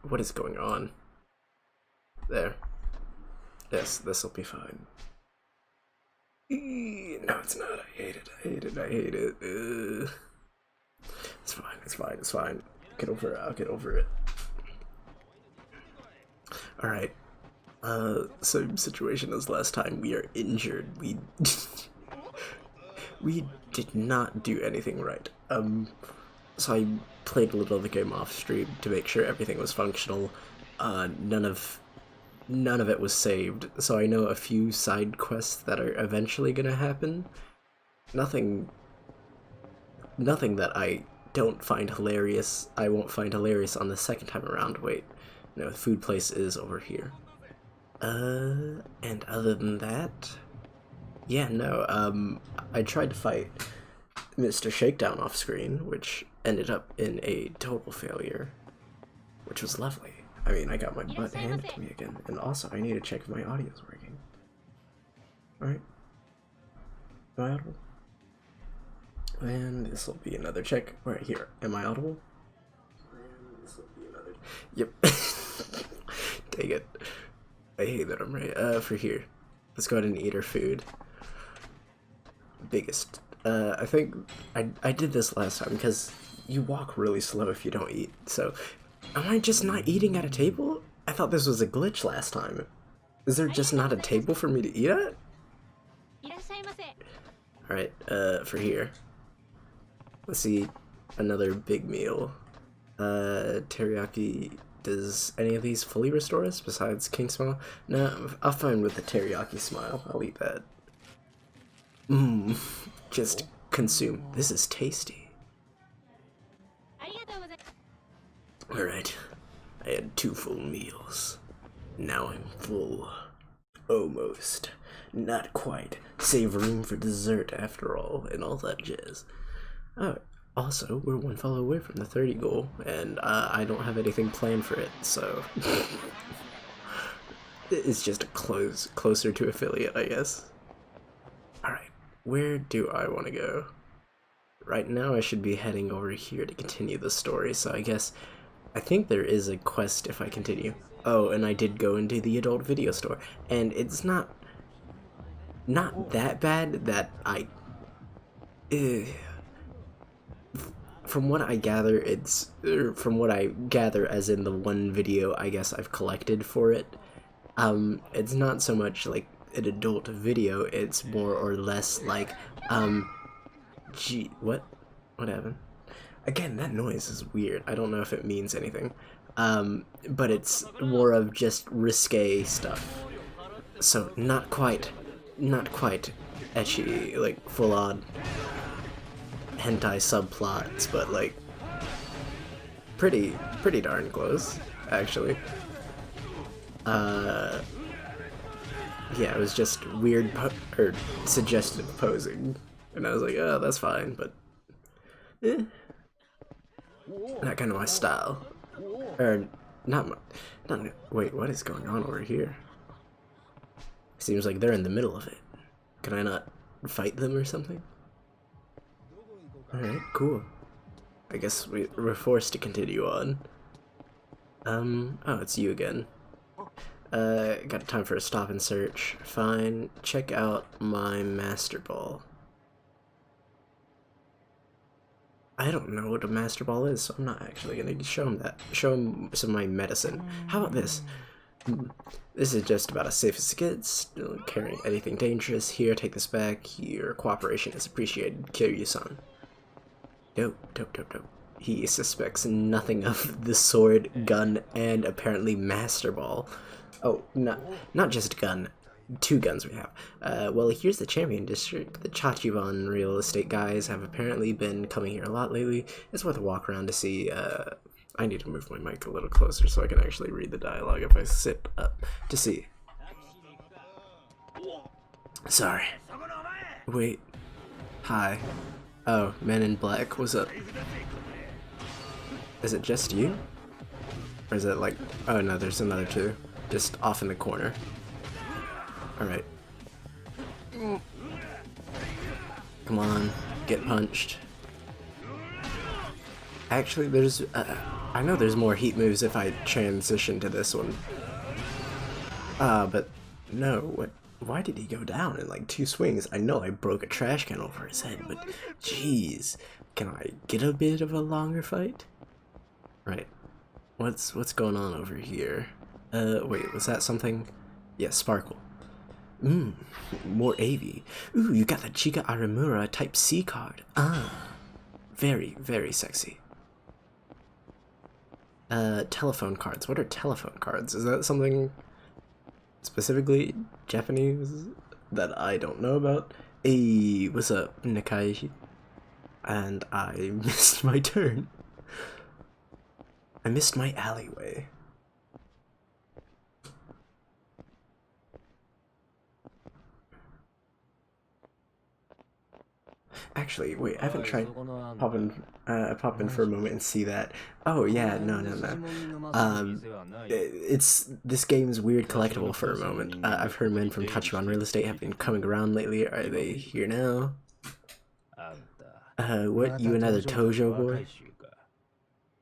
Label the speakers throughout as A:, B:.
A: What is going on? There. Yes, this'll be fine. No, it's not. I hate it. I hate it. I hate it. It's fine. It's fine. It's fine. Get over it. I'll get over it. Alright. Same situation as last time. We are injured. We we did not do anything right. So I played a little of the game off stream to make sure everything was functional. None of it was saved, so I know a few side quests that are eventually gonna happen. Nothing that I don't find hilarious. I won't find hilarious on the second time around. Wait, no, the food place is over here. And other than that, yeah, no, I tried to fight Mr. Shakedown off screen, which ended up in a total failure, which was lovely. I mean, I got my butt handed to me again, and also I need to check if my audio's working. Alright. Am I audible? And this will be another check. Right here. Am I audible? And this will be another. Yep. Dang it. I hate that I'm right. For here. Let's go ahead and eat our food. Biggest. I think I did this last time because you walk really slow if you don't eat, so am I just not eating at a table? I thought this was a glitch last time. Is there just not a table for me to eat at? Alright, for here. Let's eat another big meal. Teriyaki. Does any of these fully restore us besides King Smile? No, I'm fine with the teriyaki smile. I'll eat that. Just consume. This is tasty. Alright. I had 2 full meals. Now I'm full. Almost. Not quite. Save room for dessert after all, and all that jazz. Oh, also, we're 1 follow away from the 30 goal, and I don't have anything planned for it, so... It's just a closer to affiliate, I guess. Alright, where do I want to go? Right now I should be heading over here to continue the story, so I think there is a quest if I continue. Oh, and I did go into the adult video store, and it's not that bad that from what I gather, from what I gather as in the one video I guess I've collected for it, it's not so much like an adult video, it's more or less like, gee, what happened? Again, that noise is weird. I don't know if it means anything. But it's more of just risque stuff. So not quite ecchi, like full-on hentai subplots, but like pretty darn close, actually. Yeah, it was just weird or suggestive posing, and I was like, oh, that's fine, but not kind of my style. Or not. Wait, what is going on over here? Seems like they're in the middle of it. Can I not fight them or something? Alright, cool. I guess we're forced to continue on. Oh, it's you again. Got time for a stop and search. Fine. Check out my Master Ball. I don't know what a Master Ball is, so I'm not actually gonna show him that. Show him some of my medicine. How about this? This is just about as safe as it gets. Don't carry anything dangerous. Here, take this back. Your cooperation is appreciated. Kiryu-san. Dope. He suspects nothing of the sword, gun, and apparently Master Ball. Oh, not just gun. 2 guns we have. Well, here's the Champion District. The Chachiban real estate guys have apparently been coming here a lot lately. It's worth a walk around to see. I need to move my mic a little closer so I can actually read the dialogue if I sit up to see. Sorry. Wait. Hi. Oh, Man in Black, what's up? Is it just you? Or is it like... Oh no, there's another 2. Just off in the corner. Alright. Come on, get punched. Actually, there's I know there's more heat moves if I transition to this one. But no, what? Why did he go down in like 2 swings? I know I broke a trash can over his head, but jeez, can I get a bit of a longer fight? Right. What's going on over here? Wait, was that something? Yeah, sparkle. More AV. Ooh, you got the Chica Aramura Type C card. Ah, very, very sexy. Telephone cards. What are telephone cards? Is that something specifically Japanese that I don't know about? Hey, what's up, Nakaishi? And I missed my turn. I missed my alleyway. Actually, wait, I haven't tried pop in for a moment and see that. Oh yeah, no. It's this game's weird collectible for a moment. I've heard men from Tachibana Real Estate have been coming around lately. Are they here now? What, you another Tojo boy?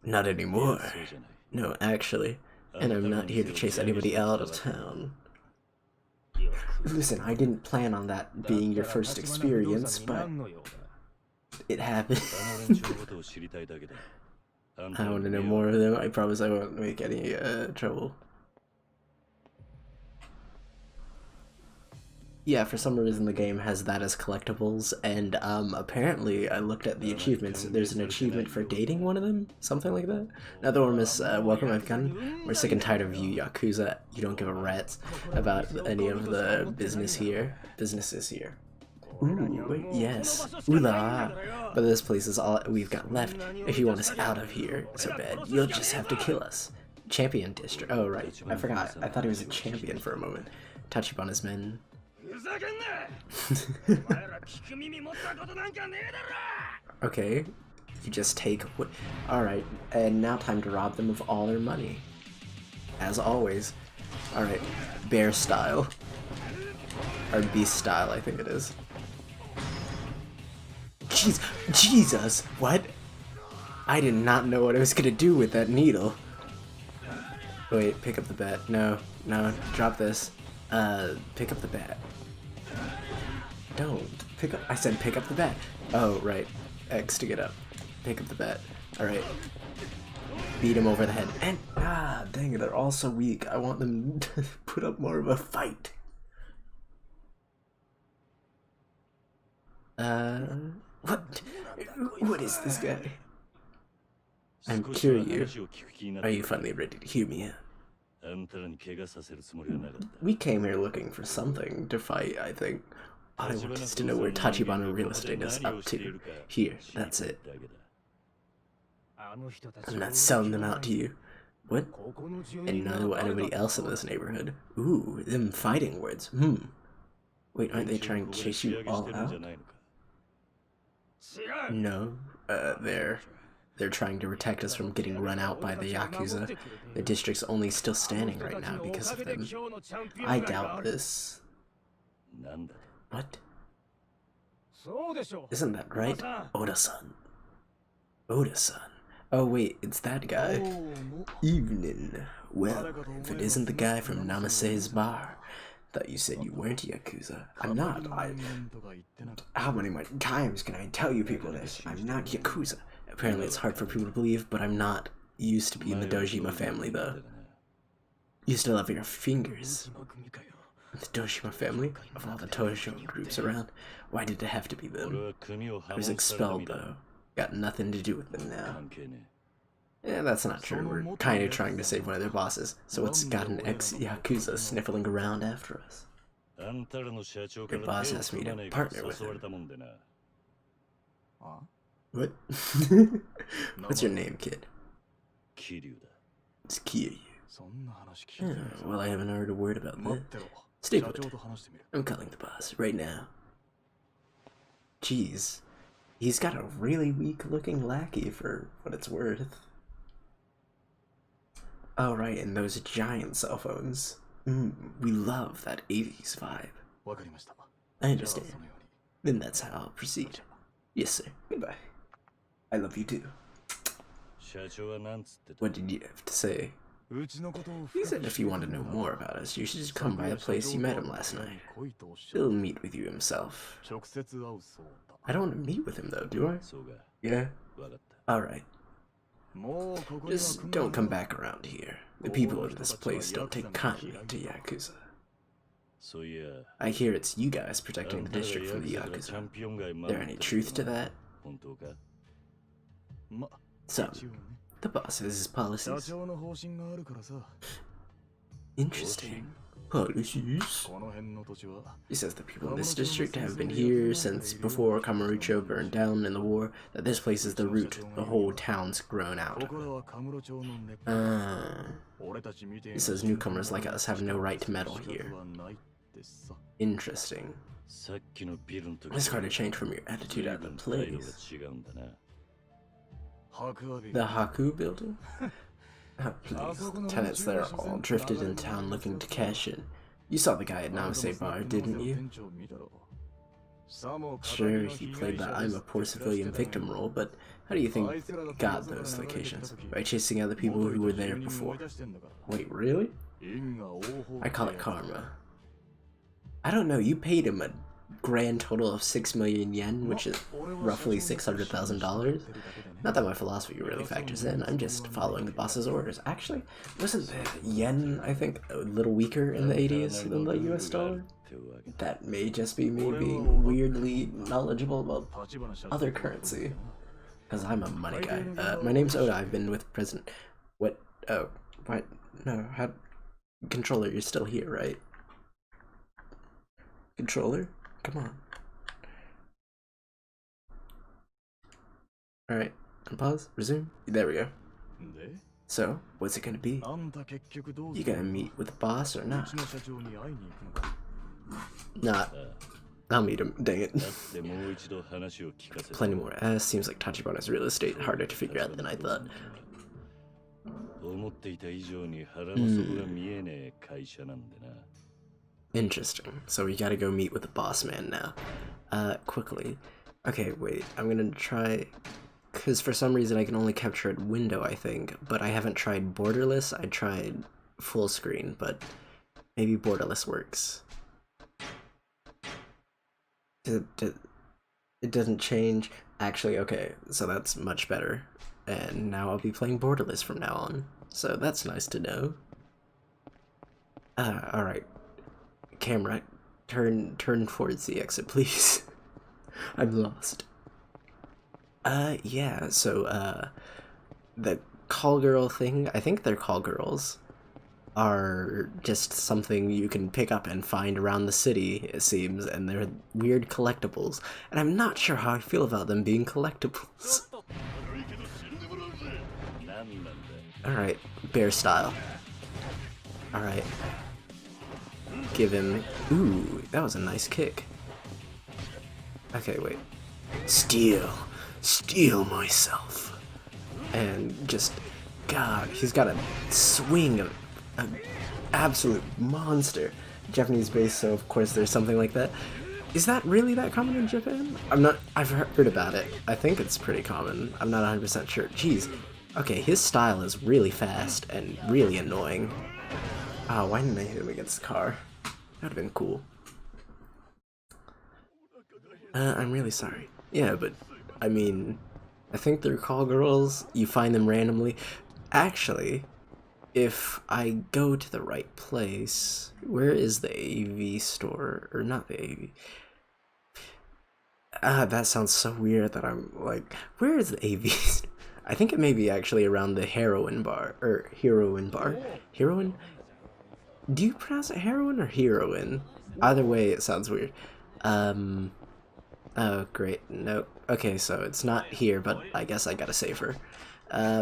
A: Not anymore. No, actually. And I'm not here to chase anybody out of town. Listen, I didn't plan on that being your first experience, but it happened. I want to know more of them. I promise I won't make any trouble. Yeah, for some reason the game has that as collectibles, and apparently I looked at the achievements. There's an achievement for dating one of them, something like that. Another one is welcome, I've gone. We're sick and tired of you, Yakuza. You don't give a rat's about any of the businesses here. Ooh, yes. Ooh-la. But this place is all we've got left. If you want us out of here so bad, you'll just have to kill us. Champion District. Oh, right. I forgot. I thought he was a champion for a moment. Tachibana's men. Okay. You just take what... Alright. And now time to rob them of all their money. As always. Alright. Bear style. Or beast style, I think it is. Jeez, Jesus, what? I did not know what I was gonna do with that needle. Wait, pick up the bat. No, drop this. Pick up the bat. Don't pick up. I said pick up the bat. Oh, right. X to get up. Pick up the bat. All right. Beat him over the head. And dang it, they're all so weak. I want them to put up more of a fight. What is this guy? I'm Kiryu. Are you finally ready to hear me out? We came here looking for something to fight, I think. All I want is to know where Tachibana Real Estate is up to. Here, that's it. I'm not selling them out to you. What? And neither will anybody else in this neighborhood. Ooh, them fighting words. Wait, aren't they trying to chase you all out? No, they're trying to protect us from getting run out by the Yakuza. The district's only still standing right now because of them. I doubt this. What? Isn't that right? Oda-san. Oda-san. Oh wait, it's that guy. Evening. Well, if it isn't the guy from Namase's bar. Thought you said you weren't Yakuza. I'm not. How many times can I tell you people this? I'm not Yakuza. Apparently it's hard for people to believe, but I'm not. Used to be in the Dojima family, though. You still have your fingers. The Dojima family? Of all the Tojo groups around, why did it have to be them? I was expelled, though. Got nothing to do with them now. Yeah, that's not true. We're kind of trying to save one of their bosses, so it's got an ex-Yakuza sniffling around after us. Your boss asked me to partner with him. What? What's your name, kid? It's Kiryu. Yeah, well, I haven't heard a word about that. Stay put. I'm calling the boss right now. Jeez. He's got a really weak-looking lackey for what it's worth. Oh, right, and those giant cell phones. We love that 80s vibe. I understand. Then that's how I'll proceed. Yes, sir. Goodbye. I love you too. What did you have to say? He said if you want to know more about us, you should just come by the place you met him last night. He'll meet with you himself. I don't want to meet with him though, do I? Yeah? Alright. Just don't come back around here. The people of this place don't take kindly to Yakuza. I hear it's you guys protecting the district from the Yakuza. There any truth to that? Some. The boss has his policies. Interesting. Policies? He says the people in this district have been here since before Kamurocho burned down in the war, that this place is the root the whole town's grown out. He says newcomers like us have no right to meddle here. Interesting. It's hard to change from your attitude at the place. The Haku building? Oh, please. The tenants there all drifted in town looking to cash in. You saw the guy at Namasei Bar, didn't you? Sure, he played the I'm a poor civilian victim role, but how do you think he got those locations? By chasing out the people who were there before. Wait, really? I call it karma. I don't know, you paid him a grand total of 6 million yen, which is roughly $600,000. Not that my philosophy really factors in, I'm just following the boss's orders. Actually, wasn't the yen, I think, a little weaker in the 80s than the US dollar? That may just be me being weirdly knowledgeable about other currency. Because I'm a money guy. My name's Oda, I've been with President... What? Oh, what? No, how... Controller, you're still here, right? Controller? Come on. Alright, pause, resume. There we go. So, what's it gonna be? You gonna meet with the boss or not? Not. I'll meet him, dang it. Plenty more. Seems like Tachibana's real estate harder to figure out than I thought. Interesting. So we gotta go meet with the boss man now. Quickly. Okay, wait. I'm gonna try... Because for some reason I can only capture at window, I think. But I haven't tried borderless. I tried full screen, but maybe borderless works. It doesn't change. Actually, okay. So that's much better. And now I'll be playing borderless from now on. So that's nice to know. Alright. Camera, turn towards the exit, please. I'm lost. Yeah, so, the call girl thing, I think they're call girls, are just something you can pick up and find around the city, it seems, and they're weird collectibles, and I'm not sure how I feel about them being collectibles. Alright, bear style. Alright. Give him... Ooh, that was a nice kick. Okay, wait. Steal myself. And just... God, he's got a swing of an absolute monster. Japanese base, so of course there's something like that. Is that really that common in Japan? I've heard about it. I think it's pretty common. I'm not 100% sure. Jeez. Okay, his style is really fast and really annoying. Oh, why didn't I hit him against the car? That would have been cool. I'm really sorry. Yeah, but, I mean, I think they're call girls. You find them randomly. Actually, if I go to the right place, where is the AV store? Or not the AV. That sounds so weird that I'm like, where is the AV store? I think it may be actually around the heroin bar, or heroin bar. Heroin? Do you pronounce it heroin or heroin? Either way, it sounds weird. Oh, great. No. Okay, so it's not here, but I guess I gotta save her.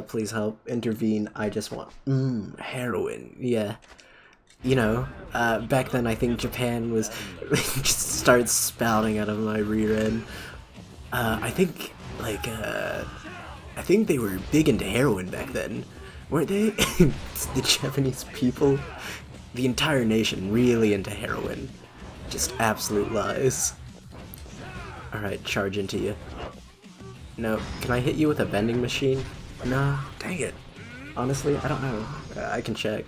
A: Please help. Intervene. I just want... heroin. Yeah. You know, back then I think Japan was... just started spouting out of my rear end. I think, like, I think they were big into heroin back then. Weren't they? The Japanese people, the entire nation really into heroin. Just absolute lies. Alright, charge into you. No, can I hit you with a vending machine? No, dang it. Honestly, I don't know. I can check.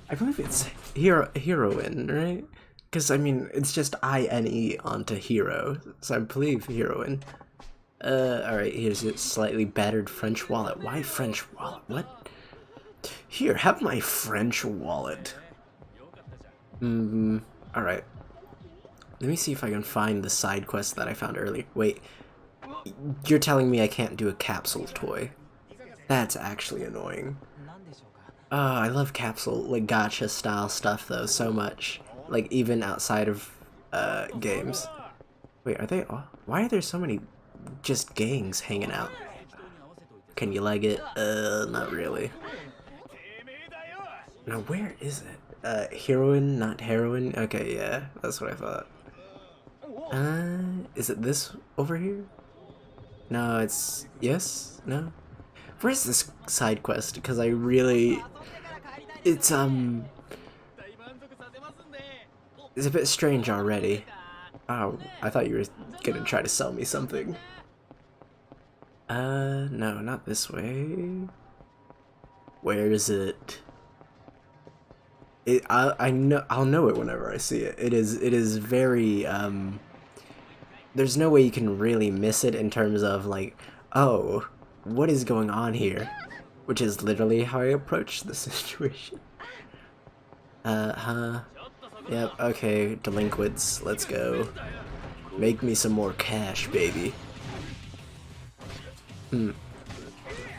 A: I believe it's heroine, right? Because I mean, it's just INE onto hero, so I believe heroine. Alright, here's a slightly battered French wallet. Why French wallet? What? Here, have my French wallet. Alright. Let me see if I can find the side quest that I found earlier. Wait, you're telling me I can't do a capsule toy? That's actually annoying. I love capsule, like, gacha style stuff, though, so much. Like, even outside of, games. Wait, are they all? Why are there so many just gangs hanging out? Can you like it? Not really. Now, where is it? Heroine, not heroine? Okay, yeah, that's what I thought. Is it this over here? No, it's... Yes? No? Where's this side quest? Because I really... It's a bit strange already. Oh, I thought you were gonna try to sell me something. No, not this way. Where is it? I know, I'll know it whenever I see it. It is very, there's no way you can really miss it in terms of, like, oh, what is going on here? Which is literally how I approach the situation. Yep, okay, delinquents, let's go. Make me some more cash, baby.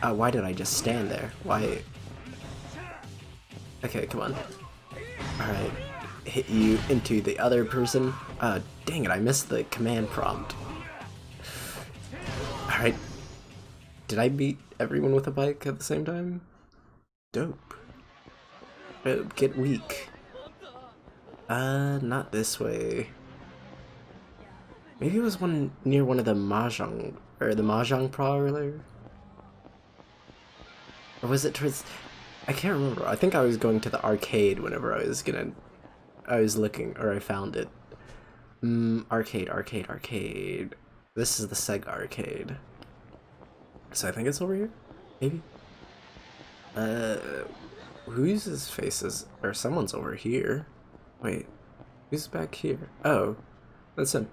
A: Why did I just stand there? Why? Okay, come on. Alright, hit you into the other person. Dang it, I missed the command prompt. Alright. Did I beat everyone with a bike at the same time? Dope. Get weak. Not this way. Maybe it was one near one of the mahjong, or the mahjong parlor? Or was it towards... I can't remember. I think I was going to the arcade whenever I was looking, or I found it. Arcade. This is the Sega arcade. So I think it's over here? Maybe? Who uses faces? Or someone's over here. Wait, who's back here? Oh, that's him.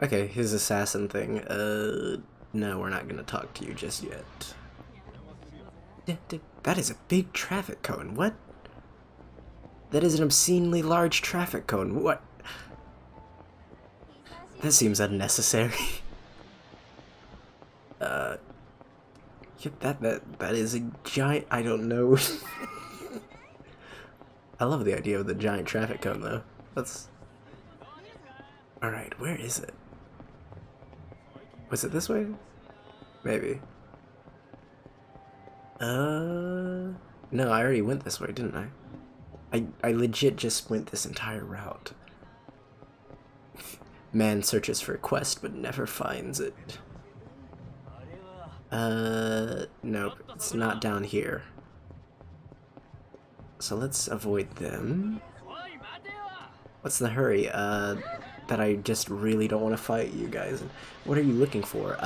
A: Okay, his assassin thing. No, we're not gonna talk to you just yet. That is a big traffic cone. What? That is an obscenely large traffic cone. What? That seems unnecessary. Yeah, that is a giant... I don't know. I love the idea of the giant traffic cone, though. That's... Alright, where is it? Was it this way? Maybe. No, I already went this way, didn't I? I legit just went this entire route. Man searches for a quest, but never finds it. Nope, it's not down here. So let's avoid them. What's the hurry? That I just really don't want to fight you guys. What are you looking for?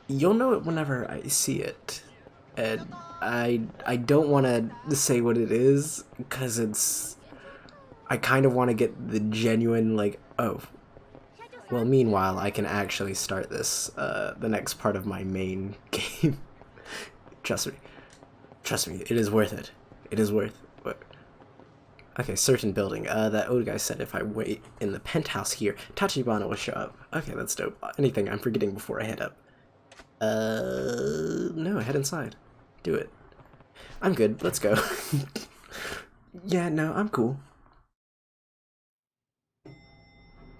A: You'll know it whenever I see it. And I don't want to say what it is, because it's... I kind of want to get the genuine, like, oh. Well, meanwhile, I can actually start this, the next part of my main game. Trust me. Trust me, it is worth it. It is worth it. Okay, certain building. That old guy said if I wait in the penthouse here, Tachibana will show up. Okay, that's dope. Anything I'm forgetting before I head up? No, head inside. Do it. I'm good, let's go. Yeah, no, I'm cool.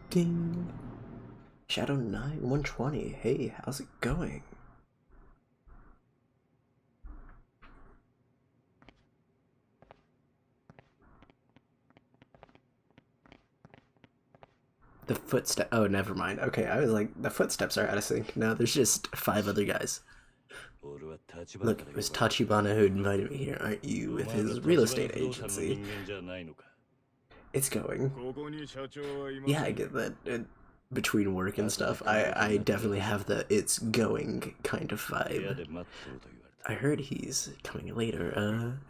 A: Ding. Shadow 9, 120. Hey, how's it going? The footstep. Oh, never mind. Okay, I was like, the footsteps are out of sync. No, there's just 5 other guys. Look, it was Tachibana who invited me here, aren't you, with his real estate agency? It's going. Yeah, I get that. between work and stuff, I definitely have the it's going kind of vibe. I heard he's coming later.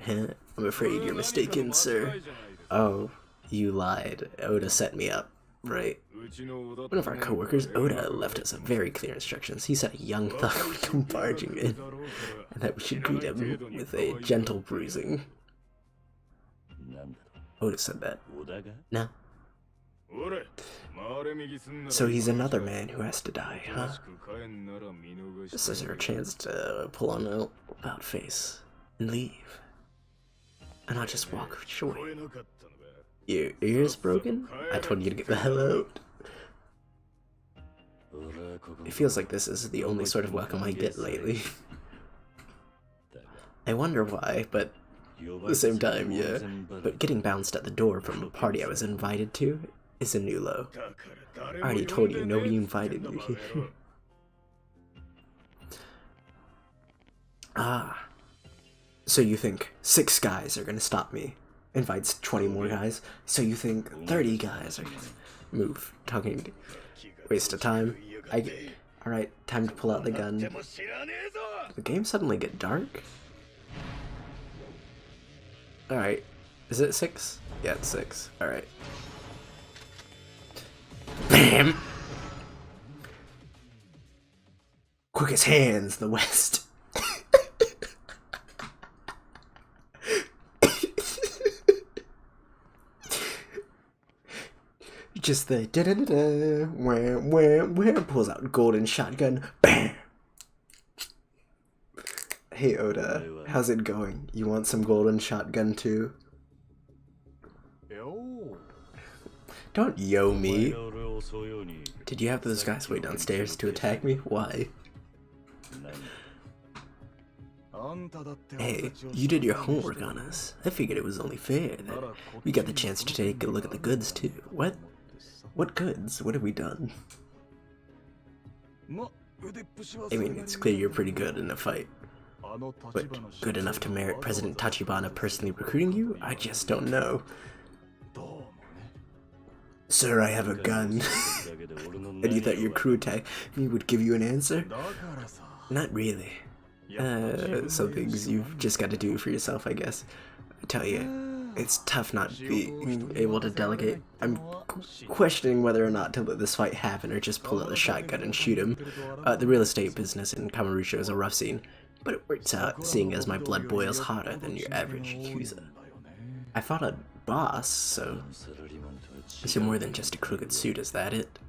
A: I'm afraid you're mistaken, sir. Oh, you lied. Oda set me up, right? One of our coworkers, Oda, left us very clear instructions. He said a young thug would come barging in, and that we should greet him with a gentle bruising. Oda said that. No. So he's another man who has to die, huh? This is our chance to pull on an about face and leave. And I'll just walk away. Your ears broken? I told you to get the hell out. It feels like this is the only sort of welcome I get lately. I wonder why, but at the same time, yeah. But getting bounced at the door from a party I was invited to is a new low. I already told you, nobody invited you here. Ah. So you think 6 guys are gonna stop me? Invites 20 more guys. So you think 30 guys are gonna move? Talking waste of time. Alright, time to pull out the gun. Did the game suddenly get dark? Alright. Is it 6? Yeah, it's 6. Alright. Bam! Quick as hands, the West. Just the da-da-da-da, where pulls out golden shotgun, bam! Hey Oda, how's it going? You want some golden shotgun too? Don't yo me. Did you have those guys wait downstairs to attack me? Why? Hey, you did your homework on us. I figured it was only fair that we got the chance to take a look at the goods too. What? What goods? What have we done? I mean, it's clear you're pretty good in a fight. But good enough to merit President Tachibana personally recruiting you? I just don't know. Sir, I have a gun. And you thought your crew attack me would give you an answer? Not really. Some things you've just got to do for yourself, I guess. I tell you, it's tough not being able to delegate. I'm questioning whether or not to let this fight happen or just pull out the shotgun and shoot him. The real estate business in Kamurocho is a rough scene, but it works out, seeing as my blood boils hotter than your average Yakuza. I fought a boss, so more than just a crooked suit, is that it?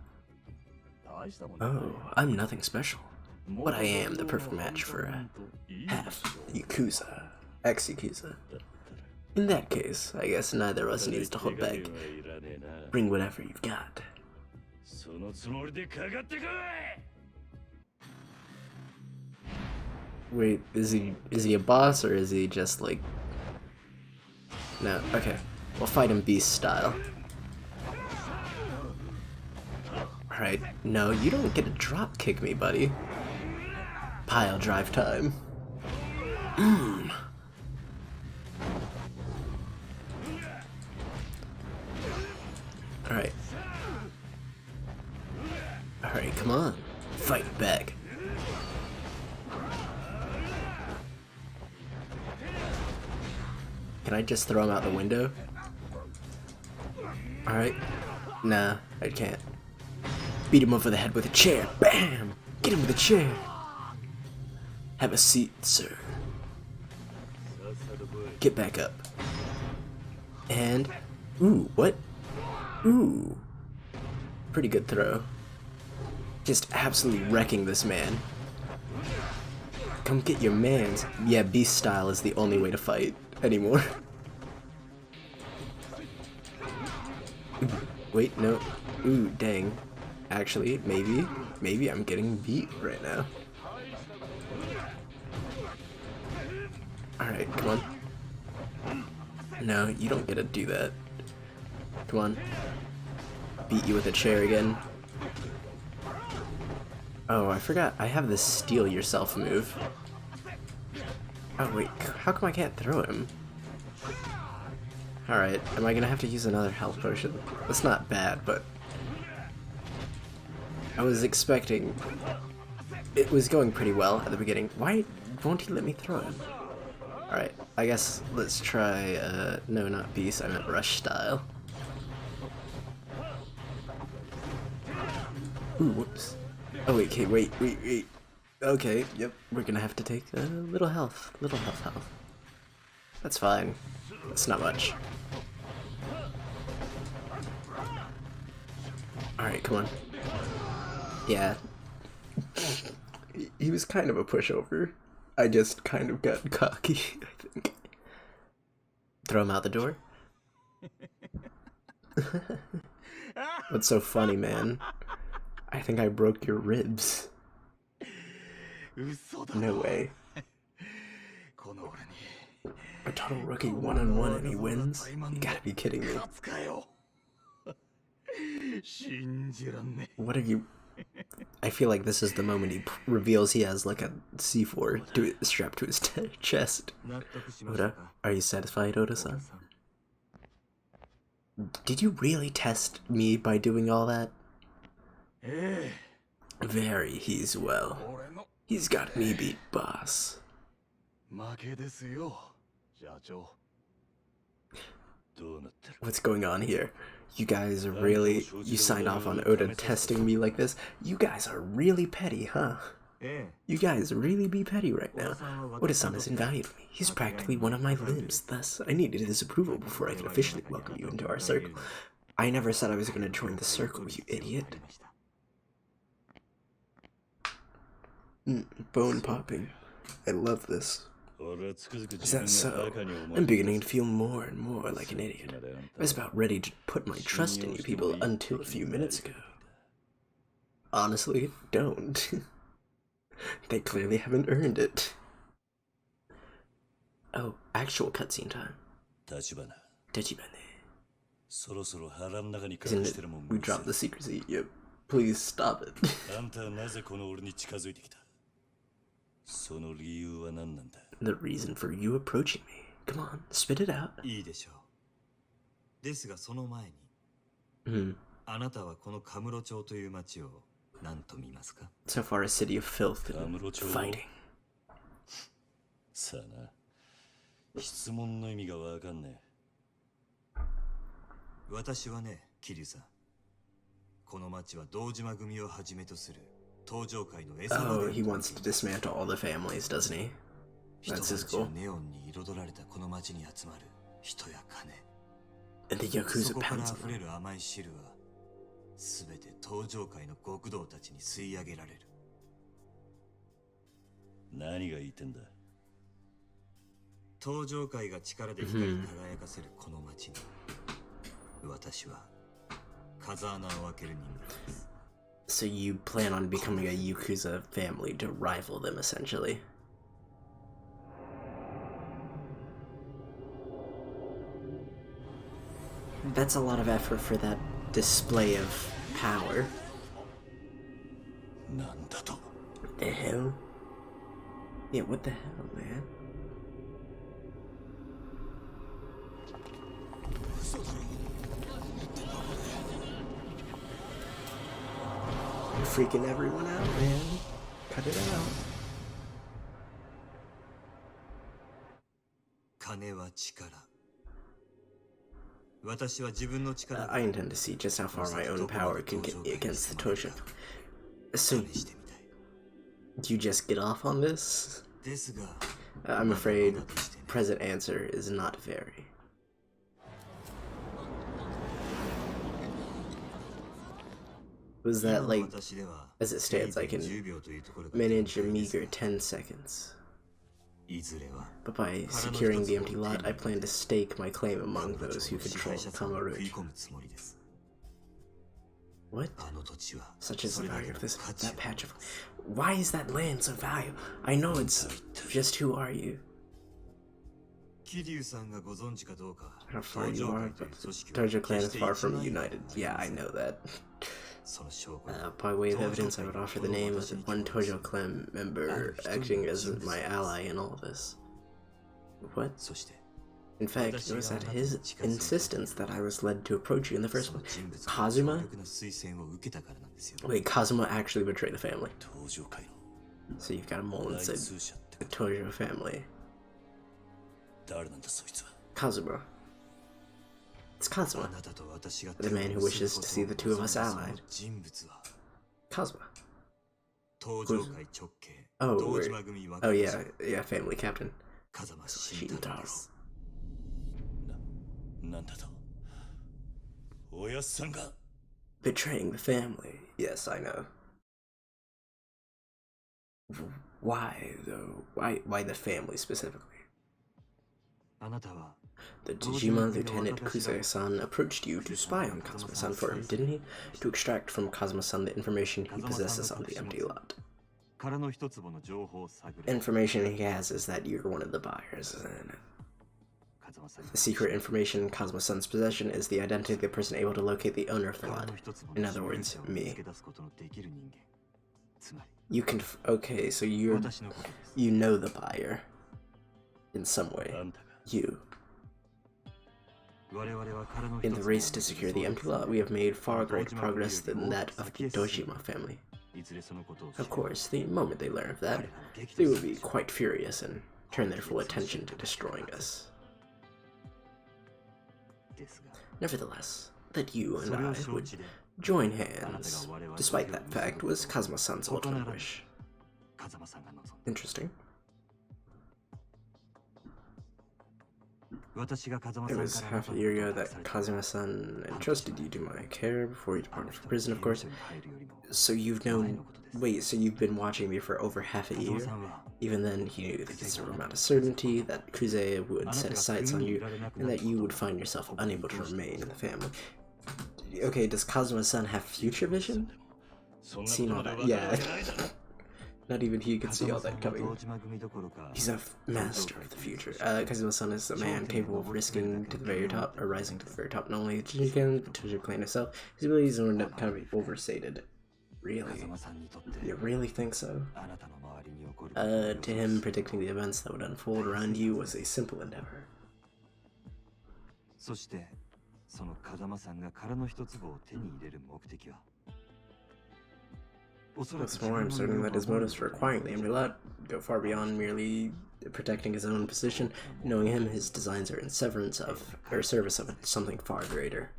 A: Oh, I'm nothing special. But I am the perfect match for half Yakuza, ex-Yakuza. In that case, I guess neither of us needs to hold back. Bring whatever you've got. Wait, is he a boss or is he just like... No, okay. We'll fight him beast style. Alright, no, you don't get to drop kick me, buddy. Pile drive time. Alright. Alright, come on. Fight back. Can I just throw him out the window? Alright. Nah, I can't. Beat him over the head with a chair. Bam! Get him with a chair. Have a seat, sir. Get back up. And... Ooh, what? Ooh. Pretty good throw. Just absolutely wrecking this man. Come get your mans. Yeah, beast style is the only way to fight anymore. Ooh, wait, no. Ooh, dang. Actually, maybe I'm getting beat right now. Alright, come on. No, you don't get to do that. Come on. Beat you with a chair again. Oh, I forgot. I have this steal yourself move. Oh, wait. How come I can't throw him? Alright. Am I gonna have to use another health potion? That's not bad, but... I was expecting... It was going pretty well at the beginning. Why won't he let me throw him? Alright, I guess let's try, no, not Beast, I meant Rush style. Ooh, whoops. Oh, wait, okay, wait. Okay, yep, we're gonna have to take a little health. That's fine. That's not much. Alright, come on. Yeah. He was kind of a pushover. I just kind of got cocky, I think. Throw him out the door? What's so funny, man? I think I broke your ribs. No way. A total rookie one-on-one and he wins? You gotta be kidding me. What are you... I feel like this is the moment he reveals he has like a C4 strapped to his chest. Oda, are you satisfied, Oda-san? Did you really test me by doing all that? Very, he's well. He's got me beat, boss. What's going on here? You guys are really... You signed off on Oda testing me like this? You guys are really petty, huh? You guys really be petty right now. Oda-san is invaluable to me. He's practically one of my limbs, thus I needed his approval before I could officially welcome you into our circle. I never said I was going to join the circle, you idiot. Bone popping. I love this. Is that so? I'm beginning to feel more and more like an idiot. I was about ready to put my trust in you people until a few minutes ago. Honestly, don't. They clearly haven't earned it. Oh, actual cutscene time. Tachibana. Isn't it? We dropped the secrecy. Yep. Please stop it. The reason for you approaching me. Come on, spit it out. So far, a city of filth and fighting.
B: 質問の意味がわかんねえ。私はね、桐生さん。この町は堂島組をはじめとする登場界の餌場で。
A: Oh, he wants to dismantle all the families, doesn't he? That's his goal.
B: ネオンに彩られたこの町に集まる人や金。
A: And the Yakuza
B: そこから
A: pounds
B: 溢れる甘い汁は、すべて登場界の極道たちに吸い上げられる。何が言ってんだ。登場界が力で光り輝かせるこの町に、私は風穴を開ける人間です。
A: So you plan on becoming a Yakuza family to rival them, essentially. That's a lot of effort for that display of power. What the hell? Yeah, what the hell, man? You're freaking everyone out, man. Cut it out.
B: 金は力。私は自分の力。
A: I intend to see just how far my own power can get me against the Tojo. So, do you just get off on this? I'm afraid present answer is not very. Was that like, as it stands, I can manage a meager 10 seconds. But by securing the empty lot, I plan to stake my claim among those who control Kamaruchi. What? Such is the value of that patch of... Why is that land so valuable? I know it's... Just who are you? How far you are, but Tojo clan is far from united. Yeah, I know that. By way of evidence, I would offer the name of the one Tojo clan member acting as my ally in all of this. What? In fact, it was at his insistence that I was led to approach you in the first place. Kazuma? Wait, Kazuma actually betrayed the family. So you've got a mole inside the Tojo family. Kazuma. It's Kazuma. The man who wishes to see the two of us allied. Kazuma. Oh yeah, family captain. Shintaro. Betraying the family. Yes, I know. Why, though? Why the family specifically? The Dejima Lieutenant Kusei-san approached you to spy on Kazuma-san for him, didn't he? To extract from Kazuma-san the information he possesses on the empty lot. Information he has is that you're one of the buyers, and the secret information in Kazuma-san's possession is the identity of the person able to locate the owner of the lot. In other words, me. You can okay, so you know the buyer in some way. You. In the race to secure the empty lot, we have made far greater progress than that of the Dojima family. Of course, the moment they learn of that, they will be quite furious and turn their full attention to destroying us. Nevertheless, that you and I would join hands, despite that fact, was Kazuma-san's ultimate wish. Interesting. It was half a year ago that Kazuma-san entrusted you to my care before he departed from prison, of course. So you've known... Wait, so you've been watching me for over half a year? Even then, he knew the considerable amount of certainty that Kusei would set his sights on you, and that you would find yourself unable to remain in the family. Okay, does Kazuma-san have future vision? Seen all that? Yeah. Not even he could see all that coming. He's a master of the future. Kazuma-san is a man capable of risking to the very top, or rising to the very top. Not only the Tojo clan itself, his abilities are kind of overstated. Really? You really think so? To him, predicting the events that would unfold around you was a simple endeavor. What's more, I'm certain that his motives for acquiring the empty lot go far beyond merely protecting his own position. Knowing him, his designs are in service of something far greater.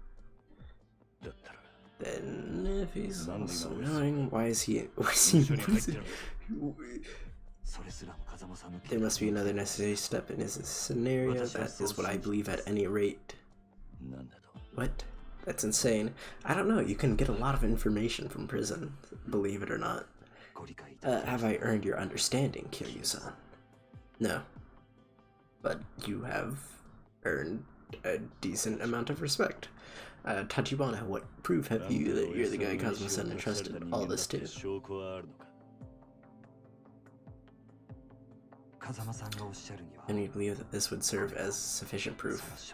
A: Then, if he's so knowing, why is he in prison? There must be another necessary step in his scenario. That is what I believe at any rate. What? That's insane. I don't know, you can get a lot of information from prison, believe it or not. Have I earned your understanding, Kiryu-san? No. But you have earned a decent amount of respect. Tachibana, what proof have you that you're the guy Kazuma-san entrusted all this to? And you believe that this would serve as sufficient proof?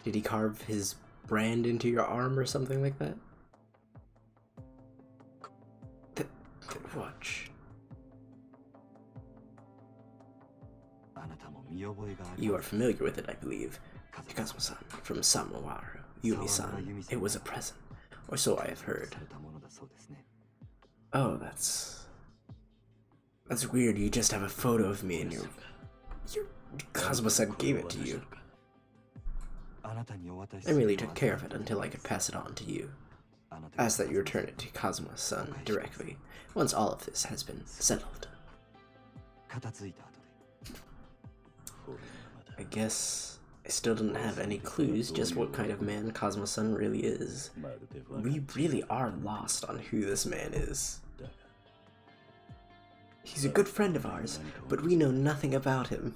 A: Did he carve his brand into your arm or something like that? Watch. You are familiar with it, I believe. Kazuma-san, from Samawaru, Yumi-san. It was a present, or so I have heard. Oh, that's weird. You just have a photo of me and your Kazuma-san gave it to you. I merely took care of it until I could pass it on to you. Ask that you return it to Kazuma-san directly, once all of this has been settled. I guess I still didn't have any clues just what kind of man Kazuma-san really is. We really are lost on who this man is. He's a good friend of ours, but we know nothing about him.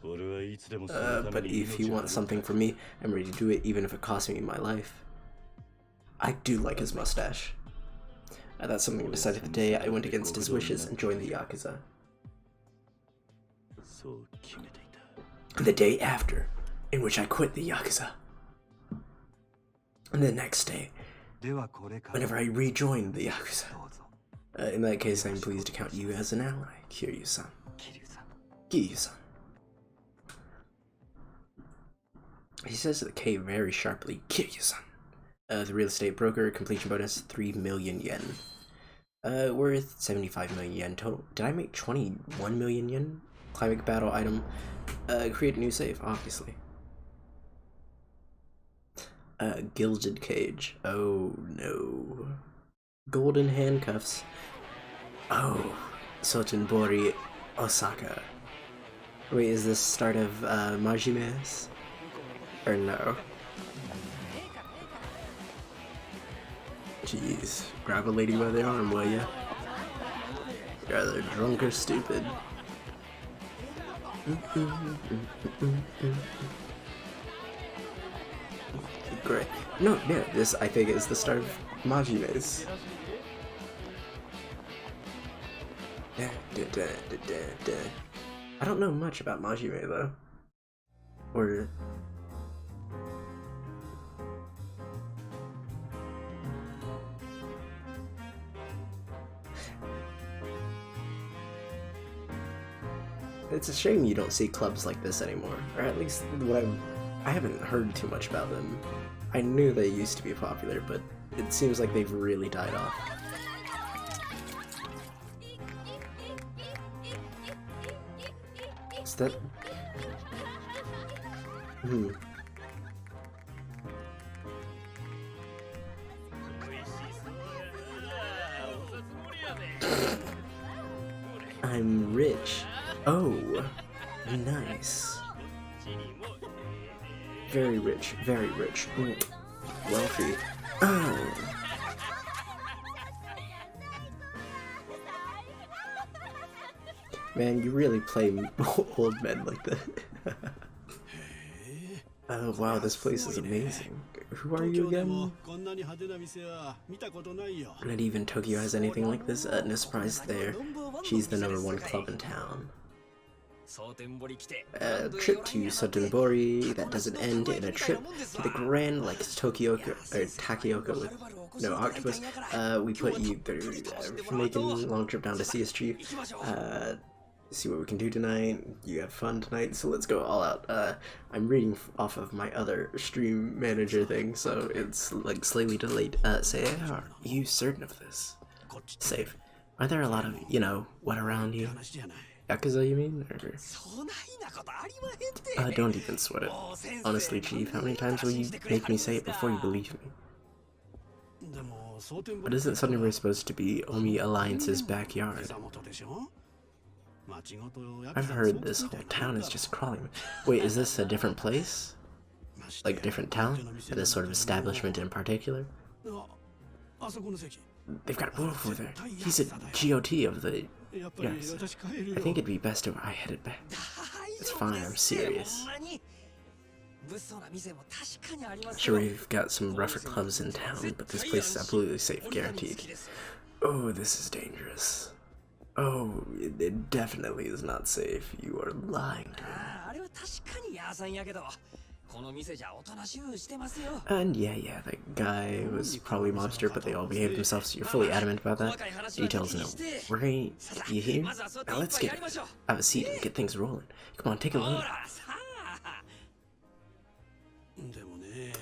A: But if he wants something from me, I'm ready to do it even if it costs me my life. I do like his mustache. That's something I decided the day I went against his wishes and joined the Yakuza. The day after, in which I quit the Yakuza. And the next day, whenever I rejoined the Yakuza. In that case, I'm pleased to count you as an ally, Kiryu-san. Kiryu-san. He says to the K very sharply, Kiryu-san. The real estate broker, completion bonus, 3 million yen. Worth 75 million yen total. Did I make 21 million yen? Climax battle item. Create a new save, obviously. Gilded cage. Oh no. Golden handcuffs. Oh. Sotenbori Osaka. Wait, is this start of Majime's? Or no? Jeez. Grab a lady by the arm, will ya? You're either drunk or stupid. Great. No, yeah, this I think is the start of Majime's. I don't know much about Majime though. Or it's a shame you don't see clubs like this anymore, or at least what I haven't heard too much about them. I knew they used to be popular, but it seems like they've really died off. Is that... I'm rich. Oh, nice. Very rich, very rich. Wealthy. Oh. Man, you really play old men like that. Oh wow, this place is amazing. Who are you again? Not even Tokyo has anything like this. No surprise there. She's the #1 club in town. A trip to Sotenbori that doesn't end in a trip to the Grand like Tokyo or Takioka with no octopus. We put you through making long trip down to CSG. See what we can do tonight. You have fun tonight, so let's go all out. I'm reading off of my other stream manager thing, so it's like slightly delayed. Say, are you certain of this? Save. Are there a lot of, you know, what around you? Yakuza, you mean? Or... don't even sweat it. Honestly, Chief, how many times will you make me say it before you believe me? But isn't Sotenbori supposed to be Omi Alliance's backyard? I've heard this whole town is just crawling. Wait, is this a different place? Like a different town? Or this sort of establishment in particular? They've got Wolf over there. He's a GOT of the... Yes. I think it'd be best if I headed back. It's fine, I'm serious. Sure, we've got some rougher clubs in town, but this place is absolutely safe, guaranteed. Oh, this is dangerous. Oh, it definitely is not safe. You are lying to me. And yeah, that guy was probably a mobster, but they all behaved themselves, so you're fully adamant about that? Details no worry. You here? Now let's get it. Have a seat and get things rolling. Come on, take a look.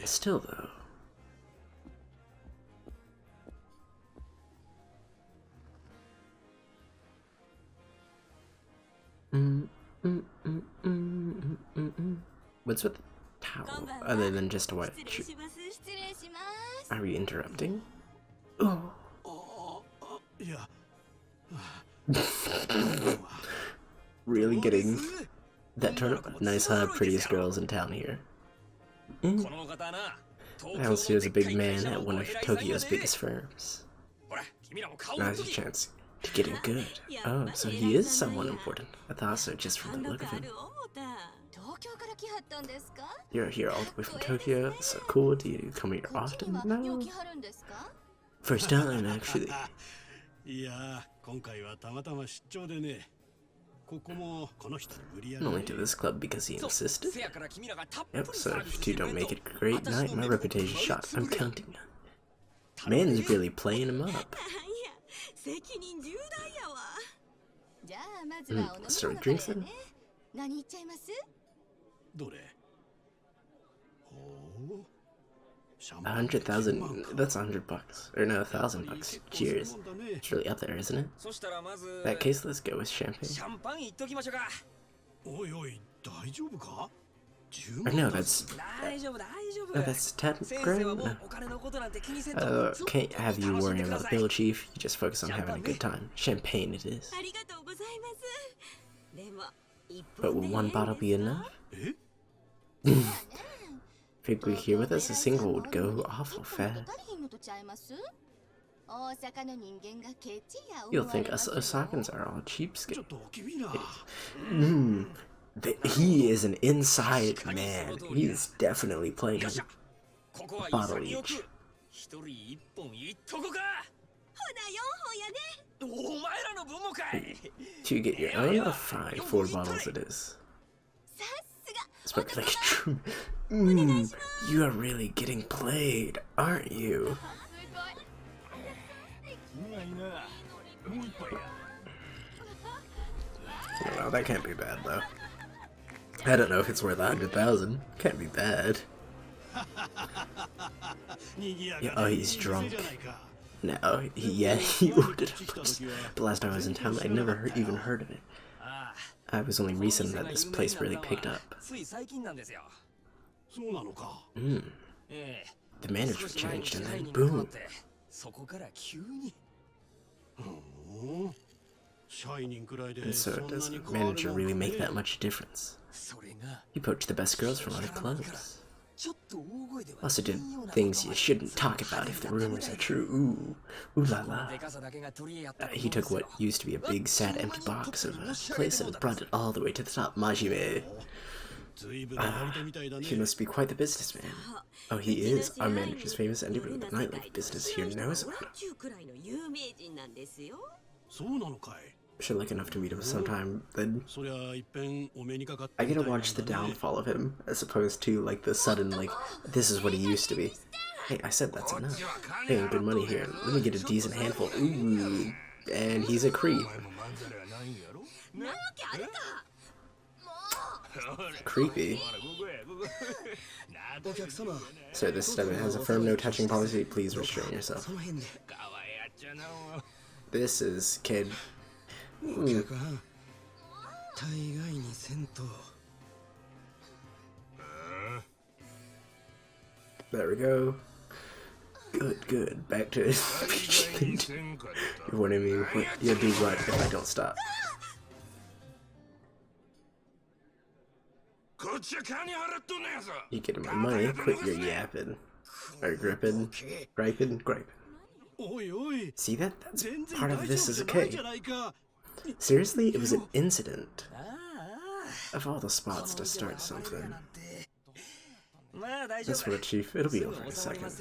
A: Still, though. What's with the towel, other than just a white shoe? Are we interrupting? Oh. Really getting that turn up. Nice prettiest girls in town here. I also is a big man at one of Tokyo's biggest firms. Now's your chance to get it good. Oh, so he is someone important. I thought so just from the look of him. You're here all the way from Tokyo, so cool. Do you come here often now? First time, actually. And only to this club because he insisted? Yep, so if you don't make it a great night, my reputation's shot. I'm counting. Man's really playing him up. Let's start with drinks then. 100,000. That's $100. Or no, $1,000. Cheers. It's really up there, isn't it? In that case, let's go with champagne. Or no, that's 10 grand. Can't have you worrying about the bill, Chief. You just focus on having a good time. Champagne it is. But will one bottle be enough? Think we here with us, a single would go awful fast. You'll think us Osakans are all cheapskates. He is an inside man. He is definitely playing a bottle each. To get your own? Fine, 4 bottles it is. Spoke like a true. You are really getting played, aren't you? Well, that can't be bad though. I don't know if it's worth 100,000. Can't be bad. Yeah, oh, he's drunk. No, he ordered a place. The last time I was in town, I'd never even heard of it. It was only recent that this place really picked up. The management changed and then boom. And so does the manager really make that much difference? He poached the best girls from other clubs. Also did things you shouldn't talk about if the rumors are true. Ooh la la. He took what used to be a big, sad, empty box of a place and brought it all the way to the top. Majime. He must be quite the businessman. Oh, he is. Our manager's famous, and everyone in the nightlife business here knows about him. Should look enough to meet him sometime, then I get to watch the downfall of him, as opposed to, like, the sudden, like, this is what he used to be. Hey, I said that's enough. Paying good money here. Let me get a decent handful. Ooh, and he's a creep. Creepy. Sir, this establishment has a firm no-touching policy. Please restrain yourself. This is kid. There we go. Good. Back to you're warning me you'll do what if I don't stop. You getting my money? Quit your yapping. Or griping. See that? That's part of this is okay. Seriously? It was an incident. Of all the spots to start something. That's what, Chief. It'll be over in a second.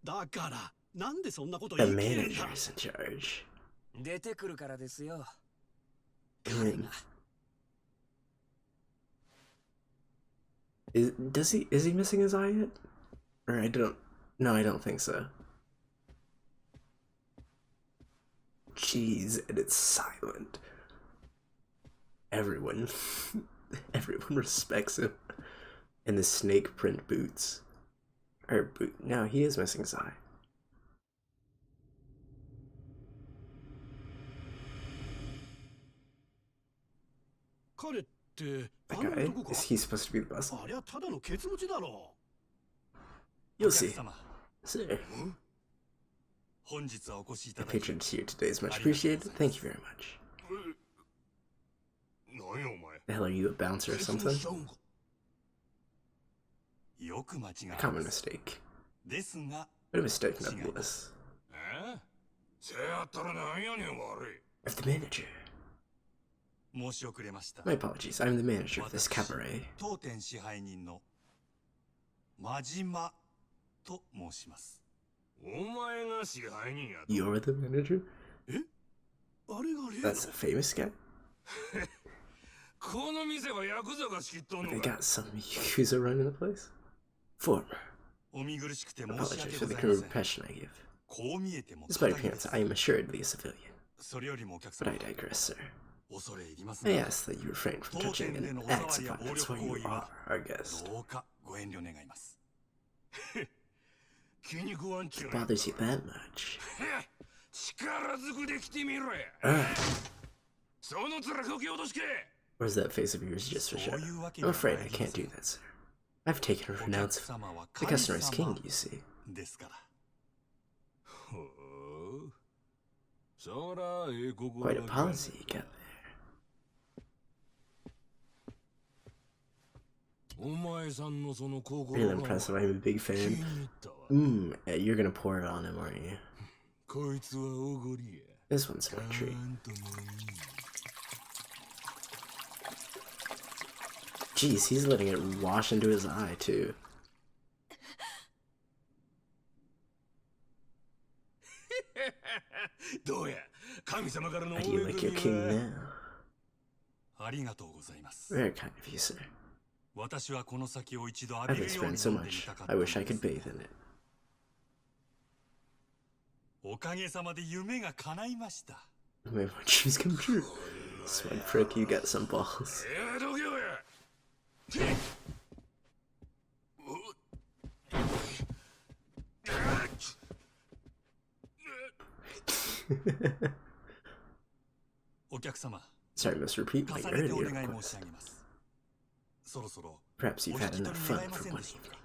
A: The manager's in charge. Is he missing his eye yet? Or I don't think so. Jeez, and it's silent. Everyone respects him. And the snake print boots. No, he is missing his eye. That guy, is he supposed to be the boss? You'll see. Sir. The patronage here today is much appreciated. Thank you very much. The hell are you, a bouncer or something? A common mistake. But a mistake nonetheless. Of the manager. My apologies, I'm the manager of this cabaret. You're the manager? That's a famous guy? They got some Yakuza running the place? Former. Apologize for the crude impression I give. Despite appearance, I am assuredly a civilian. But I digress, sir. I ask that you refrain from touching and acts upon that's what you are, our guest. It bothers you that much. Or is that face of yours just for show? I'm afraid I can't do that, sir. I've taken a renounce. The customer is king, you see. Quite a policy you got there. Really impressive, I'm a big fan. You're gonna pour it on him, aren't you? This one's my treat. Jeez, he's letting it wash into his eye, too. How do you like your king now? Very kind of you, sir. I've experienced so much. I wish I could bathe in it. Maybe my dreams come true. Smug prick, you got some balls. Sorry, must repeat my earlier request. Perhaps you've had enough fun for one evening.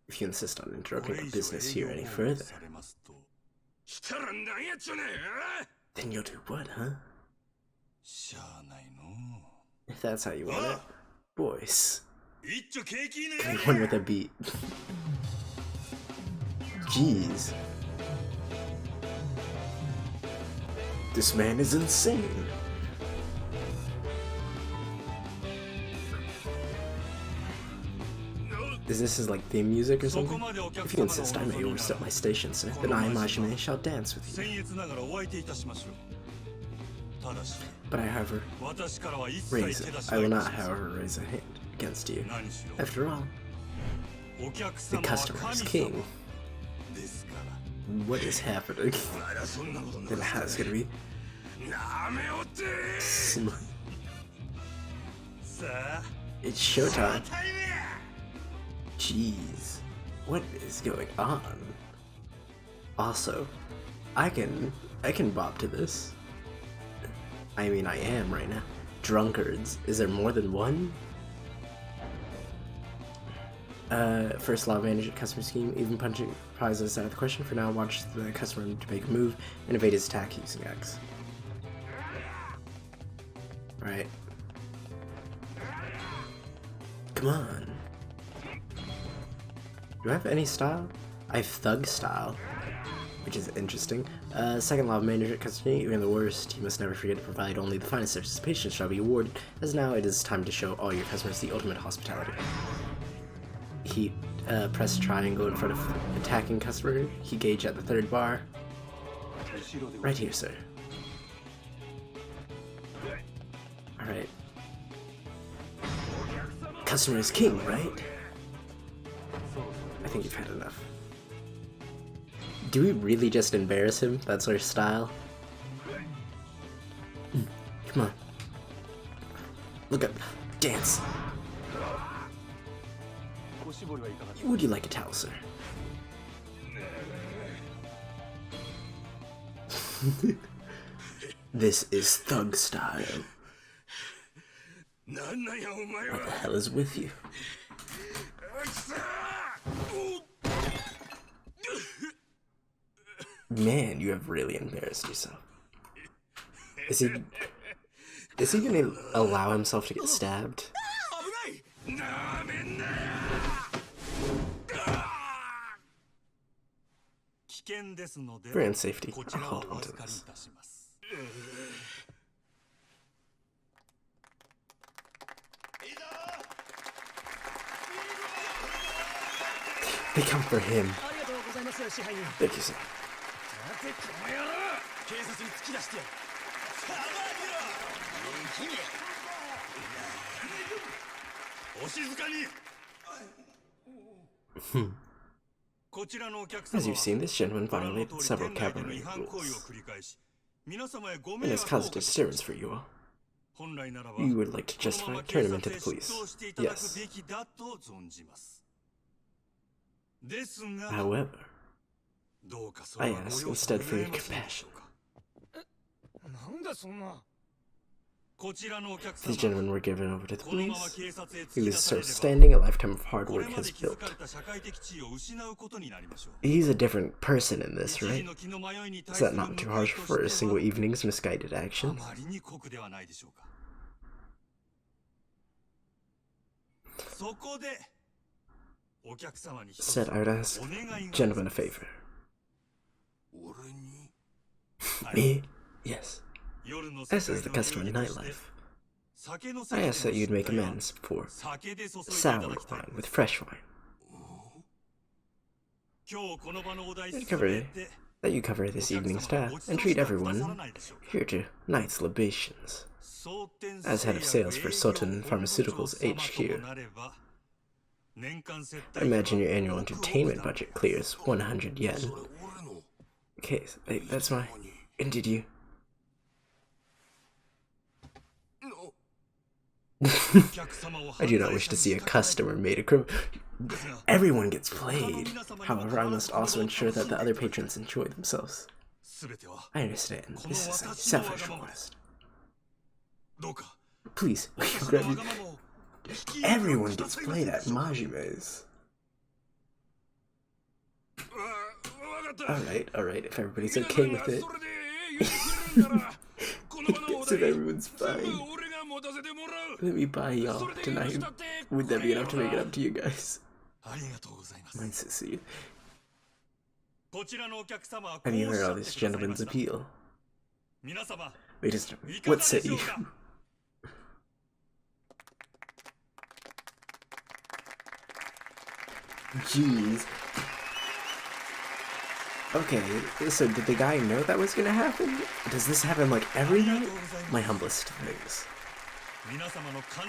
A: If you insist on interrupting our business here any further, then you'll do what, huh? If that's how you want it. Boys. Anyone with a beat. Jeez. This man is insane. Is this his like theme music or something? If you insist, I may overstep my station, sir. Then I, Majima, shall dance with you. But I will not, however, raise a hand against you. After all, the customer is king. What is happening? Then how's it gonna be? It's showtime. Jeez, what is going on? Also, I can bop to this. I mean, I am right now. Drunkards. Is there more than one? First law of management customer scheme. Even punching prizes out of the question. For now, watch the customer to make a move and evade his attack using X. Right. Come on. Do I have any style? I have thug style, which is interesting. Second law of management customer, even the worst, you must never forget to provide only the finest services. Patience shall be awarded, as now it is time to show all your customers the ultimate hospitality. He press triangle in front of attacking customer. He gauge at the third bar. Right here, sir. Alright. Customer is king, right? I think you've had enough. Do we really just embarrass him? That's our style? Come on. Look up. Dance. Would you like a towel, sir? This is thug style. What the hell is with you? Man, you have really embarrassed yourself. Is he gonna allow himself to get stabbed? For your safety, I'll hold on to this. They come for him. Thank you, sir. As you've seen, this gentleman violated several cabaret rules, and has caused a disturbance for you all. You would like to justify turning him into the police. Yes. However, I ask instead for your compassion. These gentlemen were given over to the police. He was so standing a lifetime of hard work has built. He's a different person in this, right? Is that not too harsh for a single evening's misguided actions? Said I would ask gentlemen a favor. Me? Yes. As is the custom in nightlife. I ask that you'd make amends for sour wine with fresh wine. That you cover this evening's task and treat everyone here to night's libations. As head of sales for Soten Pharmaceuticals HQ, I imagine your annual entertainment budget clears 100 yen. Okay, that's my... And did you... I do not wish to see a customer made a criminal. Everyone gets played. However, I must also ensure that the other patrons enjoy themselves. I understand. This is a selfish request. Please, everyone gets played at Majima's. Alright, if everybody's okay with it. If everyone's fine. Let me buy y'all tonight. Would that be enough to make it up to you guys? My sissy. Have you heard all this gentleman's appeal? Wait just what say you? Jeez. Okay, so did the guy know that was gonna happen? Does this happen like every night? My humblest thanks.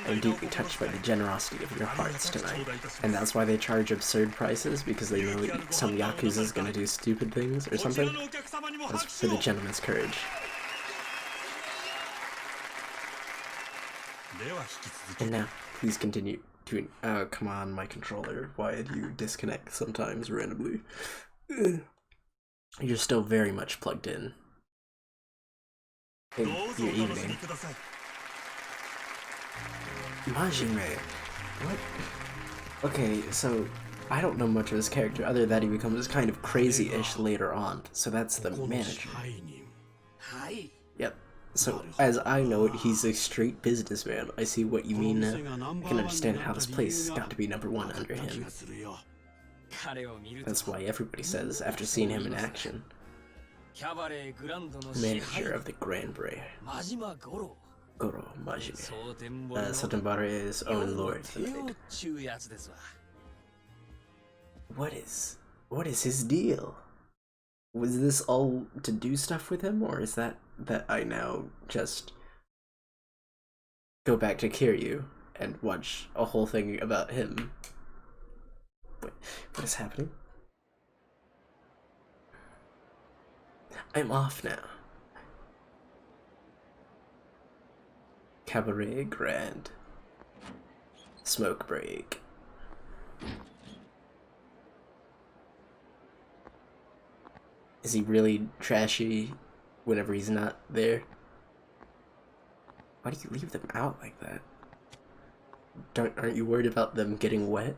A: I'm deeply touched by the generosity of your hearts tonight. And that's why they charge absurd prices, because they know some Yakuza is gonna do stupid things or something? That's for the gentleman's courage. And now, please continue to... Oh, come on, my controller. Why do you disconnect sometimes randomly? You're still very much plugged in your evening. Majime. What? Okay, so I don't know much of his character other than he becomes kind of crazy-ish later on. So that's the manager. Yep. So as I know it, he's a straight businessman. I see what you mean now. I can understand how this place got to be #1 under him. That's why everybody says, after seeing him in action, manager of the Grand Bray, Goro Majima, Sotenbare's own lord tonight. What is his deal? Was this all to do stuff with him, or is that I now just go back to Kiryu and watch a whole thing about him? Wait, what is happening? I'm off now. Cabaret Grand. Smoke break. Is he really trashy whenever he's not there? Why do you leave them out like that? Aren't you worried about them getting wet?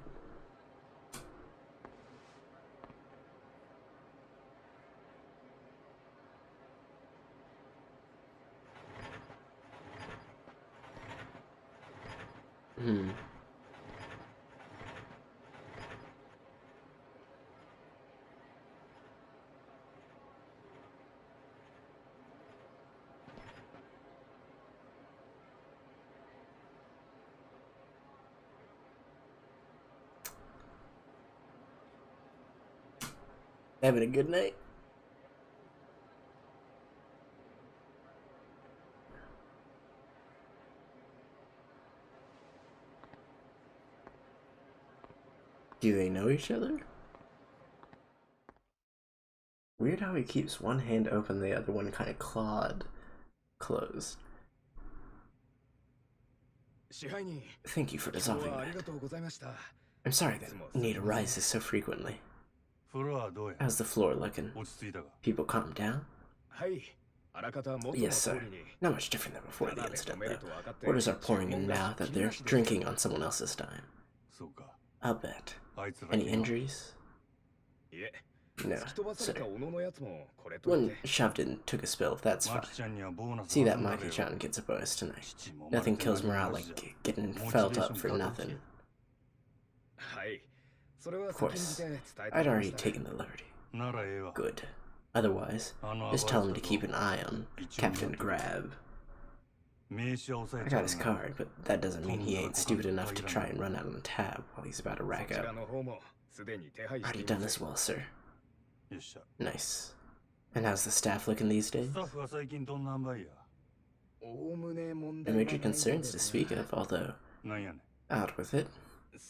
A: Having a good night? Do they know each other? Weird how he keeps one hand open, the other one kind of clawed closed. Thank you for dissolving that. I'm sorry that need arises so frequently. How's the floor looking? People calm down? Yes, sir. Not much different than before the incident, though. Orders are pouring in now that they're drinking on someone else's dime. I'll bet. Any injuries? No, sir. One shoved and took a spill, that's fine. See that Maki-chan gets a bonus tonight. Nothing kills morale like getting felt up for nothing. Of course. I'd already taken the liberty. Good. Otherwise, just tell him to keep an eye on Captain Grab. I got his card, but that doesn't mean he ain't stupid enough to try and run out on the tab while he's about to rack up. Already done as well, sir. Nice. And how's the staff looking these days? No major concerns to speak of, although out with it.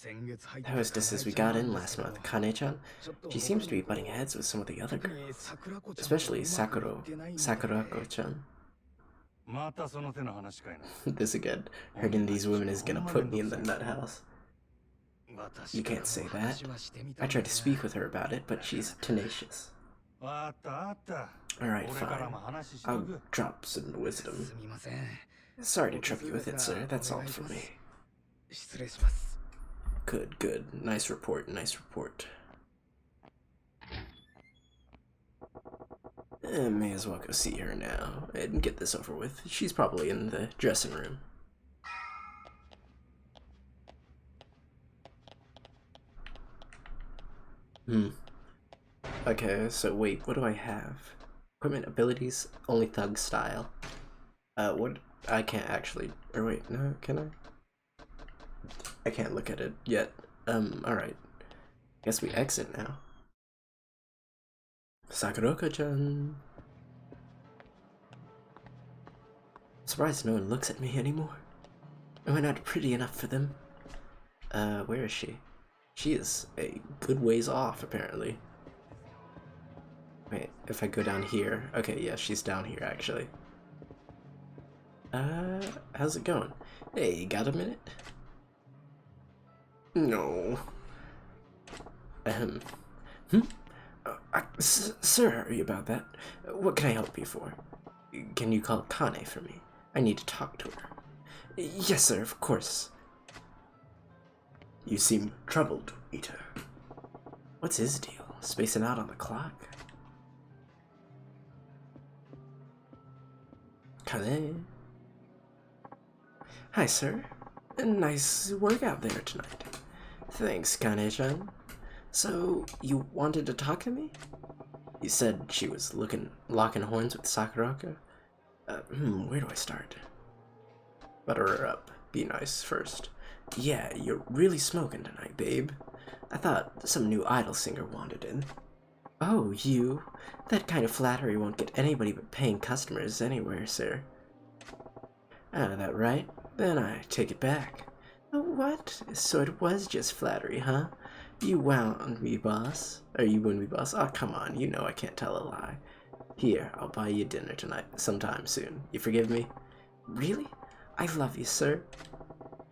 A: The hostess as we got in last month, Kane-chan, she seems to be butting heads with some of the other girls, especially Sakurako-chan. This again, hurting these women is gonna put me in the nut house. You can't say that. I tried to speak with her about it, but she's tenacious. Alright, fine. I'll drop some wisdom. Sorry to trouble you with it, sir. That's all for me. Good, good. Nice report, nice report. May as well go see her now and get this over with. She's probably in the dressing room. Okay, so wait, what do I have? Equipment, abilities, only thug style. What? I can't actually, or wait, no, can I? I can't look at it yet. Alright. Guess we exit now. Sakurako-chan. Surprised no one looks at me anymore. Am I not pretty enough for them? Where is she? She is a good ways off, apparently. Wait, if I go down here... Okay, yeah, she's down here, actually. How's it going? Hey, got a minute? No. Sorry about that. What can I help you for? Can you call Kane for me? I need to talk to her. Yes, sir, of course. You seem troubled, Ita. What's his deal? Spacing out on the clock? Kane? Hi, sir. Nice work out there tonight. Thanks, Kane-chan. So, you wanted to talk to me? You said she was locking horns with Sakurako? Where do I start? Butter her up. Be nice first. Yeah, you're really smoking tonight, babe. I thought some new idol singer wandered in. Oh, you? That kind of flattery won't get anybody but paying customers anywhere, sir. That right? Then I take it back. What? So it was just flattery, huh? You wound me, boss. Or you wound me, boss. Oh, come on. You know I can't tell a lie. Here, I'll buy you dinner tonight, sometime soon. You forgive me? Really? I love you, sir.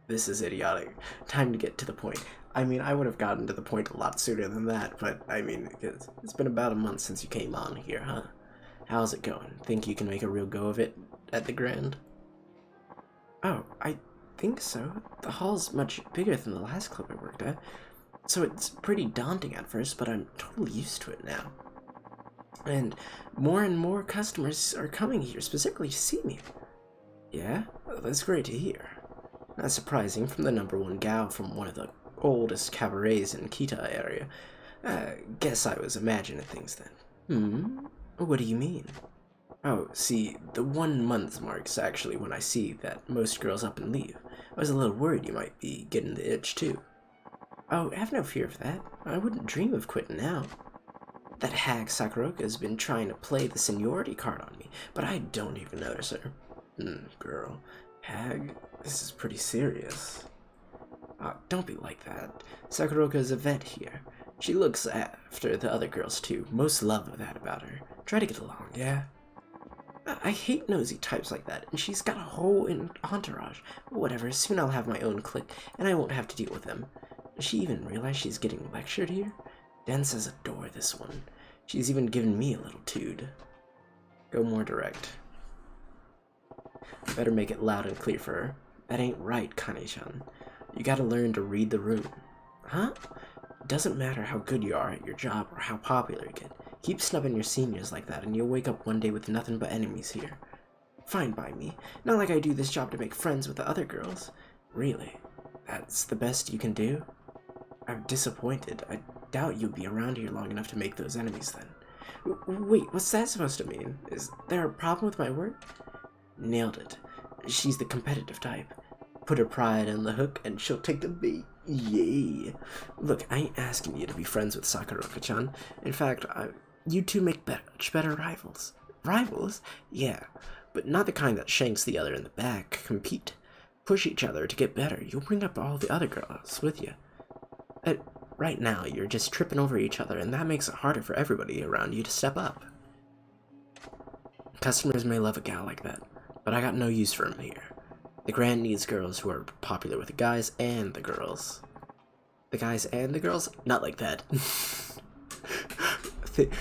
A: This is idiotic. Time to get to the point. I mean, I would have gotten to the point a lot sooner than that, but I mean, it's been about a month since you came on here, huh? How's it going? Think you can make a real go of it at the Grand? Oh, I think so. The hall's much bigger than the last club I worked at, so it's pretty daunting at first, but I'm totally used to it now. And more customers are coming here specifically to see me. Yeah? Well, that's great to hear. Not surprising from the #1 gal from one of the oldest cabarets in Kita area. Guess I was imagining things then. What do you mean? Oh, see, the 1 month mark's actually when I see that most girls up and leave. I was a little worried you might be getting the itch too. Oh, have no fear of that. I wouldn't dream of quitting now. That hag Sakurako has been trying to play the seniority card on me, but I don't even notice her. Girl. Hag, this is pretty serious. Don't be like that. Sakuroko's a vet here. She looks after the other girls too. Most love that about her. Try to get along, yeah? I hate nosy types like that, and she's got a whole entourage. Whatever, soon I'll have my own clique, and I won't have to deal with them. Does she even realize she's getting lectured here? Dense as a door, this one. She's even given me a little tood. Go more direct. Better make it loud and clear for her. That ain't right, Kane-chan. You gotta learn to read the room. Huh? Doesn't matter how good you are at your job or how popular you get. Keep snubbing your seniors like that and you'll wake up one day with nothing but enemies here. Fine by me. Not like I do this job to make friends with the other girls. Really? That's the best you can do? I'm disappointed. I doubt you'll be around here long enough to make those enemies then. Wait, what's that supposed to mean? Is there a problem with my work? Nailed it. She's the competitive type. Put her pride on the hook and she'll take the bait. Yay. Look, I ain't asking you to be friends with Sakuroka-chan. In fact, you two make much better rivals. Rivals? Yeah, but not the kind that shanks the other in the back. Compete. Push each other to get better. You'll bring up all the other girls with you. Right now, you're just tripping over each other, and that makes it harder for everybody around you to step up. Customers may love a gal like that, but I got no use for him here. The Grand needs girls who are popular with the guys and the girls. The guys and the girls? Not like that.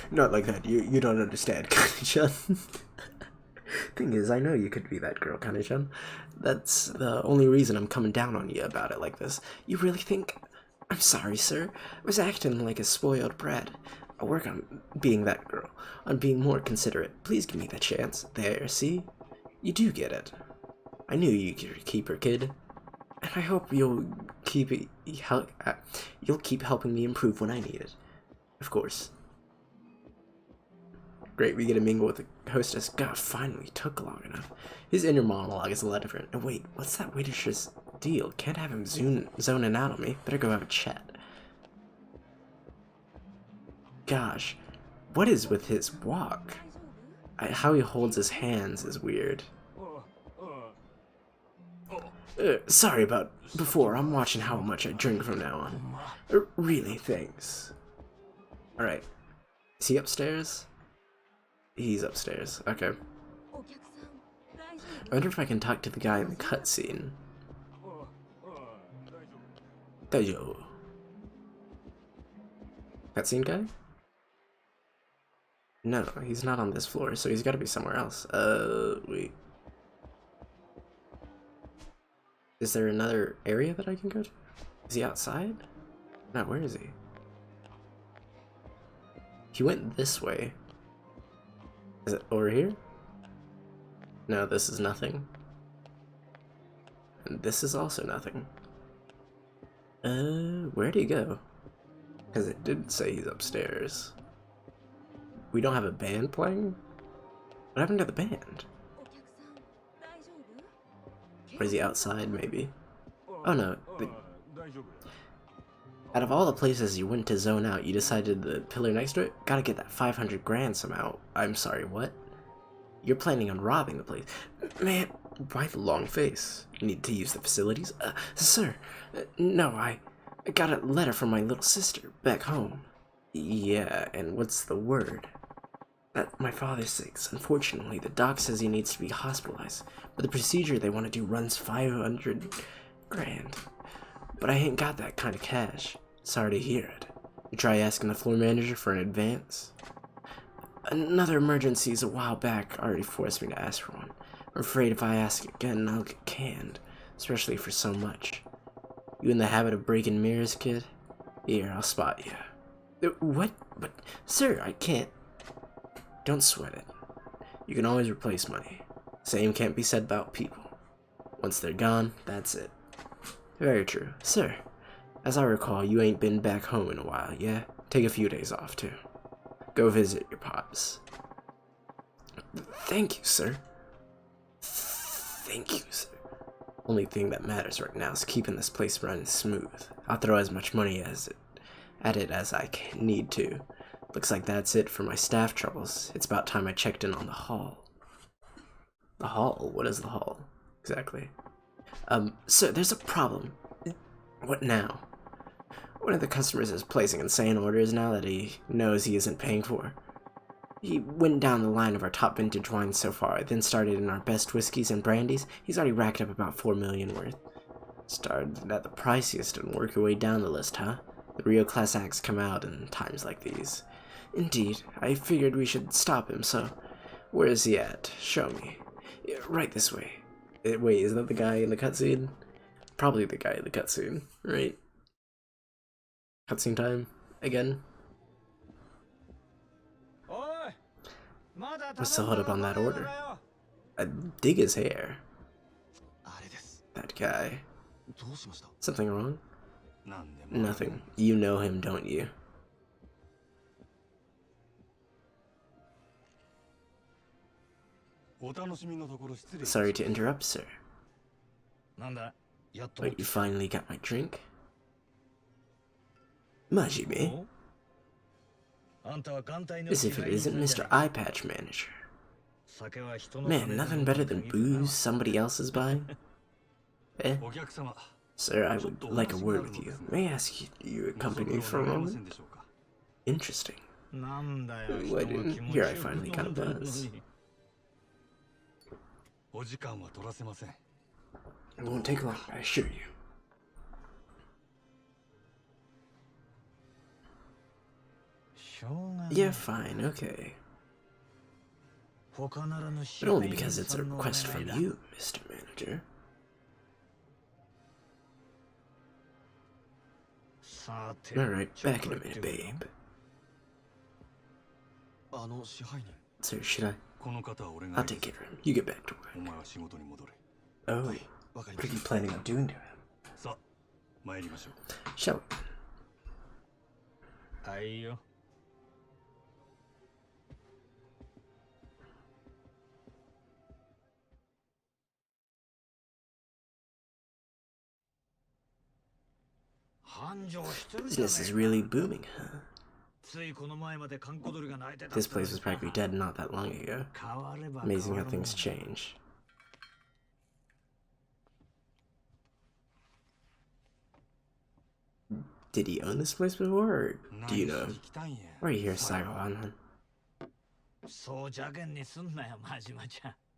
A: Not like that. You don't understand, Kane-chan. Thing is, I know you could be that girl, Kane-chan. That's the only reason I'm coming down on you about it like this. You really think... I'm sorry, sir. I was acting like a spoiled brat. I'll work on being that girl, on being more considerate. Please give me that chance. There, see? You do get it. I knew you could keep her, kid. And I hope you'll keep helping me improve when I need it. Of course. Great, we get to mingle with the hostess. God, finally took long enough. His inner monologue is a lot different. And wait, what's that waitress's deal? Can't have him zoning out on me. Better go have a chat. Gosh, what is with his walk? How he holds his hands is weird. Sorry about before. I'm watching how much I drink from now on. Really, thanks. Alright. Is he upstairs? He's upstairs. Okay. I wonder if I can talk to the guy in the cutscene. Daijoubu. Cutscene guy? No, he's not on this floor, so he's gotta be somewhere else. Wait. Is there another area that I can go to? Is he outside? No, where is he? He went this way. Is it over here? No, this is nothing. And this is also nothing. Where'd he go? Because it did say he's upstairs. We don't have a band playing? What happened to the band? Or is he outside, maybe? Oh no. Out of all the places you went to zone out, you decided the pillar next to it? Gotta get that 500 grand somehow. I'm sorry, what? You're planning on robbing the place. Man, why the long face? Need to use the facilities? Sir, no, I got a letter from my little sister back home. Yeah, and what's the word? That my father's sick. Unfortunately, the doc says he needs to be hospitalized, but the procedure they want to do runs 500 grand. But I ain't got that kind of cash. Sorry to hear it. You try asking the floor manager for an advance? Another emergencies a while back already forced me to ask for one. I'm afraid if I ask again, I'll get canned, especially for so much. You in the habit of breaking mirrors, kid? Here, I'll spot you. What? But, sir, I can't. Don't sweat it. You can always replace money. Same can't be said about people. Once they're gone, that's it. Very true. Sir, as I recall, you ain't been back home in a while, yeah? Take a few days off, too. Go visit your pops. Thank you, sir. Thank you, sir. Only thing that matters right now is keeping this place running smooth. I'll throw as much money at it as I need to. Looks like that's it for my staff troubles. It's about time I checked in on the hall. The hall? What is the hall? Exactly. Sir, there's a problem. What now? One of the customers is placing insane orders now that he knows he isn't paying for. He went down the line of our top vintage wines so far, then started in our best whiskeys and brandies. He's already racked up about $4 million worth. Started at the priciest and work your way down the list, huh? The real class acts come out in times like these. Indeed, I figured we should stop him, so where is he at? Show me. Yeah, right this way. Wait, is that the guy in the cutscene? Probably the guy in the cutscene, right? Cutscene time again. What's the hold up on that order? I dig his hair. That guy. Something wrong? Nothing. You know him, don't you? Sorry to interrupt, sir. But you finally got my drink? Majime? As if it isn't Mr. Eye Patch Manager. Man, nothing better than booze somebody else is buying. Eh? Sir, I would like a word with you. May I ask you accompany me for a moment? Interesting. What, here I finally got a buzz. It won't take long, I assure you. Yeah, fine, okay. But only because it's a request from you, Mr. Manager. Alright, back in a minute, babe. Sir, should I? I'll take care of him. You get back to work. Oh, what are you planning on doing to him? Shall we? Business is really booming, huh? This place was practically dead not that long ago. Amazing how things change. Did he own this place before, or do you know him? Or are you here, Saigo-han?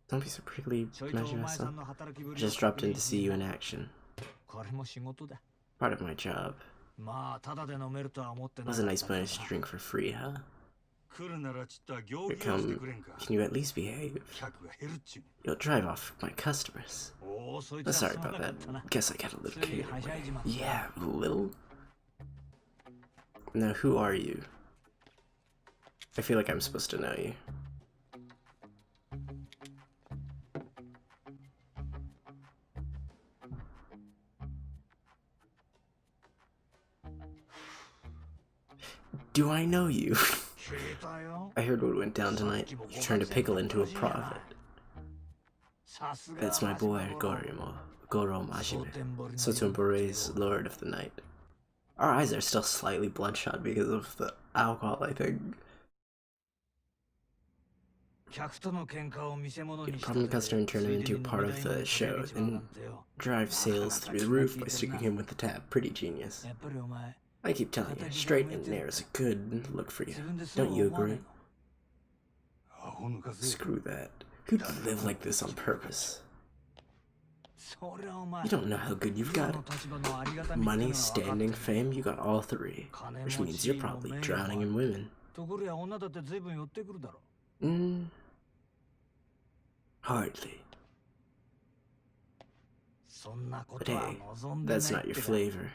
A: Don't be so prickly, Majima-san. I just dropped in to see you in action. Part of my job. It was a nice bonus to drink for free, huh? Here, come, can you at least behave? You'll drive off my customers. Oh, sorry about that. Guess I got a little carried away. Yeah, a little? Now, who are you? I feel like I'm supposed to know you. Do I know you? I heard what went down tonight. You turned a pickle into a profit. That's my boy, Goro Majima. Sotumbore's Lord of the Night. Our eyes are still slightly bloodshot because of the alcohol, I think. Get a problem customer and turn him into part of the show, and drive sales through the roof by sticking him with the tab. Pretty genius. I keep telling you, straight and narrow is a good look for you. Don't you agree? Screw that. Who'd live like this on purpose? You don't know how good you've got it. Money, standing, fame, you got all three. Which means you're probably drowning in women. Hardly. But hey, that's not your flavor.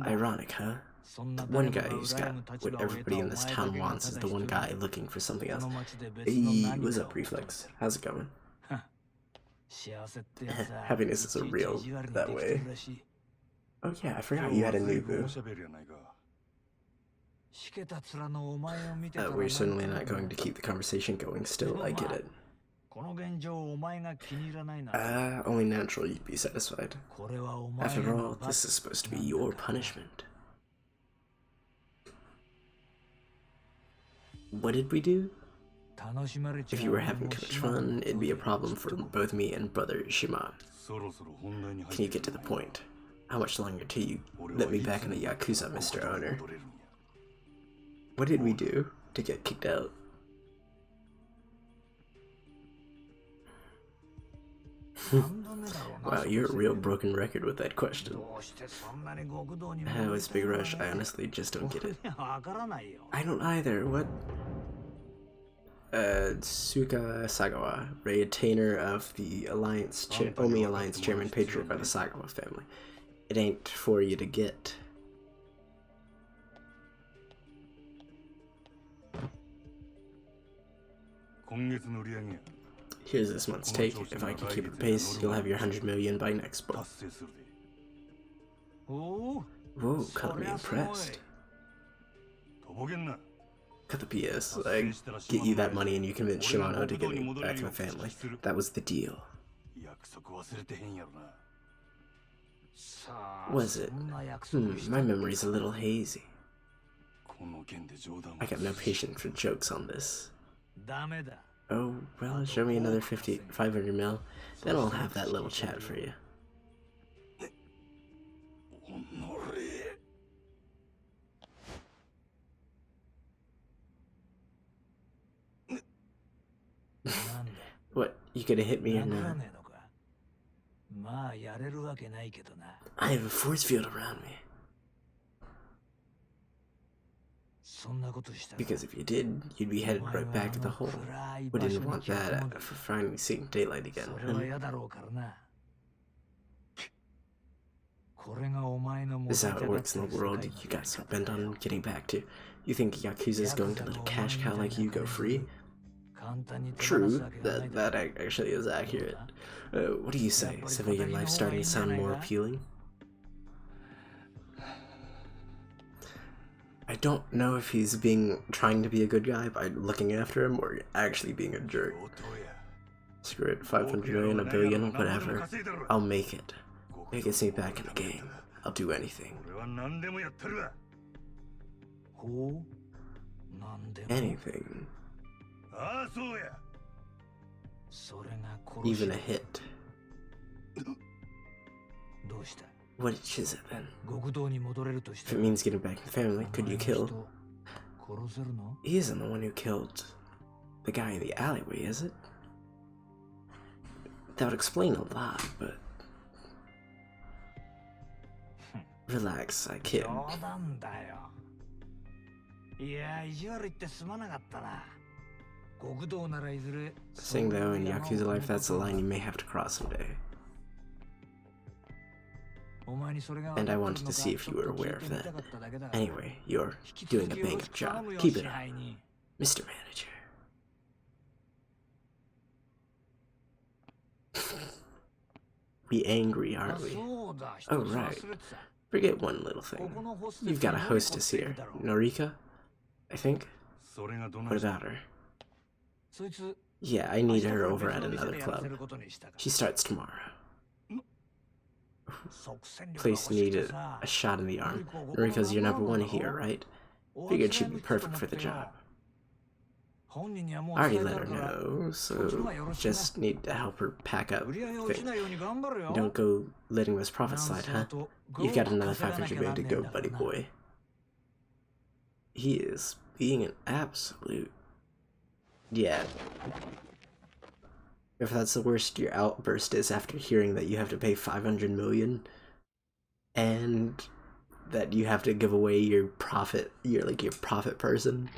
A: Ironic, huh? The one guy who's got what everybody in this town wants is the one guy looking for something else. Hey, what's up, Reflex? How's it going? Happiness isn't real that way. Oh yeah, I forgot you had a new boo. We're certainly not going to keep the conversation going still, I get it. Only natural you'd be satisfied. After all, this is supposed to be your punishment. What did we do? If you were having too much fun, it'd be a problem for both me and brother Shima. Can you get to the point? How much longer till you let me back in the Yakuza, Mr. Owner? What did we do to get kicked out? Wow, you're a real broken record with that question. How is Big Rush? I honestly just don't get it. I don't either. What? Tsuka Sagawa, retainer of the Omi Alliance chairman, patriarch of the Sagawa family. It ain't for you to get. Here's this month's take. If I can keep the pace, you'll have your 100 million by next book. Whoa, color me impressed. Cut the PS. I get you that money and you convince Shimano to get me back in the family. That was the deal. Was it? My memory's a little hazy. I got no patience for jokes on this. Oh, well, show me another 500 mil, then I'll have that little chat for you. What, you could have hit me or not? I have a force field around me. Because if you did, you'd be headed right back to the hole. We didn't want that for finally seeing daylight again. This is how it works in the world you got so bent on getting back to. You think Yakuza's going to let a cash cow like you go free? True, that actually is accurate. What do you say? Civilian life starting to sound more appealing? I don't know if he's trying to be a good guy by looking after him or actually being a jerk. Screw it, 500 million, a billion, whatever. I'll make it. If it gets me back in the game, I'll do anything. Anything. Even a hit. What is it then? If it means getting back in the family, could you kill? He isn't the one who killed the guy in the alleyway, is it? That would explain a lot, but... Relax, I kid. Saying though, in Yakuza life, that's a line you may have to cross someday. And I wanted to see if you were aware of that. Anyway, you're doing a bang-up job. Keep it up, Mr. Manager. We angry, aren't we? Oh, right. Forget one little thing. You've got a hostess here. Norika? I think? What about her? Yeah, I need her over at another club. She starts tomorrow. Place needed a shot in the arm. Norika's your number one here, right? Figured she'd be perfect for the job. I already let her know, so just need to help her pack up. Don't go letting this profit slide, huh? You've got another 500 million to go, buddy boy. He is being an absolute... Yeah. If that's the worst your outburst is after hearing that you have to pay 500 million and that you have to give away your profit, your profit person.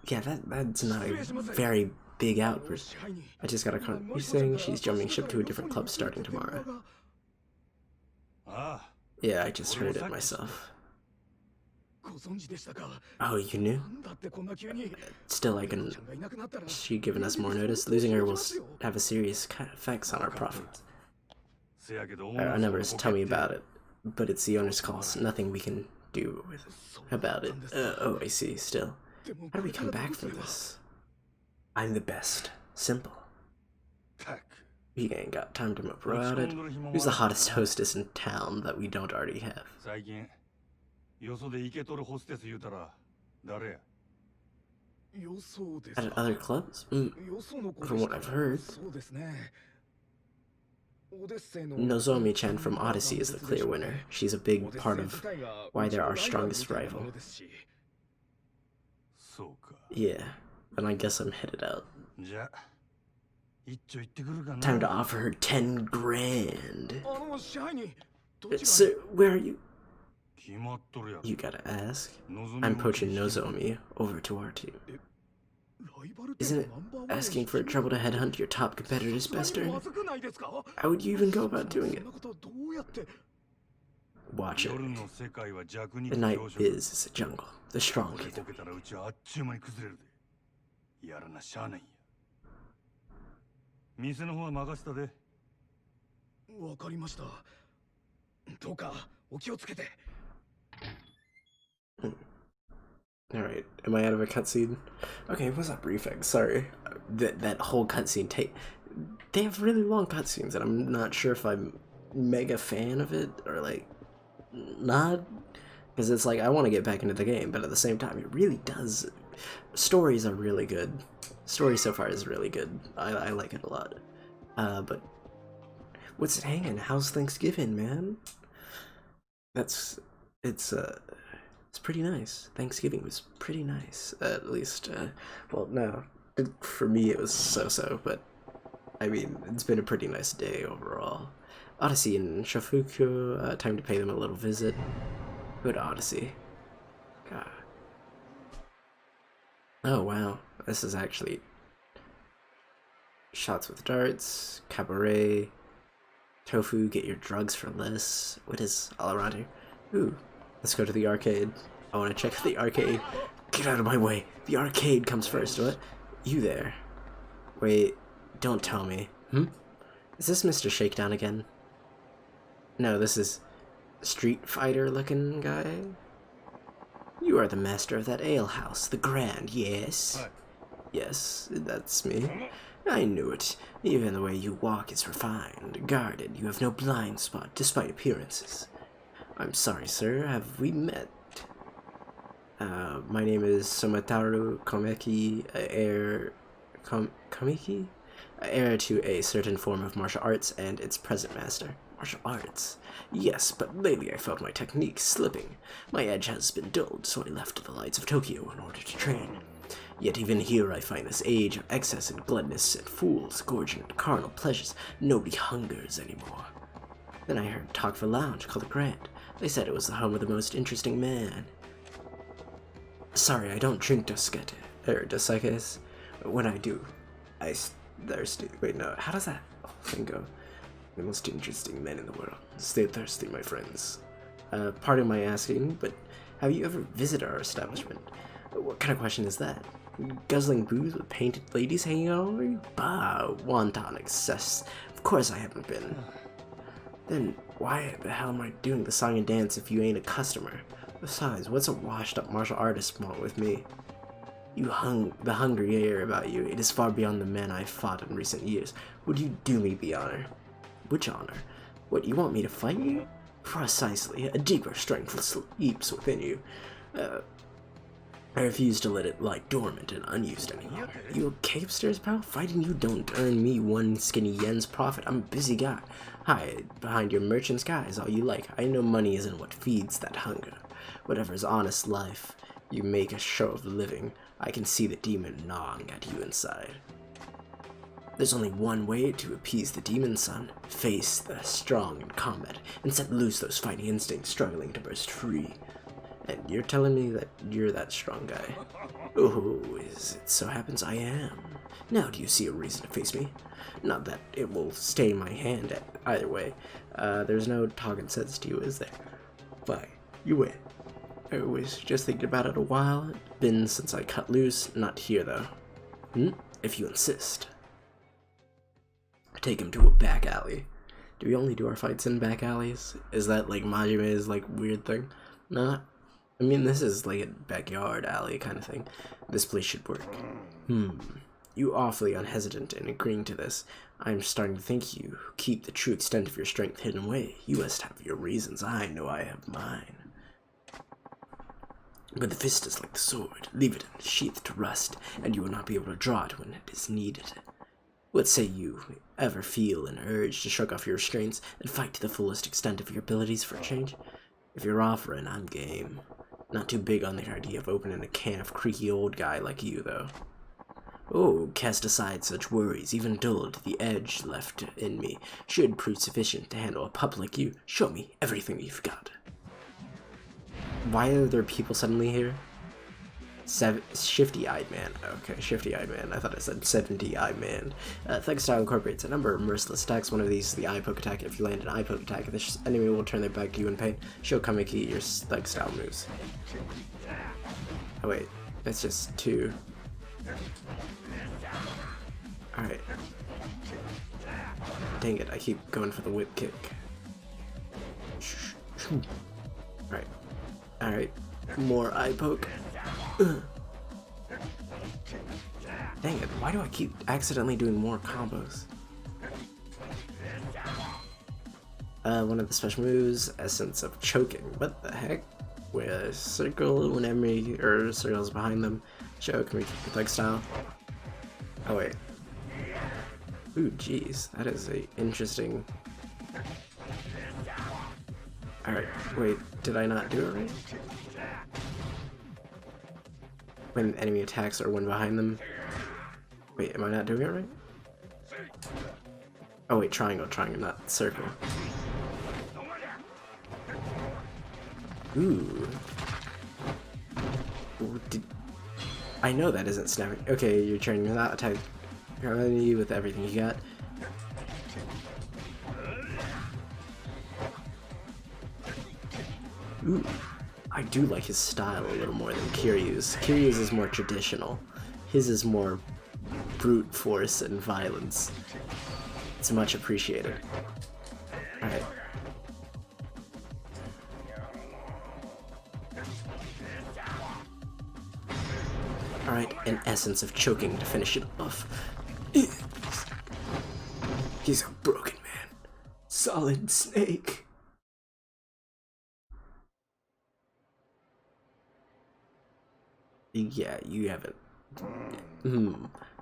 A: Yeah, that's not a very big outburst. I just got a You're saying she's jumping ship to a different club starting tomorrow. Yeah, I just heard it myself. Oh, you knew? Still, she given us more notice. Losing her will have a serious effects on our profits. Our numbers tell me about it, but it's the owner's call, so nothing we can do about it. Oh, I see, still. How do we come back from this? I'm the best. Simple. We ain't got time to mope about it. Who's the hottest hostess in town that we don't already have? At other clubs? From what I've heard. Nozomi-chan from Odyssey is the clear winner. She's a big part of why they're our strongest rival. Yeah, then I guess I'm headed out. Time to offer her 10 grand. Sir, where are you? You gotta ask. I'm poaching Nozomi over to our team. Isn't it asking for trouble to headhunt your top competitor's best earner? How would you even go about doing it? Watch it. The night is a jungle. The strong get through.
B: 店の方は任せたで。
C: わかりました。どうかお気をつけて。
A: Alright, am I out of a cutscene? Okay, what's that briefing? Sorry. That whole cutscene tape. They have really long cutscenes, and I'm not sure if I'm mega fan of it or like not. Because it's like I want to get back into the game, but at the same time, it really does. Stories are really good. Story so far is really good. I like it a lot. But what's it hanging? How's Thanksgiving, man? It's pretty nice. Thanksgiving was pretty nice, at least. Well, no, for me it was so-so, but I mean, it's been a pretty nice day overall. Odyssey and Shofuku, time to pay them a little visit. Good Odyssey. God. Oh wow, this is actually shots with darts, cabaret, tofu, get your drugs for less. What is all around here? Ooh, let's go to the arcade. I want to check the arcade. Get out of my way. The arcade comes first. What? You there? Wait, don't tell me. Is this Mr. Shakedown again? No, this is Street Fighter looking guy. You are the master of that alehouse, the Grand, yes? Yes, that's me. I knew it. Even the way you walk is refined, guarded. You have no blind spot, despite appearances. I'm sorry, sir. Have we met? My name is Somataru Komeki, heir to a certain form of martial arts and its present master. Martial arts? Yes, but lately I felt my technique slipping. My edge has been dulled, so I left the lights of Tokyo in order to train. Yet even here I find this age of excess and gluttonous and fools gorging on carnal pleasures. Nobody hungers anymore. Then I heard talk of a lounge called the Grand. They said it was the home of the most interesting man. Sorry, I don't drink Dos Equis. When I do, I thirsty. Wait, no, how does that whole thing go? The most interesting men in the world. Stay thirsty, my friends. Pardon my asking, but have you ever visited our establishment? What kind of question is that? Guzzling booze with painted ladies hanging all over you? Bah, wanton excess. Of course I haven't been. Then why the hell am I doing the song and dance if you ain't a customer? Besides, what's a washed-up martial artist want with me? The hungry air about you, it is far beyond the men I've fought in recent years. Would you do me the honor? Which honor? What, you want me to fight you? Precisely. A deeper strength sleeps within you. I refuse to let it lie dormant and unused anymore. You okay upstairs, pal? Fighting you don't earn me one skinny yen's profit. I'm a busy guy. Hide behind your merchant's guise all you like. I know money isn't what feeds that hunger. Whatever's honest life, you make a show of living. I can see the demon gnawing at you inside. There's only one way to appease the demon, son. Face the strong in combat and set loose those fighting instincts struggling to burst free. And you're telling me that you're that strong guy? Oh, as it so happens I am. Now do you see a reason to face me? Not that it will stay my hand either way. There's no talking sense to you, is there? Fine, you win. I was just thinking about it a while. Been since I cut loose. Not here, though. If you insist. Take him to a back alley. Do we only do our fights in back alleys? Is that like Majime's like weird thing? Not. I mean, this is like a backyard alley kind of thing. This place should work. You awfully unhesitant in agreeing to this. I'm starting to think you keep the true extent of your strength hidden away. You must have your reasons. I know I have mine. But the fist is like the sword. Leave it in the sheath to rust, and you will not be able to draw it when it is needed. What say you ever feel an urge to shrug off your restraints and fight to the fullest extent of your abilities for a change? If you're offering, I'm game. Not too big on the idea of opening a can of creaky old guy like you, though. Oh, cast aside such worries, even dulled, the edge left in me should prove sufficient to handle a pup like you. Show me everything you've got. Why are there people suddenly here? Shifty-eyed man. Okay, shifty-eyed man. I thought I said 70-eyed man. Thug style incorporates a number of merciless attacks. One of these is the eye poke attack. If you land an eye poke attack, this enemy will turn their back to you in pain. Show Kamiki your thug style moves. Oh wait, that's just 2. Alright. Dang it, I keep going for the whip kick. Alright. Alright. More eye poke. Ugh. Dang it, why do I keep accidentally doing more combos? One of the special moves, Essence of Choking. What the heck? With a circle when enemy or circles behind them. Choke, can we keep the thug style? Oh wait. Ooh, jeez, that is a interesting. Alright, wait, did I not do it right? When enemy attacks or when behind them. Wait, am I not doing it right? Oh wait, triangle, not circle. Ooh. I know that isn't snapping. Okay, you're turning that attack with everything you got. Ooh. I do like his style a little more than Kiryu's. Kiryu's is more traditional. His is more brute force and violence. It's much appreciated. Alright. Alright, an essence of choking to finish it off. He's a broken man. Solid snake. Yeah, you haven't.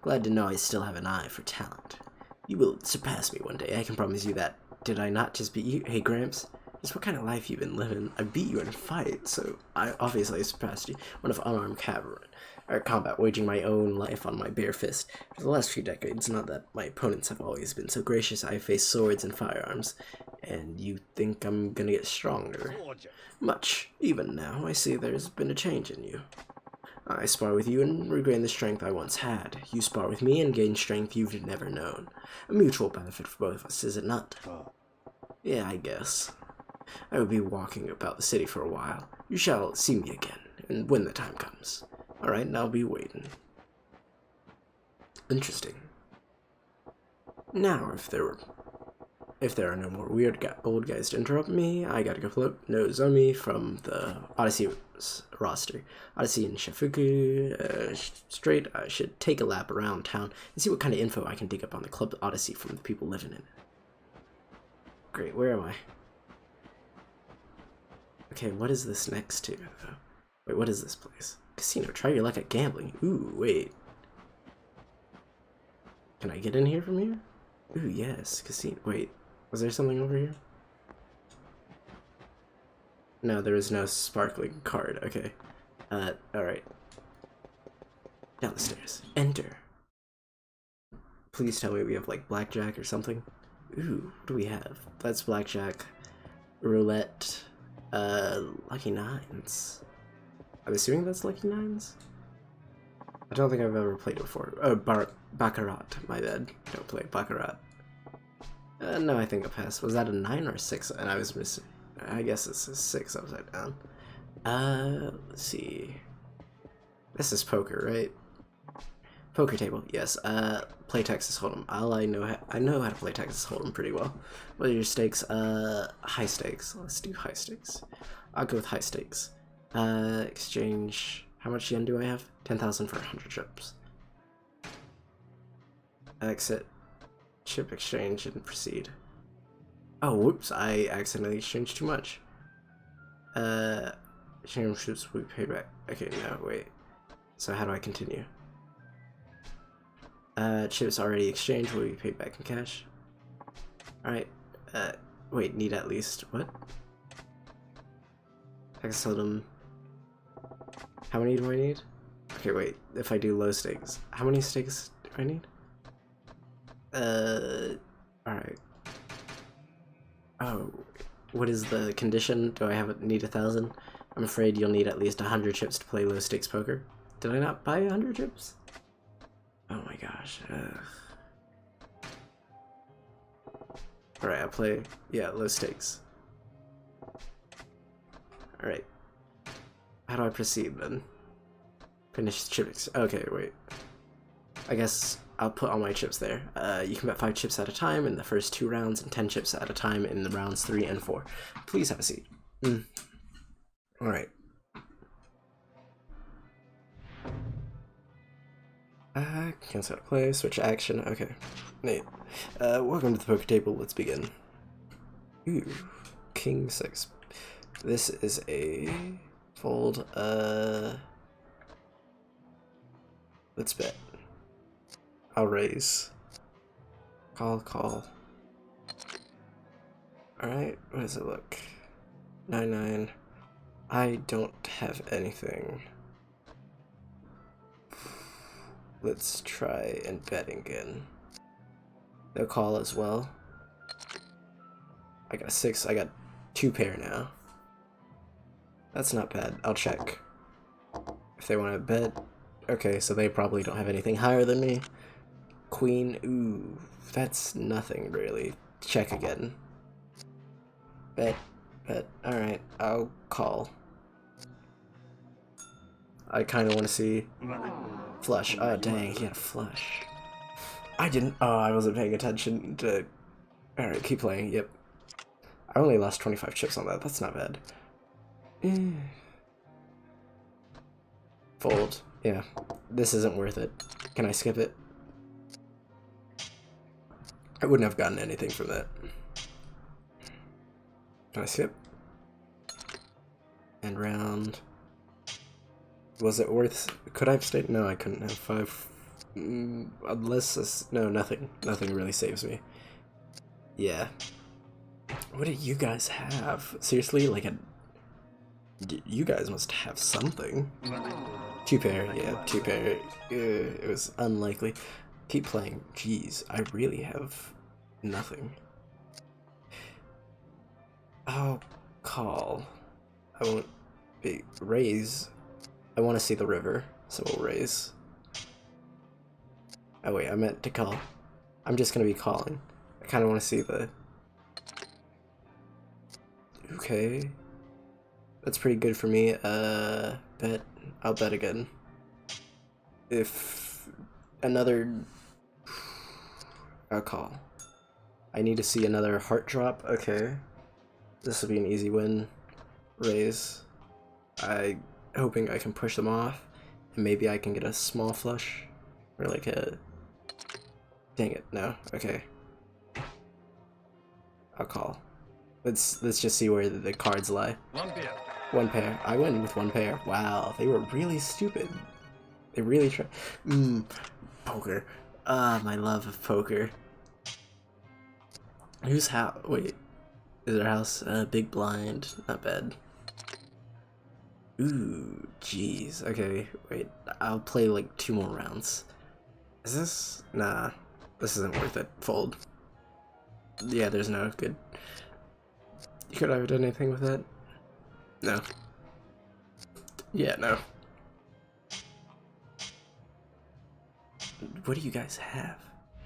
A: Glad to know I still have an eye for talent. You will surpass me one day, I can promise you that. Did I not just beat you? Hey, Gramps, just what kind of life you been living? I beat you in a fight, so I obviously surpassed you. One of unarmed cabaret, or combat, waging my own life on my bare fist. For the last few decades, not that my opponents have always been so gracious, I face swords and firearms. And you think I'm gonna get stronger? Much. Even now, I see there's been a change in you. I spar with you and regain the strength I once had. You spar with me and gain strength you've never known. A mutual benefit for both of us, is it not? Yeah, I guess. I will be walking about the city for a while. You shall see me again, and when the time comes. Alright, and I'll be waiting. Interesting. Now, if there are no more weird old guys to interrupt me, I gotta go float Nozomi from the Odyssey roster. Odyssey and Shifuku, straight. I should take a lap around town and see what kind of info I can dig up on the Club Odyssey from the people living in it. Great, where am I? Okay, what is this next to? Wait, what is this place? Casino, try your luck at gambling. Ooh, wait. Can I get in here from here? Ooh, yes, casino. Wait, was there something over here? No, there is no sparkling card. Okay. Alright. Down the stairs. Enter. Please tell me we have, like, blackjack or something. Ooh, what do we have? That's blackjack. Roulette. Lucky nines. I'm assuming that's lucky nines? I don't think I've ever played it before. Oh, Baccarat. My bad. Don't play Baccarat. No, I think I passed. Was that a 9 or a 6? And I was missing. I guess it's a 6 upside down. Let's see. This is poker, right? Poker table, yes. Play Texas Hold'em. I know how to play Texas Hold'em pretty well. What are your stakes? High stakes. Let's do high stakes. I'll go with high stakes. Exchange. How much yen do I have? 10,000 for 100 chips. Exit. Chip exchange and proceed. Oh, whoops, I accidentally exchanged too much. Exchange chips we pay back. Okay, no, wait. So how do I continue? Chips already exchanged, will be paid back in cash. Alright, wait, need at least, what? Texas Hold'em. How many do I need? Okay, wait. If I do low stakes, how many stakes do I need? Alright. Oh, what is the condition? Do I need 1,000? I'm afraid you'll need at least 100 chips to play low stakes poker. Did I not buy 100 chips? Oh my gosh. Alright, I'll play, yeah, low stakes. Alright. How do I proceed then? Finish chips. Okay, wait. I guess I'll put all my chips there. You can bet 5 chips at a time in the first 2 rounds and 10 chips at a time in the rounds 3 and 4. Please have a seat. Alright. Cancel out of play, switch action. Okay. Nate. Welcome to the poker table. Let's begin. Ooh. King 6. This is a fold. Let's bet. I'll raise. Call. Alright, what does it look? 9-9. I don't have anything. Let's try and bet again. They'll call as well. I got 6, I got 2 pair now. That's not bad. I'll check. If they want to bet. Okay, so they probably don't have anything higher than me. Queen, ooh, that's nothing really. Check again. Bet. Alright, I'll call. I kind of want to see flush. Oh dang, he had a flush. I wasn't paying attention to... Alright, keep playing, yep. I only lost 25 chips on that, that's not bad. Fold, yeah. This isn't worth it. Can I skip it? I wouldn't have gotten anything from that. Can I skip? And round. Was it worth... Could I have stayed? No, I couldn't have 5. Unless this... No, nothing. Nothing really saves me. Yeah. What do you guys have? Seriously? Like a... You guys must have something. 2 pair, yeah, 2 pair. It was unlikely. Keep playing. Jeez, I really have nothing. I'll call. I won't be raise. I want to see the river, so we'll raise. Oh wait, I meant to call. I'm just gonna be calling. I kind of want to see the... Okay. That's pretty good for me. Bet. I'll bet again. If another... I'll call. I need to see another heart drop. Okay. This will be an easy win. Raise. Hoping I can push them off. And maybe I can get a small flush. Or like a... Dang it, no. Okay. I'll call. Let's just see where the cards lie. 1 pair. I win with 1 pair. Wow, they were really stupid. They really tried. Poker. Ah, my love of poker. Whose house? Wait. Is their house? Big blind. Not bad. Ooh, jeez. Okay, wait. I'll play like 2 more rounds. Is this? Nah. This isn't worth it. Fold. Yeah, there's no good. You could have done anything with that? No. Yeah, no. What do you guys have?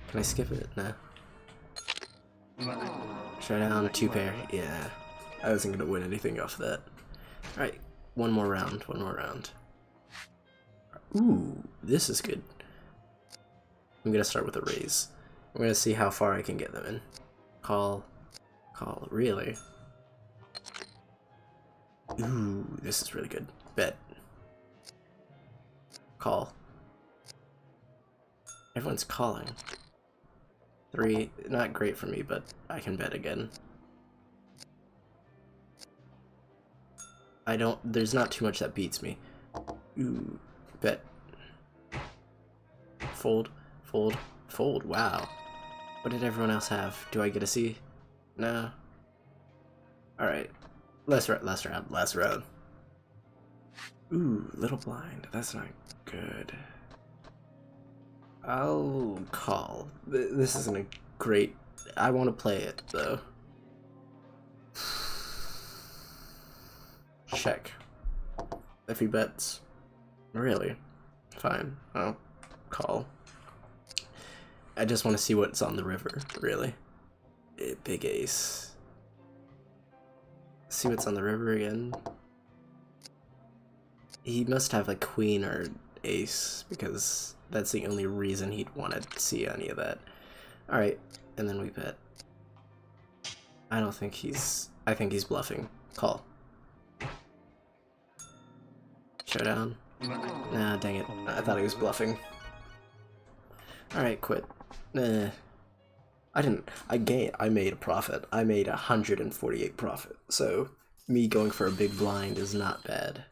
A: Can I skip it? No. Showdown, 2 pair. Yeah. I wasn't gonna win anything off that. Alright, one more round. Ooh, this is good. I'm gonna start with a raise. I'm gonna see how far I can get them in. Call. Really? Ooh, this is really good. Bet. Call. Everyone's calling. 3, not great for me, but I can bet again. There's not too much that beats me. Ooh, bet. Fold, wow. What did everyone else have? Do I get a C? No. Alright. Last round. Ooh, little blind. That's not good. I'll call. This isn't a great... I want to play it, though. Check. If he bets. Really? Fine. I'll call. I just want to see what's on the river, really. Big ace. See what's on the river again. He must have a queen or ace, because that's the only reason he'd want to see any of that. Alright, and then we bet. I don't think he's... I think he's bluffing. Call. Showdown. Nah, dang it. I thought he was bluffing. Alright, quit. I didn't... I made a profit. I made 148 profit. So, me going for a big blind is not bad.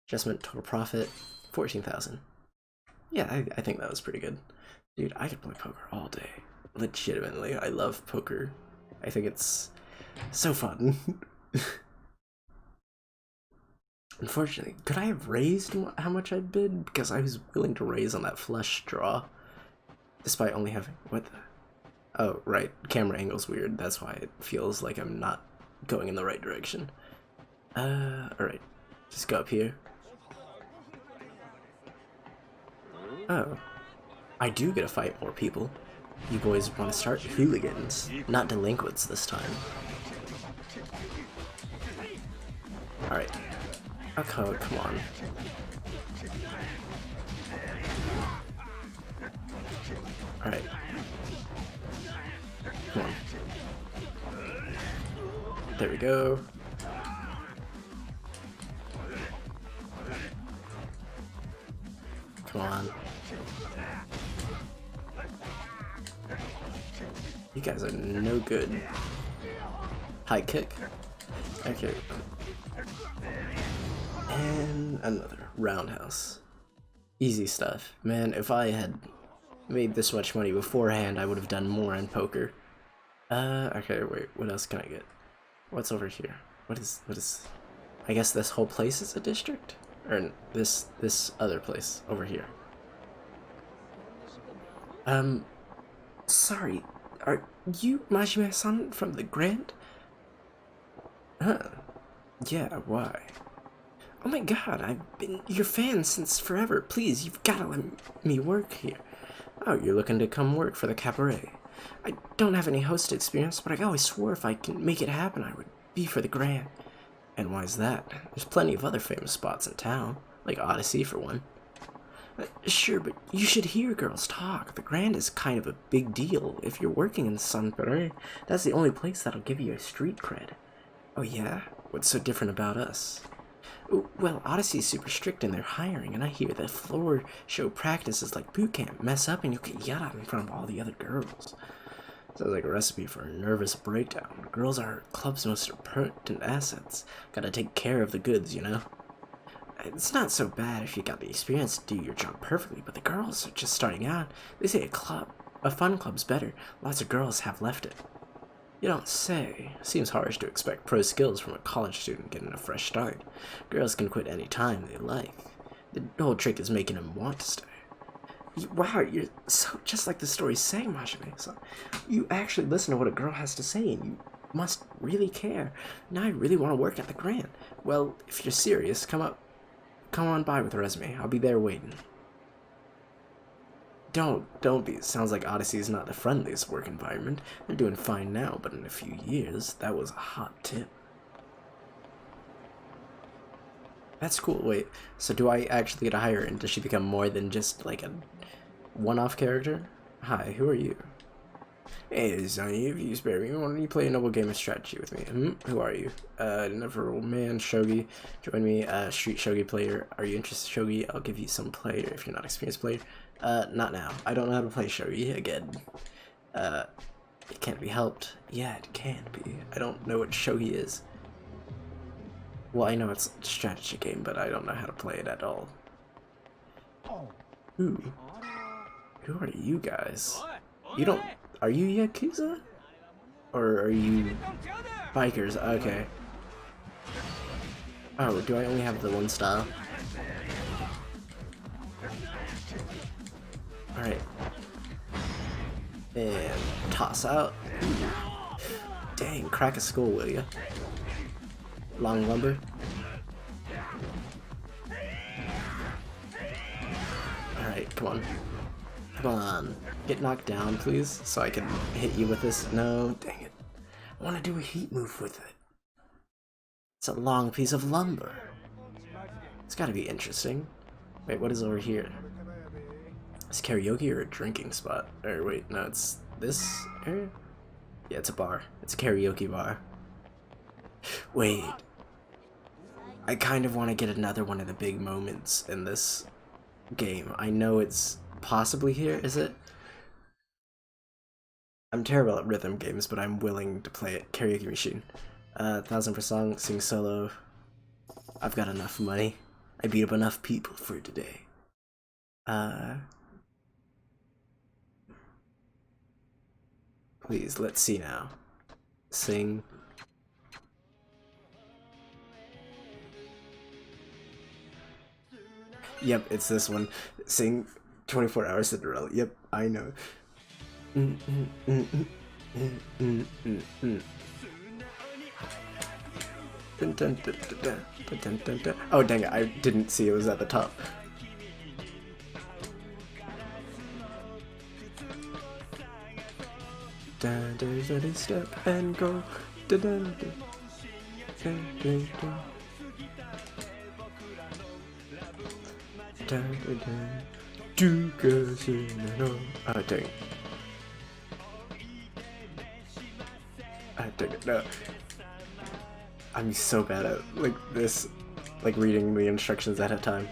A: Adjustment total profit, 14,000. Yeah, I think that was pretty good. Dude, I could play poker all day. Legitimately, I love poker. I think it's so fun. Unfortunately, could I have raised how much I bid? Because I was willing to raise on that flush draw. Despite only having... What the... Oh, right. Camera angle's weird. That's why it feels like I'm not going in the right direction. Alright. Just go up here. Oh. I do get to fight more people. You boys want to start hooligans, not delinquents this time. Alright. Okay, come on. Alright. Come on. There we go. Come on. You guys are no good. High kick. Okay. And another roundhouse. Easy stuff. Man, if I had made this much money beforehand, I would have done more in poker. Okay, wait, what else can I get? What's over here? What is... I guess this whole place is a district? Or this other place over here. Sorry, are you Majima-san from the Grand? Huh. Yeah, why? Oh my god, I've been your fan since forever. Please, you've gotta let me work here. Oh, you're looking to come work for the cabaret. I don't have any host experience, but I always swore if I can make it happen, I would be for the Grand. And why's that? There's plenty of other famous spots in town, like Odyssey for one. Sure, but you should hear girls talk. The Grand is kind of a big deal. If you're working in Sanpere, that's the only place that'll give you a street cred. Oh yeah? What's so different about us? Well, Odyssey's super strict in their hiring, and I hear that floor show practices like boot camp. Mess up and you'll get yelled at in front of all the other girls. Sounds like a recipe for a nervous breakdown. Girls are our club's most important assets. Gotta take care of the goods, you know? It's not so bad if you got the experience to do your job perfectly, but the girls are just starting out. They say a fun club's better. Lots of girls have left it. You don't say. Seems harsh to expect pro skills from a college student getting a fresh start. Girls can quit any time they like. The whole trick is making them want to stay. Wow, you're so just like the story's saying, Majime. So you actually listen to what a girl has to say, and you must really care. Now I really want to work at the Grand. Well, if you're serious, come on by with a resume. I'll be there waiting. Don't be. It sounds like Odyssey's not the friendliest work environment. They're doing fine now, but in a few years, that was a hot tip. That's cool. Wait, so do I actually get to hire her, and does she become more than just like a one-off character? Hi, who are you? Hey, Sonny, if you spare me, why don't you play a noble game of strategy with me? Who are you? Never old man, shogi. Join me, street shogi player. Are you interested in shogi? I'll give you some player if you're not experienced player. Not now. I don't know how to play shogi again. It can't be helped. Yeah, it can be. I don't know what shogi is. Well, I know it's a strategy game, but I don't know how to play it at all. Ooh. Who are you guys? You don't... Are you Yakuza? Or are you... bikers? Okay. Oh, do I only have the one style? Alright. And toss out. Dang, crack a skull, will ya? Long lumber. Alright, come on. Come on. Get knocked down, please, so I can hit you with this. No, dang it. I want to do a heat move with it. It's a long piece of lumber. It's gotta be interesting. Wait, what is over here? Is karaoke or a drinking spot? Or wait, no, it's this area? Yeah, it's a bar. It's a karaoke bar. Wait. I kind of want to get another one of the big moments in this game. I know it's possibly here, is it? I'm terrible at rhythm games, but I'm willing to play it. Karaoke machine. 1,000 per song, sing solo. I've got enough money. I beat up enough people for today. Please, let's see now. Sing. Yep, it's this one. Sing 24 Hours Cinderella. Yep, I know. Oh dang it, I didn't see it was at the top. Step and go. Oh dang. Dang it, no. I'm so bad at like this, like reading the instructions ahead of time.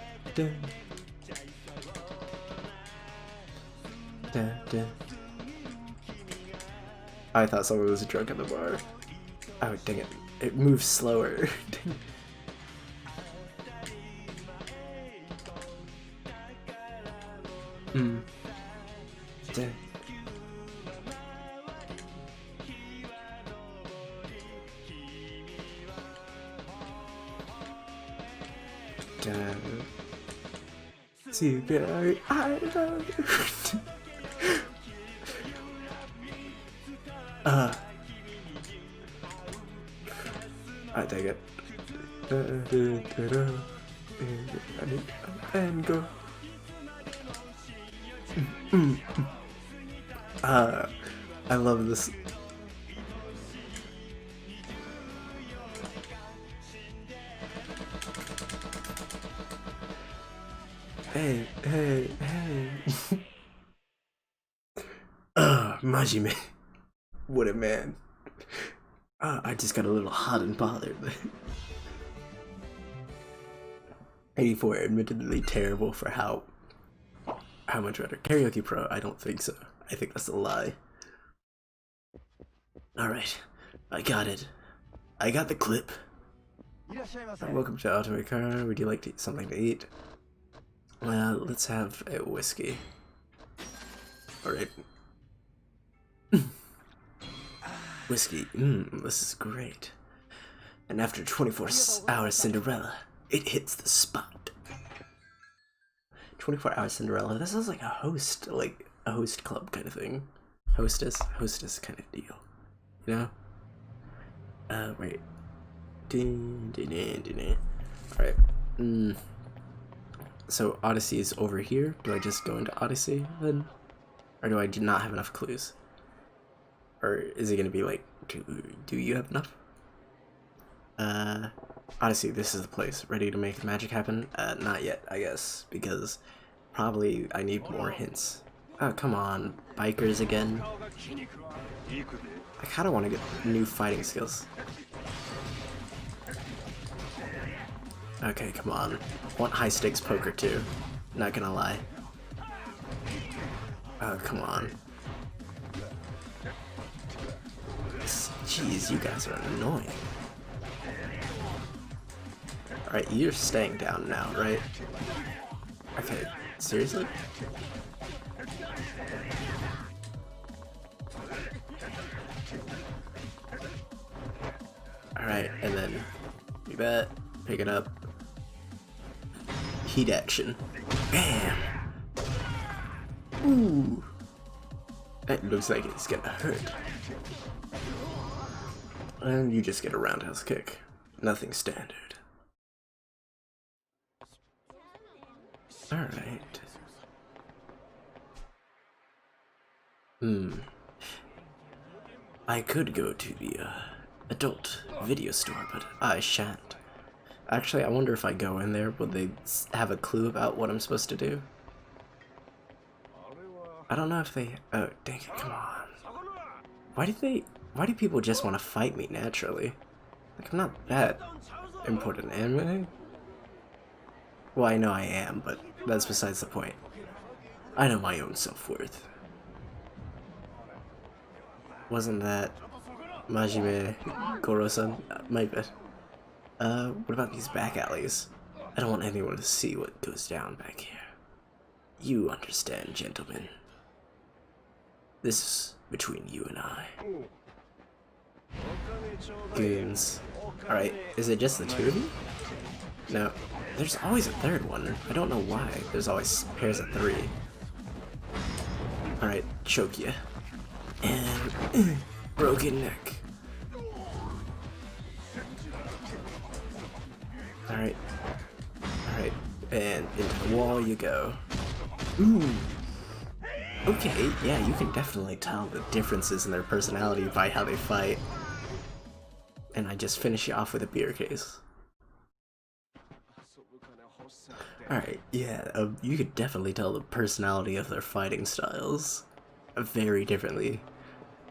A: I thought someone was drunk at the bar. Oh dang it! It moves slower. Dang. Together, I love you. I take it. And go. I love this. Hey, hey, hey. Majime. What a man. I just got a little hot and bothered. 84, admittedly terrible for how much better. Karaoke Pro, I don't think so. I think that's a lie. Alright, I got it. I got the clip. Welcome to Ultimate Car. Would you like something to eat? Let's have a whiskey. Alright. Whiskey. This is great. And after 24 hours Cinderella, it hits the spot. 24 hours Cinderella, this is like a host club kind of thing. Hostess kind of deal. You know? Wait. Alright. So Odyssey is over here. Do I just go into Odyssey then? Or do I not have enough clues? Or is it gonna be like, do you have enough? Odyssey, this is the place. Ready to make the magic happen? Not yet, I guess, because probably I need more hints. Oh, come on, bikers again. I kinda wanna get new fighting skills. Okay, come on. I want high stakes poker too. Not gonna lie. Oh, come on. Jeez, you guys are annoying. Alright, you're staying down now, right? Okay, seriously? Alright, and then you bet, pick it up. heat action. Bam! Ooh! That looks like it's gonna hurt. And you just get a roundhouse kick. Nothing standard. Alright. I could go to the adult video store, but I shan't. Actually, I wonder if I go in there, will they have a clue about what I'm supposed to do? I don't know if they... Oh, dang it, come on. Why do people just want to fight me naturally? Like, I'm not that important, am I? Well, I know I am, but that's besides the point. I know my own self-worth. Wasn't that Majime Goro-san? Might be. What about these back alleys? I don't want anyone to see what goes down back here. You understand, gentlemen. This is between you and I. Goons. Alright, is it just the two of you? No. There's always a third one. I don't know why. There's always pairs of three. Alright, choke ya. And broken neck. Alright. Alright. And into the wall you go. Ooh. Okay, yeah, you can definitely tell the differences in their personality by how they fight. And I just finish you off with a beer case. Alright, yeah, you could definitely tell the personality of their fighting styles very differently.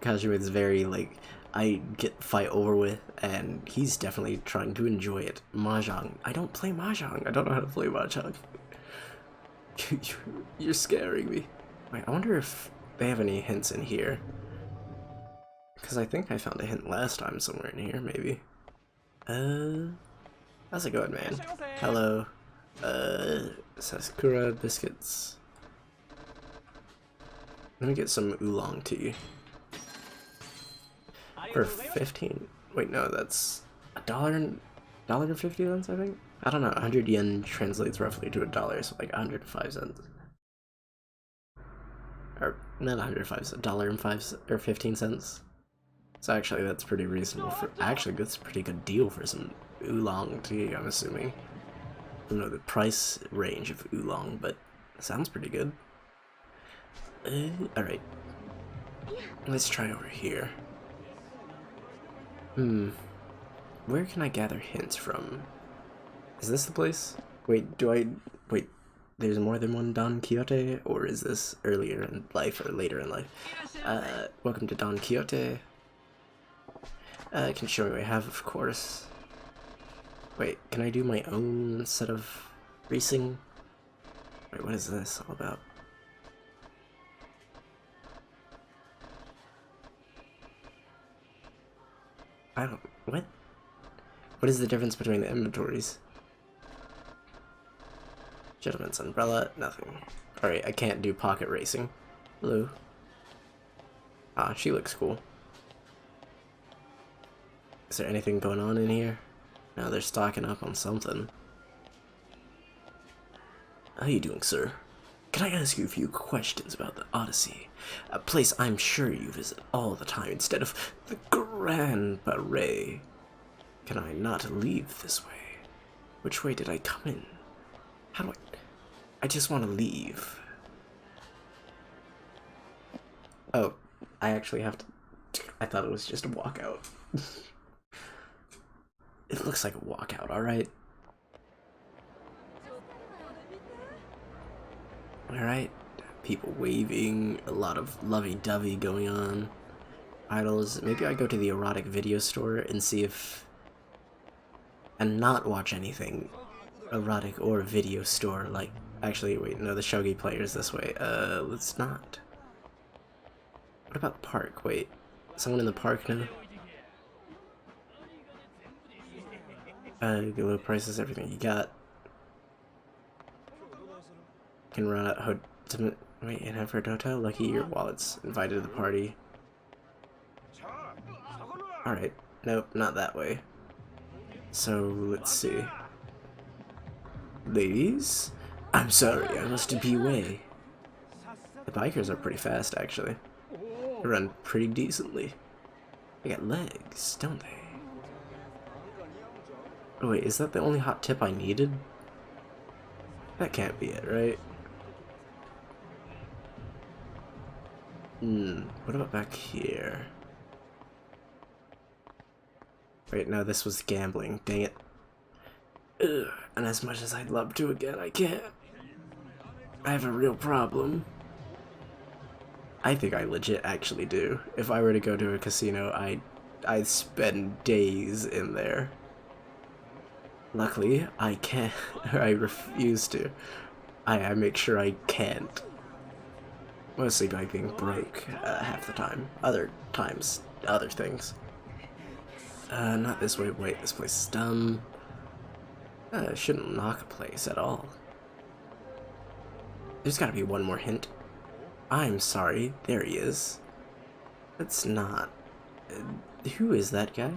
A: Kazuma is very, like, I get fight over with, and he's definitely trying to enjoy it. Mahjong. I don't play Mahjong. I don't know how to play Mahjong. You're scaring me. Wait, I wonder if they have any hints in here. Because I think I found a hint last time somewhere in here, maybe. How's it going, man? Hello. Sakura biscuits. Let me get some oolong tea. For 15. Wait, no, that's $1.50, I think? I don't know, 100 yen translates roughly to $1, so like 105 cents. Or, not 105 cents, $1.05 or 15 cents. So actually, that's pretty reasonable for. Actually, that's a pretty good deal for some oolong tea, I'm assuming. I don't know the price range of oolong, but it sounds pretty good. Alright. Let's try over here. Where can I gather hints from? Is this the place? Wait, wait, there's more than one Don Quixote? Or is this earlier in life or later in life? Welcome to Don Quixote. I can show you what I have, of course. Wait, can I do my own set of racing? Wait, what is this all about? What? What is the difference between the inventories? Gentleman's umbrella, nothing. Alright, I can't do pocket racing. Hello. Ah, she looks cool. Is there anything going on in here? No, they're stocking up on something. How you doing, sir? Can I ask you a few questions about the Odyssey? A place I'm sure you visit all the time instead of the Grand Cabaret. Can I not leave this way? Which way did I come in? How do I just want to leave. Oh, I actually have to... I thought it was just a walkout. It looks like a walkout, alright? Alright. People waving, a lot of lovey-dovey going on. Idols. Maybe I go to the erotic video store and see if... and not watch anything erotic or video store, like... Actually, wait, no, the shogi player is this way. Let's not. What about the park? Wait, someone in the park now? Get low prices, everything you got. Can run out wait, and have for Dota? Lucky your wallet's invited to the party. Alright, nope, not that way. So, let's see. Ladies? I'm sorry, I must be away. The bikers are pretty fast, actually. They run pretty decently. They got legs, don't they? Oh wait, is that the only hot tip I needed? That can't be it, right? What about back here? Wait, no, this was gambling. Dang it. Ugh, and as much as I'd love to again, I can't. I have a real problem. I think I legit actually do. If I were to go to a casino, I'd spend days in there. Luckily, I can't. I refuse to. I make sure I can't. Mostly by being broke half the time. Other times, other things. Not this way. Wait, this place is dumb. Shouldn't knock a place at all. There's gotta be one more hint. I'm sorry. There he is. That's not... who is that guy?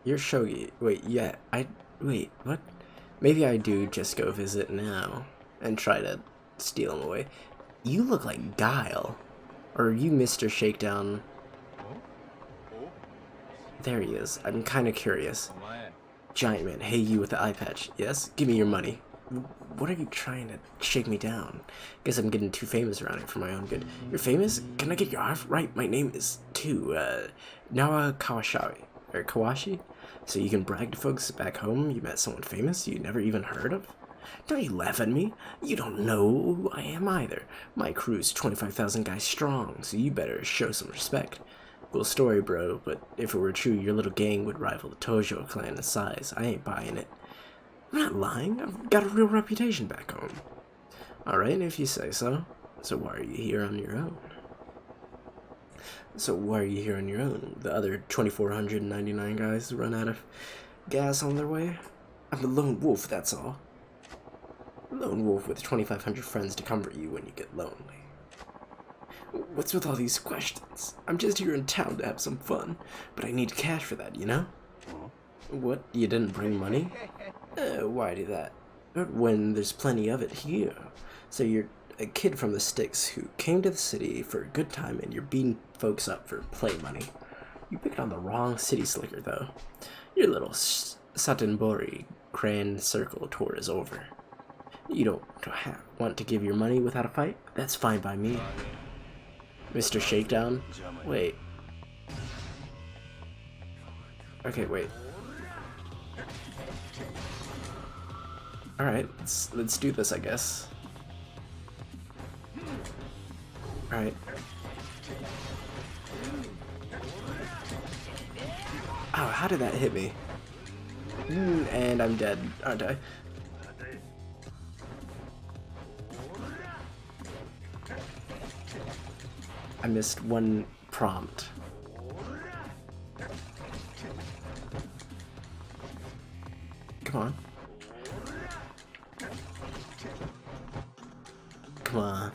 A: You're Shogi. Wait, yeah, wait, what? Maybe I do just go visit now and try to steal him away. You look like Guile. Or are you Mr. Shakedown? There he is. I'm kind of curious. Giant man, hey you with the eye patch. Yes? Give me your money. What are you trying to shake me down? Guess I'm getting too famous around here for my own good. You're famous? Can I get your off? Right, my name is too, Nawa Kawashi? So you can brag to folks back home you met someone famous you never even heard of? Don't you laugh at me. You don't know who I am either. My crew's 25,000 guys strong, so you better show some respect. Cool story, bro, but if it were true, your little gang would rival the Tojo clan in size. I ain't buying it. I'm not lying. I've got a real reputation back home. Alright, if you say so. So why are you here on your own? The other 2,499 guys run out of gas on their way? I'm a lone wolf, that's all. A lone wolf with 2,500 friends to comfort you when you get lonely. What's with all these questions? I'm just here in town to have some fun, but I need cash for that, you know? What? You didn't bring money? Why do that? When there's plenty of it here. So you're a kid from the sticks who came to the city for a good time and you're beating folks up for play money. You picked on the wrong city slicker, though. Your little Satenbori grand circle tour is over. You don't want to give your money without a fight? That's fine by me. Mr. Shakedown? Wait. Okay, wait. Alright, let's do this, I guess. Alright. Oh, how did that hit me? And I'm dead, aren't I? I missed one prompt. Come on. Come on.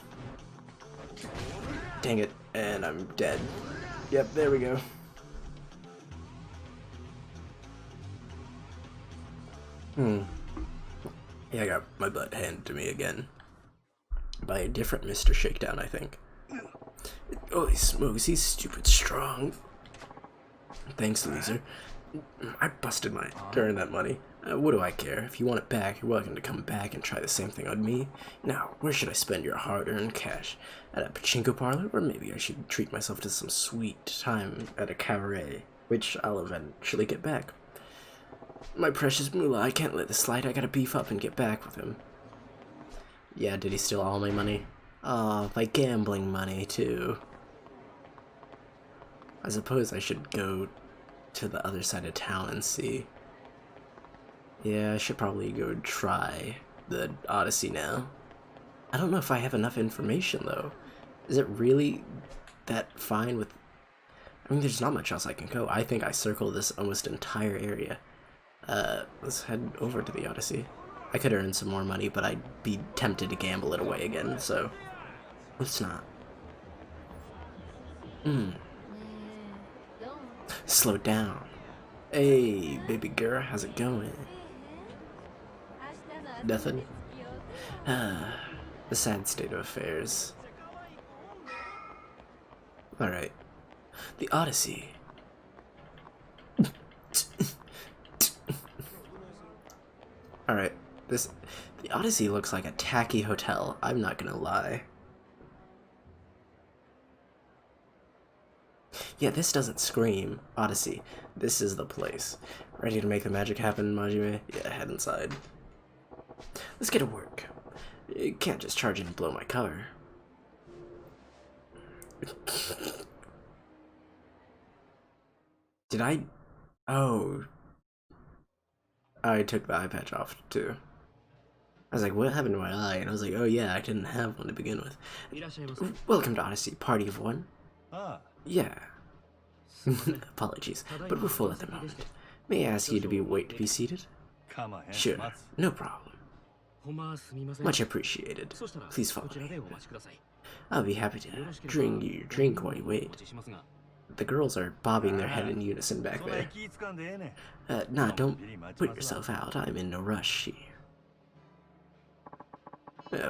A: Dang it, and I'm dead. Yep, there we go. Yeah, I got my butt handed to me again. By a different Mr. Shakedown, I think. Holy smokes, he's stupid strong. Thanks, loser. I busted my earn that money. What do I care? If you want it back, you're welcome to come back and try the same thing on me. Now, where should I spend your hard-earned cash? At a pachinko parlor? Or maybe I should treat myself to some sweet time at a cabaret, which I'll eventually get back. My precious moolah, I can't let this slide. I gotta beef up and get back with him. Yeah, did he steal all my money? Oh, my gambling money, too. I suppose I should go to the other side of town and see. Yeah, I should probably go try the Odyssey now. I don't know if I have enough information, though. Is it really that fine with... I mean, there's not much else I can go. I think I circled this almost entire area. Let's head over to the Odyssey. I could earn some more money, but I'd be tempted to gamble it away again, so... let's not. Slow down. Hey, baby girl, how's it going? Nothing? Ah, the sad state of affairs. Alright. The Odyssey. Alright, the Odyssey looks like a tacky hotel, I'm not gonna lie. Yeah, this doesn't scream Odyssey. This is the place. Ready to make the magic happen, Majime? Yeah, head inside. Let's get to work. You can't just charge in and blow my cover. Did I? Oh. I took the eye patch off too. I was like, what happened to my eye? And I was like, oh yeah, I didn't have one to begin with. Welcome to Odyssey, party of one.
B: Ah,
A: Yeah. Apologies, but we're full at the moment. May I ask you to be seated? Sure, no problem. Much appreciated. Please follow me. I'll be happy to drink your drink while you wait. The girls are bobbing their head in unison back there. Nah, don't put yourself out. I'm in no rush here.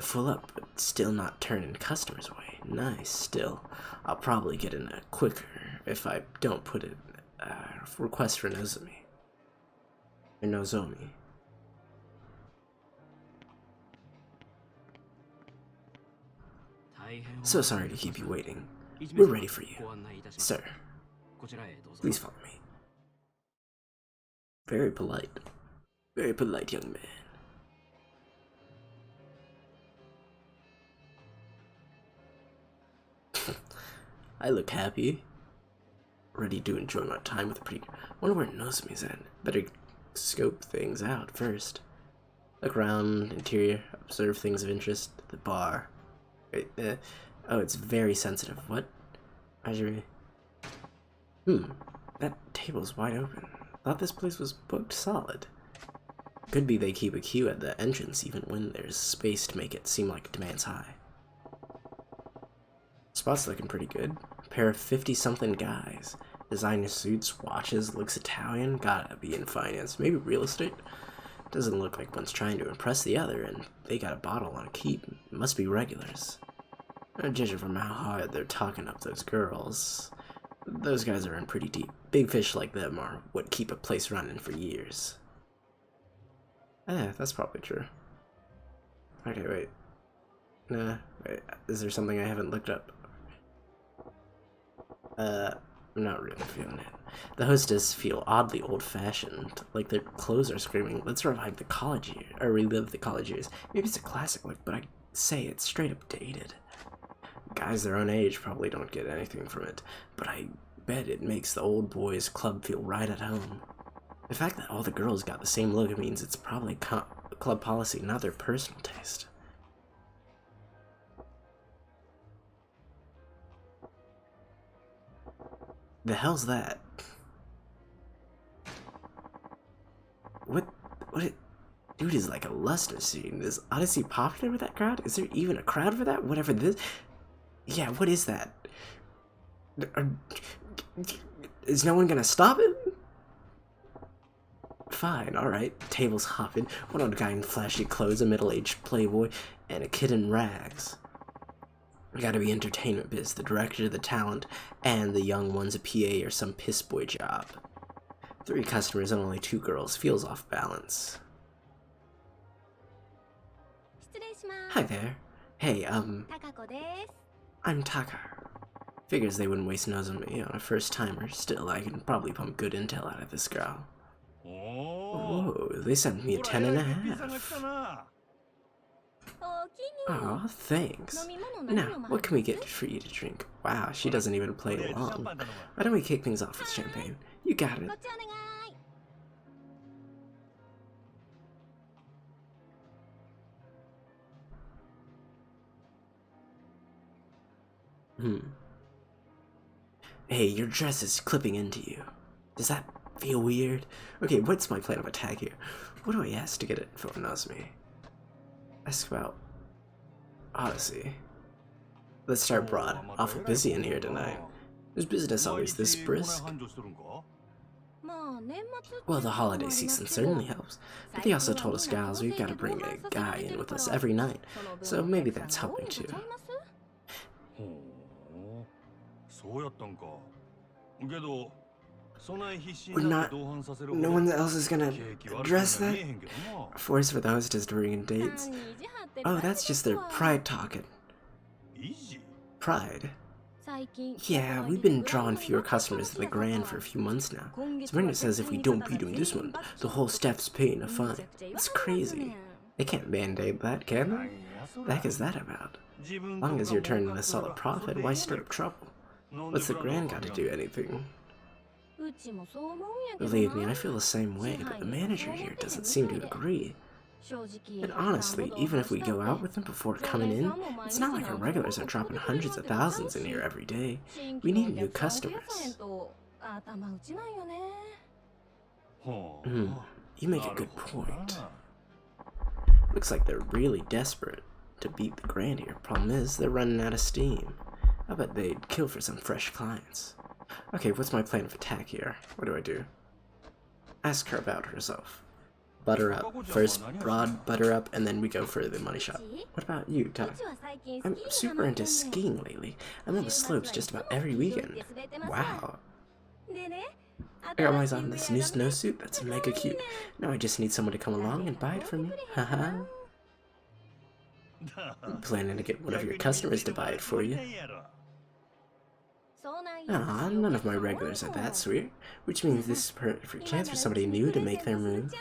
A: Full up, but still not turning customers away. Nice, still. I'll probably get in quicker if I don't put in request for Nozomi. Or Nozomi. So sorry to keep you waiting. We're ready for you. Sir, please follow me. Very polite. Very polite young man. I look happy. Ready to enjoy my time with the pretty. Wonder where Nozomi's at. Better scope things out first. Look around, interior, observe things of interest. The bar. Wait, oh, it's very sensitive. What? That table's wide open. Thought this place was booked solid. Could be they keep a queue at the entrance even when there's space to make it seem like demand's high. Spot's looking pretty good. A pair of 50-something guys. Designer suits, watches, looks Italian, gotta be in finance, maybe real estate. Doesn't look like one's trying to impress the other, and they got a bottle on keep. Must be regulars. Judging from how hard they're talking up those girls, those guys are in pretty deep. Big fish like them are what keep a place running for years. That's probably true. Okay, wait. Nah, wait, is there something I haven't looked up? I'm not really feeling it. The hostess feel oddly old-fashioned, like their clothes are screaming, let's revive the college year, or relive the college years. Maybe it's a classic look, but I say it's straight up dated. Guys their own age probably don't get anything from it, but I bet it makes the old boys club feel right at home. The fact that all the girls got the same look means it's probably club policy, not their personal taste. The hell's that? What dude is like a lust machine. Is Odyssey popular with that crowd? Is there even a crowd for that? Whatever this... Yeah, what is that? Is no one gonna stop him? Fine, alright. Tables hopping. One old guy in flashy clothes, a middle-aged playboy, and a kid in rags. Gotta be entertainment biz, the director, the talent, and the young one's a PA or some piss boy job. 3 customers and only 2 girls feels off balance. Hi there. Hey, I'm Taka. Figures they wouldn't waste Nozomi on a first-timer. Still, I can probably pump good intel out of this girl. Oh, they sent me a 10.5. Aw, thanks. Now, what can we get for you to drink? Wow, she doesn't even play along. Why don't we kick things off with champagne? You got it. Hey, your dress is clipping into you. Does that feel weird? Okay, what's my plan of attack here? What do I ask to get it for Nozomi? Ask about Odyssey. Let's start broad. Awful busy in here tonight. Is business always this brisk? Well, the holiday season certainly helps, but they also told us gals we've got to bring a guy in with us every night, so maybe that's helping too.
C: ほう、そうやったんか。けど、そない必死に
A: We're
C: なっ
A: not.
C: て同伴させるほ
A: No
C: ど
A: one else is gonna
C: 景気悪
A: address
C: そうには
A: that?
C: 見えへんけどな。
A: Force for the hostess to bring in dates? Oh, that's just their pride talking.
C: 維持
A: Pride? Yeah, we've been drawing fewer customers than the Grand for a few months now. Sabrina says if we don't beat him this one, the whole staff's paying a fine. It's crazy. They can't mandate that, can they? The heck is that about? As long as you're turning a solid profit, why stir up trouble? What's the Grand got to do anything? Believe me, I feel the same way, but the manager here doesn't seem to agree. And honestly, even if we go out with them before coming in, it's not like our regulars are dropping hundreds of thousands in here every day. We need new customers. You make a good point. Looks like they're really desperate to beat the Grand here. Problem is, they're running out of steam. I bet they'd kill for some fresh clients. Okay, what's my plan of attack here? What do I do? Ask her about herself. Butter up. First, broad butter up, and then we go for the money shot. What about you, Ty? I'm super into skiing lately. I'm on the slopes just about every weekend. Wow. I got my eyes on this new snowsuit that's mega cute. Now I just need someone to come along and buy it for me. Haha. I'm planning to get one of your customers to buy it for you. Aw, none of my regulars are that sweet, which means this is a perfect chance for somebody new to make their move.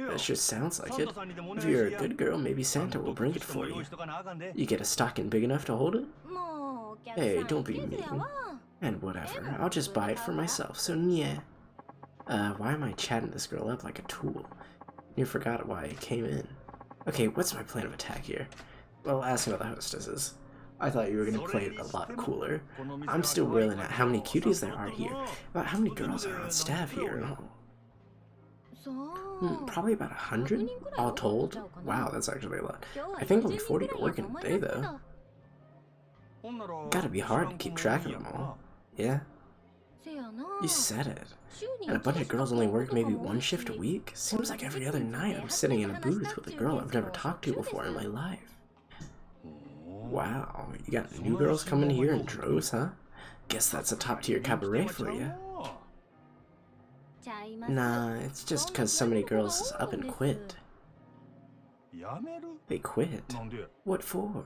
A: That sure sounds like it. If you're a good girl, maybe Santa will bring it for you. You get a stocking big enough to hold it? Hey, don't be mean. And whatever, I'll just buy it for myself, so yeah. Why am I chatting this girl up like a tool? You forgot why I came in. Okay, what's my plan of attack here? Well, ask about the hostesses. I thought you were gonna play it a lot cooler. I'm still reeling at how many cuties there are here, about how many girls are on staff here and all. Probably about 100, all told. Wow, that's actually a lot. I think only 40 are working today, though. Gotta be hard to keep track of them all. Yeah? You said it. And a bunch of girls only work maybe one shift a week? Seems like every other night I'm sitting in a booth with a girl I've never talked to before in my life. Wow, you got new girls coming here in droves, huh? Guess that's a top-tier cabaret for you. Nah, it's just cause so many girls up and quit. They quit? What for?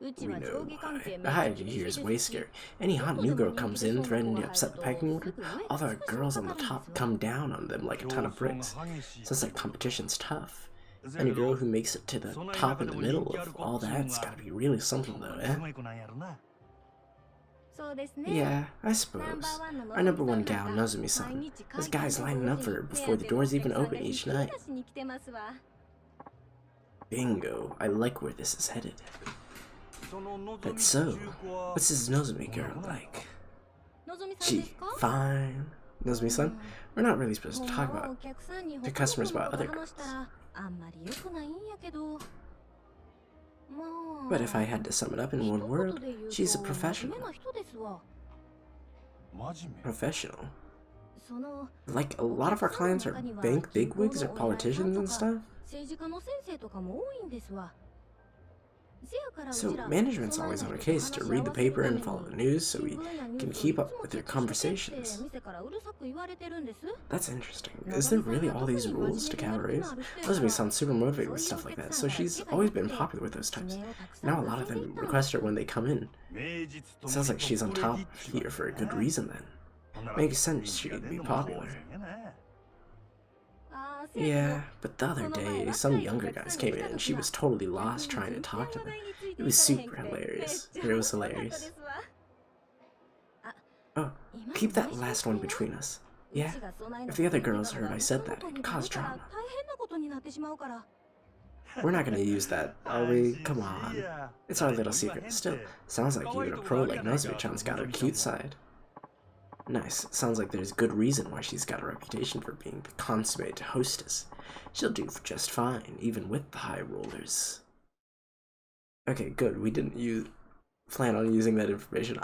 A: We know why. The hierarchy here is way scary. Any hot new girl comes in threatening to upset the pecking order, all the girls on the top come down on them like a ton of bricks. Sounds like competition's tough. Any girl who makes it to the top in the middle of all that's gotta be really something though, eh? Yeah, I suppose. Our number one gal, Nozumi-san, has guys lining up for her before the doors even open each night. Bingo, I like where this is headed. But so, what's this Nozumi girl like? She fine. Nozumi-san, we're not really supposed to talk about to customers about other girls. But if I had to sum it up in one word, she's a professional. Professional? Like, a lot of our clients are bank bigwigs or politicians and stuff? So management's always on our case to read the paper and follow the news so we can keep up with their conversations. That's interesting. Is there really all these rules to cabarets? Nozumi sounds super motivated with stuff like that, so she's always been popular with those types. Now a lot of them request her when they come in. Sounds like she's on top here for a good reason then. Makes sense she'd be popular. Yeah, but the other day, some younger guys came in and she was totally lost trying to talk to them. It was super hilarious. It was hilarious. Oh, keep that last one between us. Yeah? If the other girls heard I said that, it'd cause drama. We're not gonna use that, are we? Come on. It's our little secret. Still, sounds like even a pro like Nozumi-chan's got her cute side. Nice. Sounds like there's good reason why she's got a reputation for being the consummate hostess. She'll do just fine, even with the high rollers. Okay, good. We didn't plan on using that information.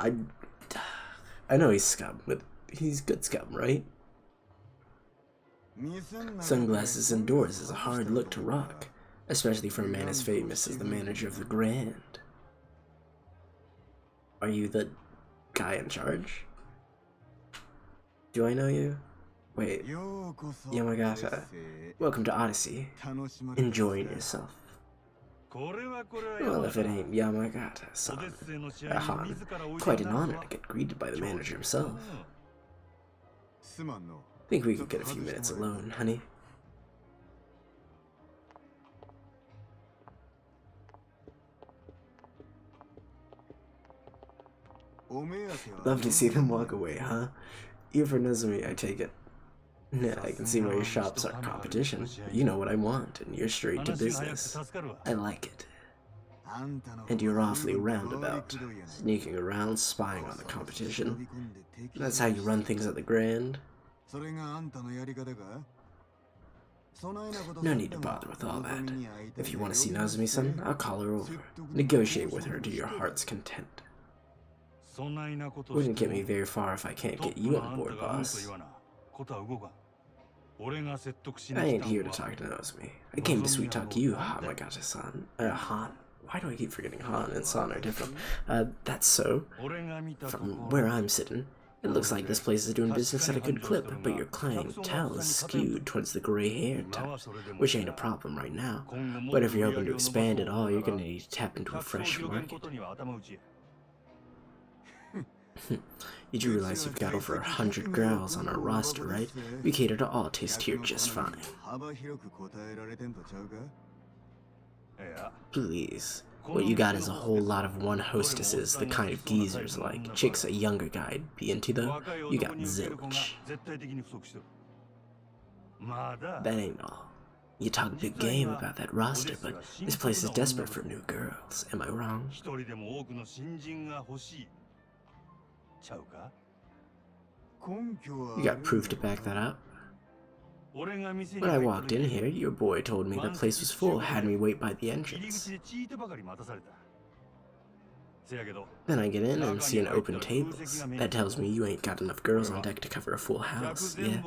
A: I know he's scum, but he's good scum, right? Sunglasses indoors is a hard look to rock, especially for a man as famous as the manager of the Grand. Are you the guy in charge? Do I know you? Wait, Yamagata. Welcome to Odyssey. Enjoying yourself. Well, if it ain't Yamagata-san, Han, quite an honor to get greeted by the manager himself. Think we could get a few minutes alone, honey? Love to see them walk away, huh? You for Nozomi, I take it. Yeah, I can see why your shops are competition. You know what I want, and you're straight to business. I like it. And you're awfully roundabout, sneaking around, spying on the competition. That's how you run things at the Grand? No need to bother with all that. If you want to see Nozomi-san, I'll call her over. Negotiate with her to your heart's content. Wouldn't get me very far if I can't get you on board, boss. I ain't here to talk to Nozomi. I came to sweet-talk you, Hamagata-san. Han. Why do I keep forgetting Han and San are different? That's so. From where I'm sitting, it looks like this place is doing business at a good clip, but your clientele is skewed towards the gray-haired types, which ain't a problem right now. But if you're hoping to expand at all, you're gonna need to tap into a fresh market. You do realize you've got over 100 girls on our roster, right? We cater to all tastes here just fine. Please. What you got is a whole lot of one hostesses, the kind of geezers like chicks a younger guy'd be into though. You got zilch. That ain't all. You talk big game about that roster, but this place is desperate for new girls. Am I wrong? You got proof to back that up? When I walked in here, your boy told me the place was full, had me wait by the entrance. Then I get in and see an open tables. That tells me you ain't got enough girls on deck to cover a full house, yeah?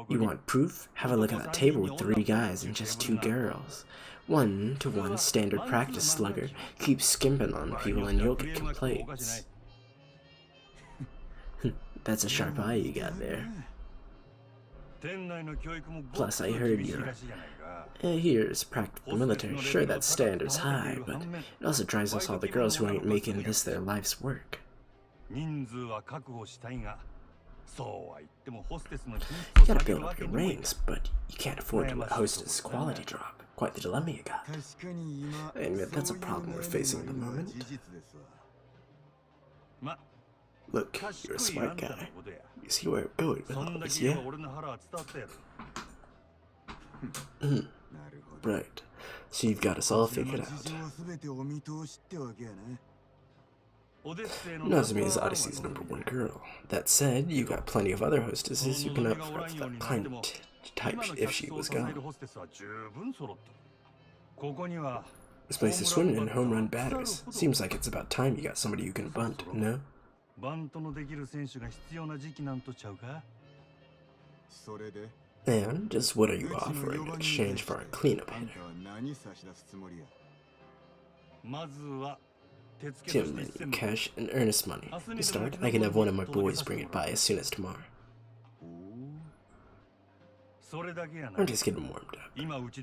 A: You want proof? Have a look at that table with 3 guys and just 2 girls. 1-to-1 standard practice slugger. Keep skimping on people and you'll get complaints. That's a sharp eye you got there. Plus, I heard you're... here's practical military. Sure, that standard's high, but it also drives us all the girls who ain't making this their life's work. You gotta build up your ranks, but you can't afford to let hostess quality drop. Quite the dilemma you got. I admit that's a problem we're facing at the moment. Look, you're a smart guy. You see where I'm going with all this, yeah? Right. So you've got us all figured out. Nozomi is Odyssey's #1 girl. That said, you got plenty of other hostesses you can upfront for that kind of type if she was gone. This place is swimming in home run batters. Seems like it's about time you got somebody you can bunt, no? And just what are you offering in exchange for a cleanup hitter? Gentlemen, cash and earnest money. To start, I can have one of my boys bring it by as soon as tomorrow. I'm just getting warmed up.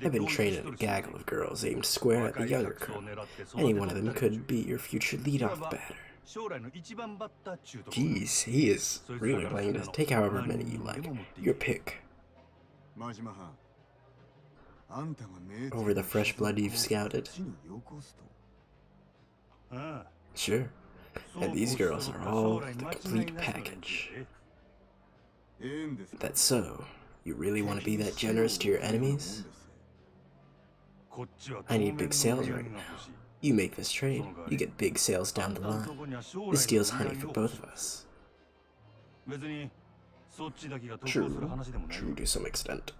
A: I've been training a gaggle of girls aimed square at the younger crew. Any one of them could be your future lead-off batter. Jeez, he is really playing to take however many you like. Your pick. Over the fresh blood you've scouted? Sure. And these girls are all the complete package. That's so. You really want to be that generous to your enemies? I need big sales right now. You make this trade, you get big sales down the line. This deal's honey for both of us. True to some extent.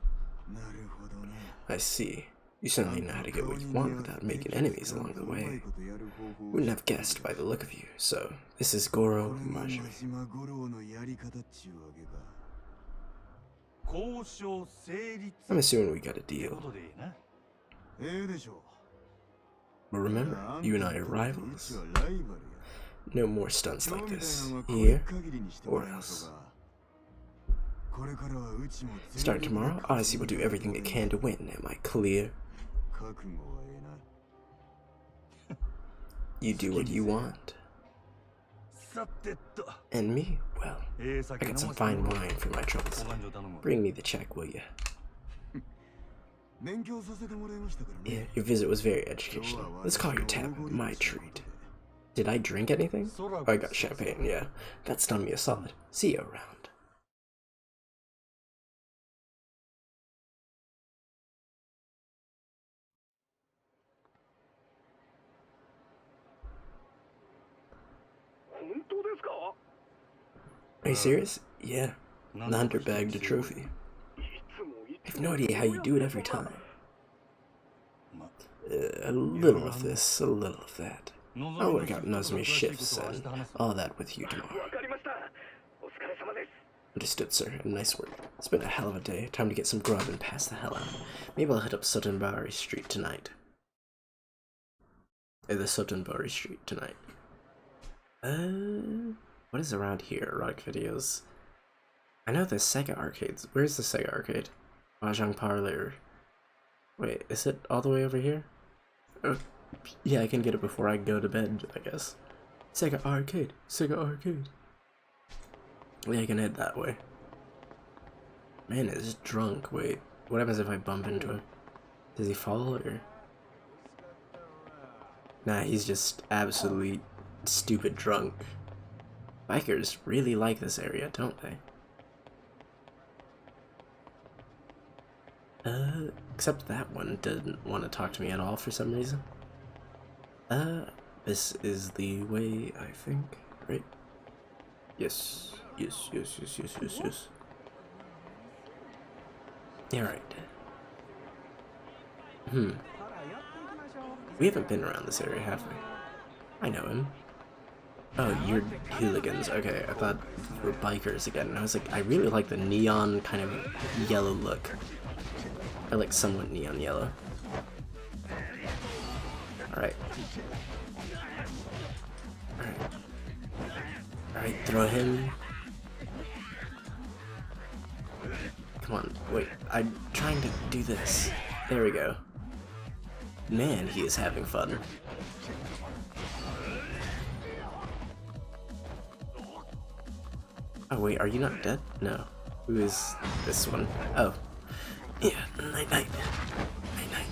A: I see. You certainly know how to get what you want without making enemies along the way. Wouldn't have guessed by the look of you, so this is Goro Majima. I'm assuming we got a deal. But remember, you and I are rivals. No more stunts like this, here or else. Starting tomorrow, Odyssey will do everything it can to win, am I clear? You do what you want. And me? Well, I got some fine wine for my troubles. Bring me the check, will ya? Yeah, your visit was very educational. Let's call your tab my treat. Did I drink anything? Oh, I got champagne, yeah. That's done me a solid. See you around. Are you serious? Yeah. The hunter bagged a trophy. I have no idea how you do it every time. A little of this, a little of that. I'll work out Nozumi's shifts and all that with you tomorrow. Understood, sir, and nice work. It's been a hell of a day. Time to get some grub and pass the hell out. Maybe I'll hit up Sotenbari Street tonight. The Sotenbari Street tonight. What is around here? Rock videos. I know the Sega arcades. Where's the Sega arcade? Mahjong Parlor. Wait, is it all the way over here? Oh, yeah, I can get it before I go to bed, I guess. Sega arcade. Sega arcade. Yeah, I can head that way. Man is drunk. Wait, what happens if I bump into him? Does he fall or? Nah, he's just absolutely stupid drunk. Bikers really like this area, don't they? Except that one didn't want to talk to me at all for some reason. This is the way, I think, right? Yes. Yes. Yeah, right. We haven't been around this area, have we? I know him. Oh, you're hooligans. Okay, I thought we were bikers again. And I was like, I really like the neon kind of yellow look. I like somewhat neon yellow. Alright. Alright, throw him. Come on, wait. I'm trying to do this. There we go. Man, he is having fun. Oh wait, are you not dead? No. Who is this one? Oh. Yeah, night night. Night night.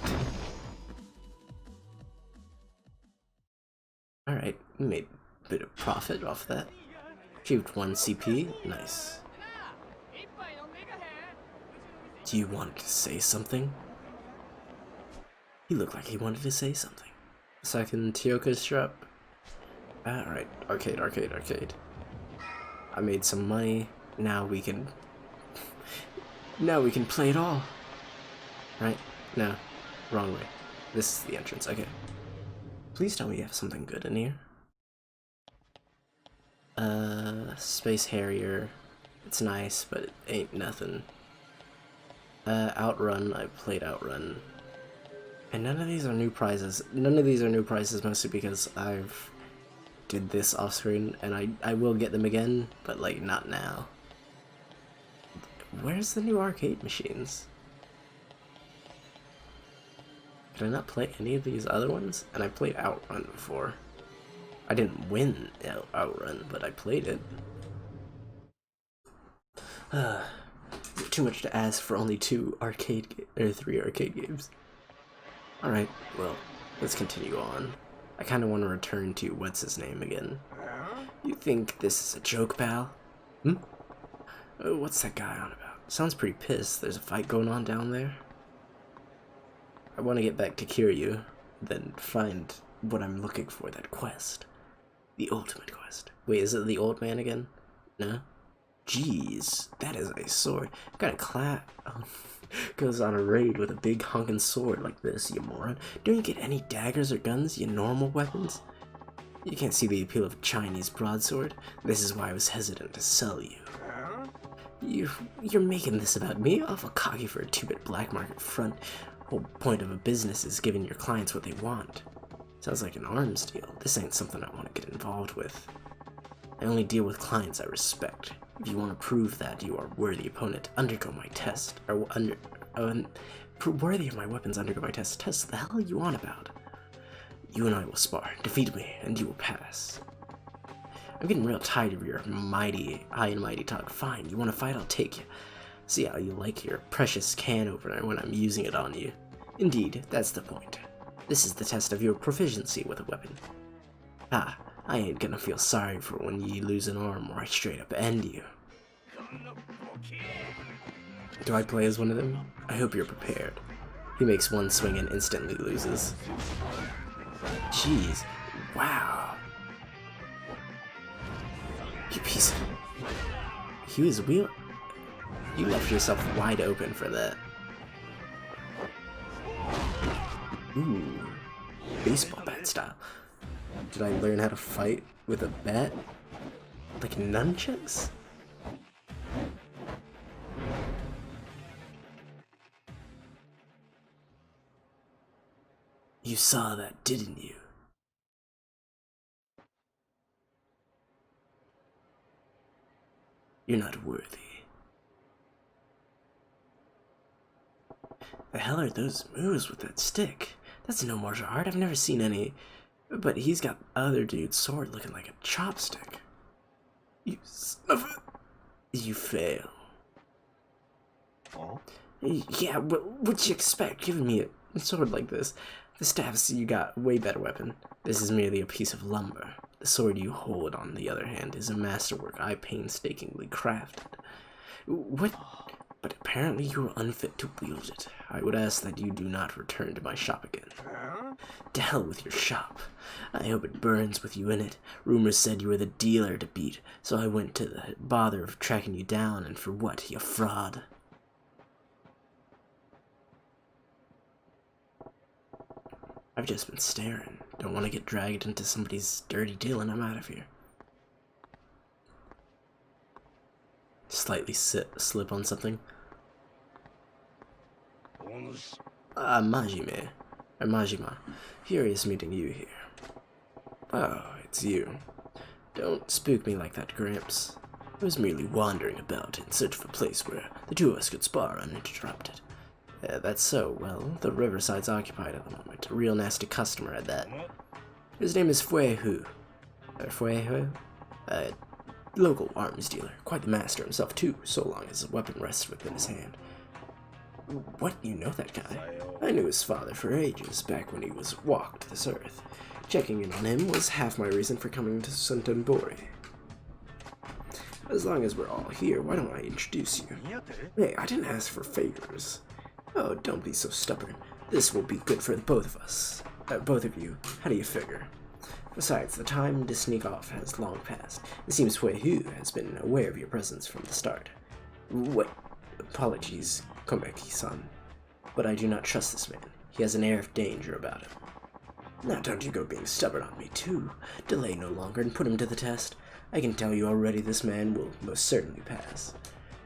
A: Alright, we made a bit of profit off that. Achieved 1 CP, nice. Do you want to say something? He looked like he wanted to say something. Second Tioka's shop. Alright, arcade. I made some money. Now we can play it all. Right? No. Wrong way. This is the entrance. Okay. Please tell me you have something good in here. Space Harrier. It's nice, but it ain't nothing. Outrun. I played Outrun. And none of these are new prizes. None of these are new prizes, mostly because I've did this off screen, and I will get them again, but like not now. Where's the new arcade machines? Did I not play any of these other ones? And I played Outrun before. I didn't win Outrun, but I played it. Too much to ask for only 3 arcade games. Alright, well, let's continue on. I kinda want to return to what's his name again. You think this is a joke, pal? Oh, what's that guy on about? Sounds pretty pissed. There's a fight going on down there. I want to get back to Kiryu, then find what I'm looking for, that quest. The ultimate quest. Wait, is it the old man again? No? Jeez, that is a sword. What kind of class goes on a raid with a big honking sword like this, you moron? Don't you get any daggers or guns, you normal weapons? You can't see the appeal of a Chinese broadsword? This is why I was hesitant to sell you. You're making this about me? Awful cocky for a 2-bit black market front. Whole point of a business is giving your clients what they want. Sounds like an arms deal. This ain't something I want to get involved with. I only deal with clients I respect. If you want to prove that you are worthy opponent, undergo my test. Worthy of my weapons, undergo my test. Test the hell you on about? You and I will spar. Defeat me, and you will pass. I'm getting real tired of your high and mighty talk. Fine, you want to fight? I'll take you. See how you like your precious can opener when I'm using it on you. Indeed, that's the point. This is the test of your proficiency with a weapon. Ah, I ain't gonna feel sorry for when you lose an arm or I straight up end you. Do I play as one of them? I hope you're prepared. He makes one swing and instantly loses. Jeez, wow. You piece of... He was real... You left yourself wide open for that. Ooh, baseball bat style. Did I learn how to fight with a bat? Like nunchucks? You saw that, didn't you? You're not worthy. The hell are those moves with that stick? That's no martial art. I've never seen any. But he's got other dude's sword looking like a chopstick. You snuff it. You fail.
C: Oh?
A: Yeah, what'd you expect giving me a sword like this? The staff's you got way better weapon. This is merely a piece of lumber. The sword you hold, on the other hand, is a masterwork I painstakingly crafted. What? But apparently you are unfit to wield it. I would ask that you do not return to my shop again. To hell with your shop. I hope it burns with you in it. Rumors said you were the dealer to beat, so I went to the bother of tracking you down, and for what, you fraud? I've just been staring. Don't want to get dragged into somebody's dirty deal and I'm out of here. Slightly slip on something. Majima. Curious meeting you here. Oh, it's you. Don't spook me like that, Gramps. I was merely wandering about in search of a place where the two of us could spar uninterrupted. That's so. Well, the riverside's occupied at the moment. A real nasty customer at that. His name is Fuehu. Local arms dealer. Quite the master himself, too, so long as a weapon rests within his hand. What? You know that guy? I knew his father for ages, back when he walked this earth. Checking in on him was half my reason for coming to Suntenbori. As long as we're all here, why don't I introduce you? Hey, I didn't ask for favors. Oh, don't be so stubborn. This will be good for both of us. Both of you. How do you figure? Besides, the time to sneak off has long passed. It seems Huehu has been aware of your presence from the start. What? Apologies, Komeki-san. But I do not trust this man. He has an air of danger about him. Now don't you go being stubborn on me, too. Delay no longer and put him to the test. I can tell you already this man will most certainly pass.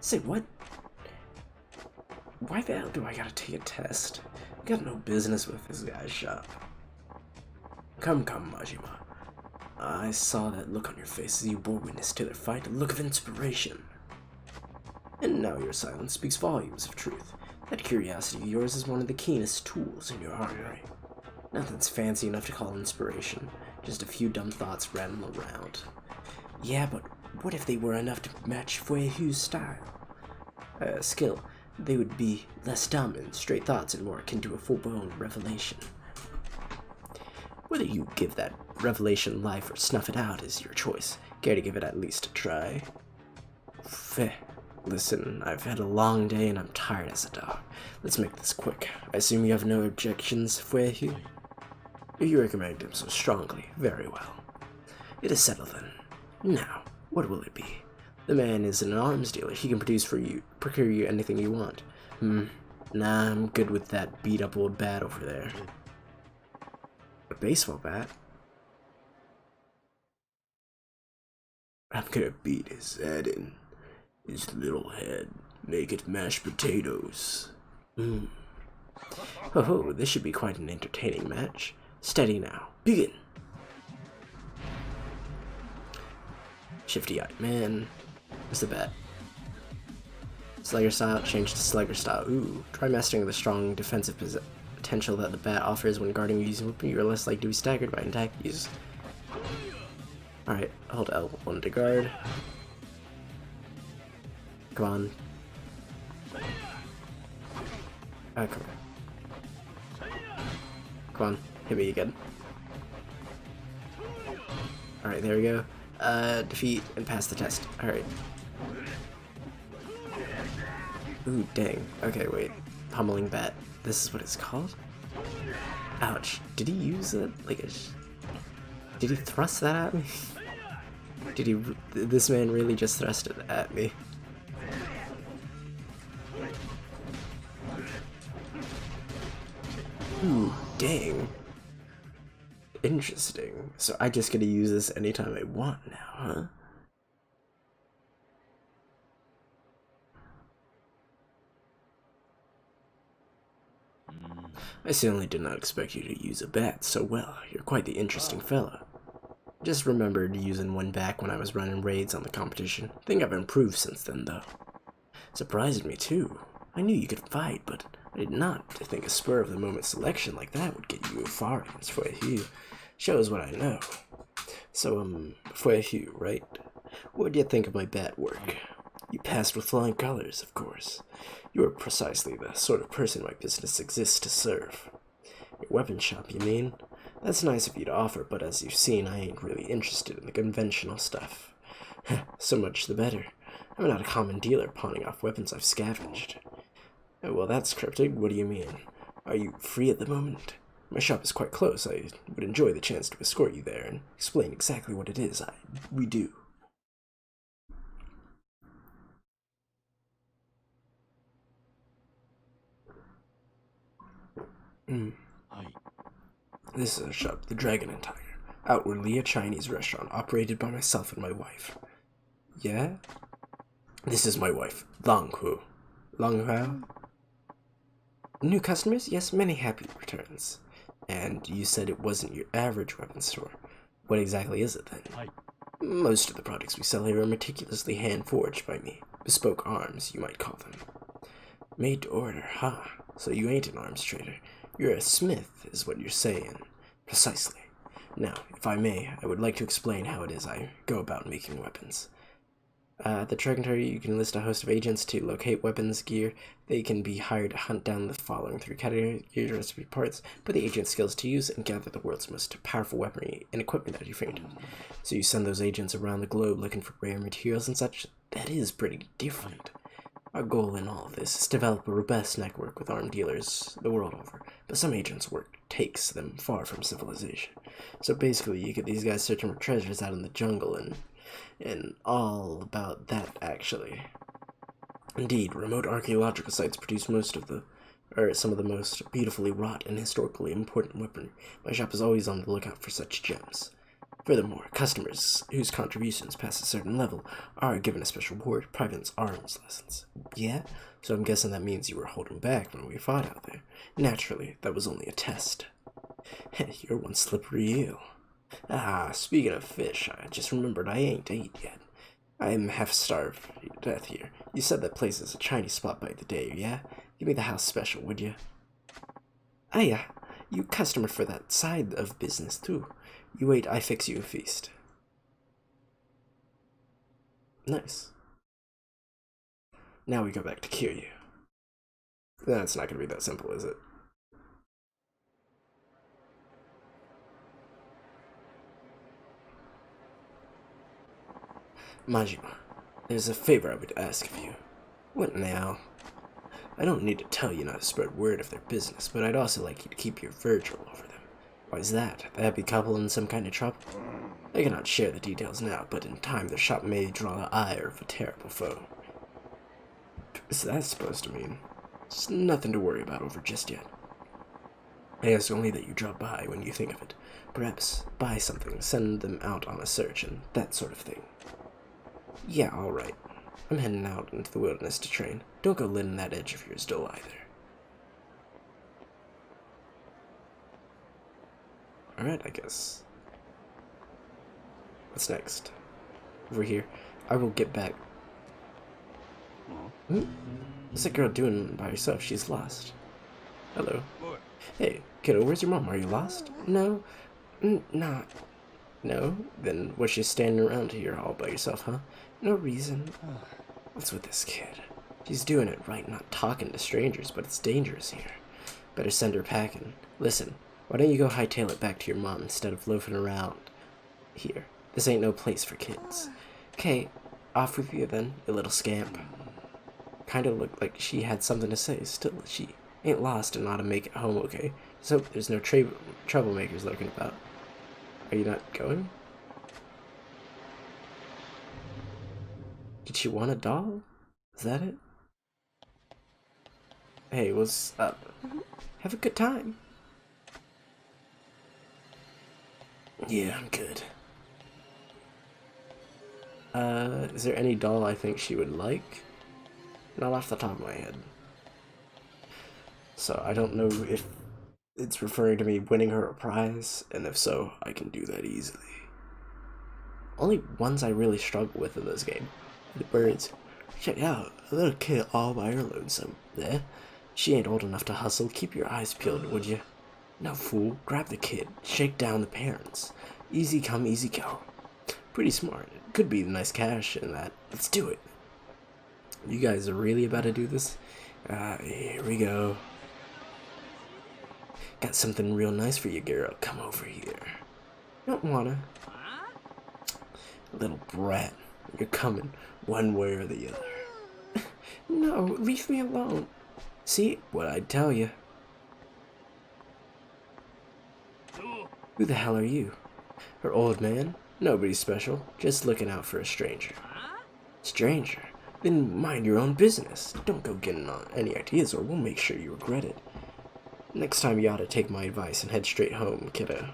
A: Say what? Why the hell do I gotta take a test? Got no business with this guy's shop. Come, Majima. I saw that look on your face as you bore witness to their fight, a look of inspiration. And now your silence speaks volumes of truth. That curiosity of yours is one of the keenest tools in your armory. Nothing's fancy enough to call inspiration, just a few dumb thoughts rattling around. Yeah, but what if they were enough to match Fuehu's style? Skill. They would be less dumb and straight thoughts and more akin to a full-blown revelation. Whether you give that revelation life or snuff it out is your choice. Care to give it at least a try? Feh. Listen, I've had a long day and I'm tired as a dog. Let's make this quick. I assume you have no objections, Fuehu? You recommend him so strongly. Very well. It is settled then. Now, what will it be? The man is an arms dealer. He can procure you anything you want. Nah, I'm good with that beat-up old bat over there. A baseball bat? I'm gonna beat his head in. His little head. Make it mashed potatoes. Oh, this should be quite an entertaining match. Steady now. Begin. Shifty-eyed man. What's the bat? Slugger style, change to slugger style. Ooh, try mastering the strong defensive potential that the bat offers when guarding using weapon. You are less likely to be staggered by attack use. Alright, hold L1 to guard. Come on. Come on. Come on, hit me again. Alright, there we go. Defeat and pass the test. Alright. Ooh, dang. Okay, wait. Pummeling bat. This is what it's called? Ouch. Did he use it? Like a... Did he thrust that at me? Did he... This man really just thrust it at me. Ooh, dang. Interesting. So I just get to use this anytime I want now, huh? I certainly did not expect you to use a bat so well. You're quite the interesting fellow. Just remembered using one back when I was running raids on the competition. Think I've improved since then, though. Surprised me, too. I knew you could fight, but I did not think a spur-of-the-moment selection like that would get you far against Fuehue. Shows what I know. So, Fuehue, right? What do you think of my bat work? You passed with flying colors, of course. You are precisely the sort of person my business exists to serve. Your weapon shop, you mean? That's nice of you to offer, but as you've seen, I ain't really interested in the conventional stuff. So much the better. I'm not a common dealer pawning off weapons I've scavenged. Oh, well, that's cryptic. What do you mean? Are you free at the moment? My shop is quite close. I would enjoy the chance to escort you there and explain exactly what it is we do. This is a shop, the Dragon and Tiger. Outwardly a Chinese restaurant operated by myself and my wife. Yeah? This is my wife, Lang Hu. Lang Hu? New customers? Yes, many happy returns. And you said it wasn't your average weapon store. What exactly is it then? Most of the products we sell here are meticulously hand-forged by me. Bespoke arms, you might call them. Made to order, huh? So you ain't an arms trader. You're a smith, is what you're saying. Precisely. Now, if I may, I would like to explain how it is I go about making weapons. At the Dragon Tiger, you can list a host of agents to locate weapons gear. They can be hired to hunt down the following three categories recipe parts, put the agent's skills to use, and gather the world's most powerful weaponry and equipment that you find. So you send those agents around the globe looking for rare materials and such. That is pretty different. Our goal in all of this is to develop a robust network with armed dealers the world over, but some agents' work takes them far from civilization. So basically, you get these guys searching for treasures out in the jungle and all about that, actually. Indeed, remote archaeological sites produce some of the most beautifully wrought and historically important weaponry. My shop is always on the lookout for such gems. Furthermore, customers whose contributions pass a certain level are given a special reward, private arms lessons. Yeah? So I'm guessing that means you were holding back when we fought out there. Naturally, that was only a test. You're one slippery eel. Ah, speaking of fish, I just remembered I ain't ate yet. I'm half starved to death here. You said that place is a Chinese spot by the day, yeah? Give me the house special, would you? Ah, yeah. You customer for that side of business, too. You wait, I fix you a feast. Nice. Now we go back to Kiryu. That's not gonna be that simple, is it? Majima, there's a favor I would ask of you. What now? I don't need to tell you not to spread word of their business, but I'd also like you to keep your Virgil over them. Why is that? The happy couple in some kind of trouble? I cannot share the details now, but in time the shop may draw the ire of a terrible foe. What's that supposed to mean? It's nothing to worry about over just yet. I ask only that you drop by when you think of it. Perhaps buy something, send them out on a search, and that sort of thing. Yeah, alright. I'm heading out into the wilderness to train. Don't go letting that edge of yours dull either. Alright, I guess. What's next? Over here. I will get back. What's that girl doing by herself? She's lost. Hello. Hey, kiddo, where's your mom? Are you lost? No. Not. No? Then what's she standing around here all by yourself, huh? No reason. What's with this kid? She's doing it right, not talking to strangers, but it's dangerous here. Better send her packing. Listen, why don't you go hightail it back to your mom instead of loafing around here? This ain't no place for kids. Okay, off with you then, you little scamp. Kinda looked like she had something to say. Still, she ain't lost and ought to make it home okay. So there's no troublemakers lurking about. Are you not going? Did she want a doll? Is that it? Hey, what's up? Have a good time. Yeah, I'm good. Is there any doll I think she would like? Not off the top of my head. So I don't know if it's referring to me winning her a prize, and if so, I can do that easily. Only ones I really struggle with in this game. The birds. Check out, a little kid all by her lonesome. There. She ain't old enough to hustle. Keep your eyes peeled, would you? No, fool. Grab the kid. Shake down the parents. Easy come, easy go. Pretty smart. It could be nice cash in that. Let's do it. You guys are really about to do this? Here we go. Got something real nice for you, girl. Come over here. Don't wanna. Little brat. You're coming one way or the other. No, leave me alone. See what I tell you. Who the hell are you? Her old man? Nobody special. Just looking out for a stranger. Stranger? Then mind your own business. Don't go getting on any ideas or we'll make sure you regret it. Next time you ought to take my advice and head straight home, kiddo.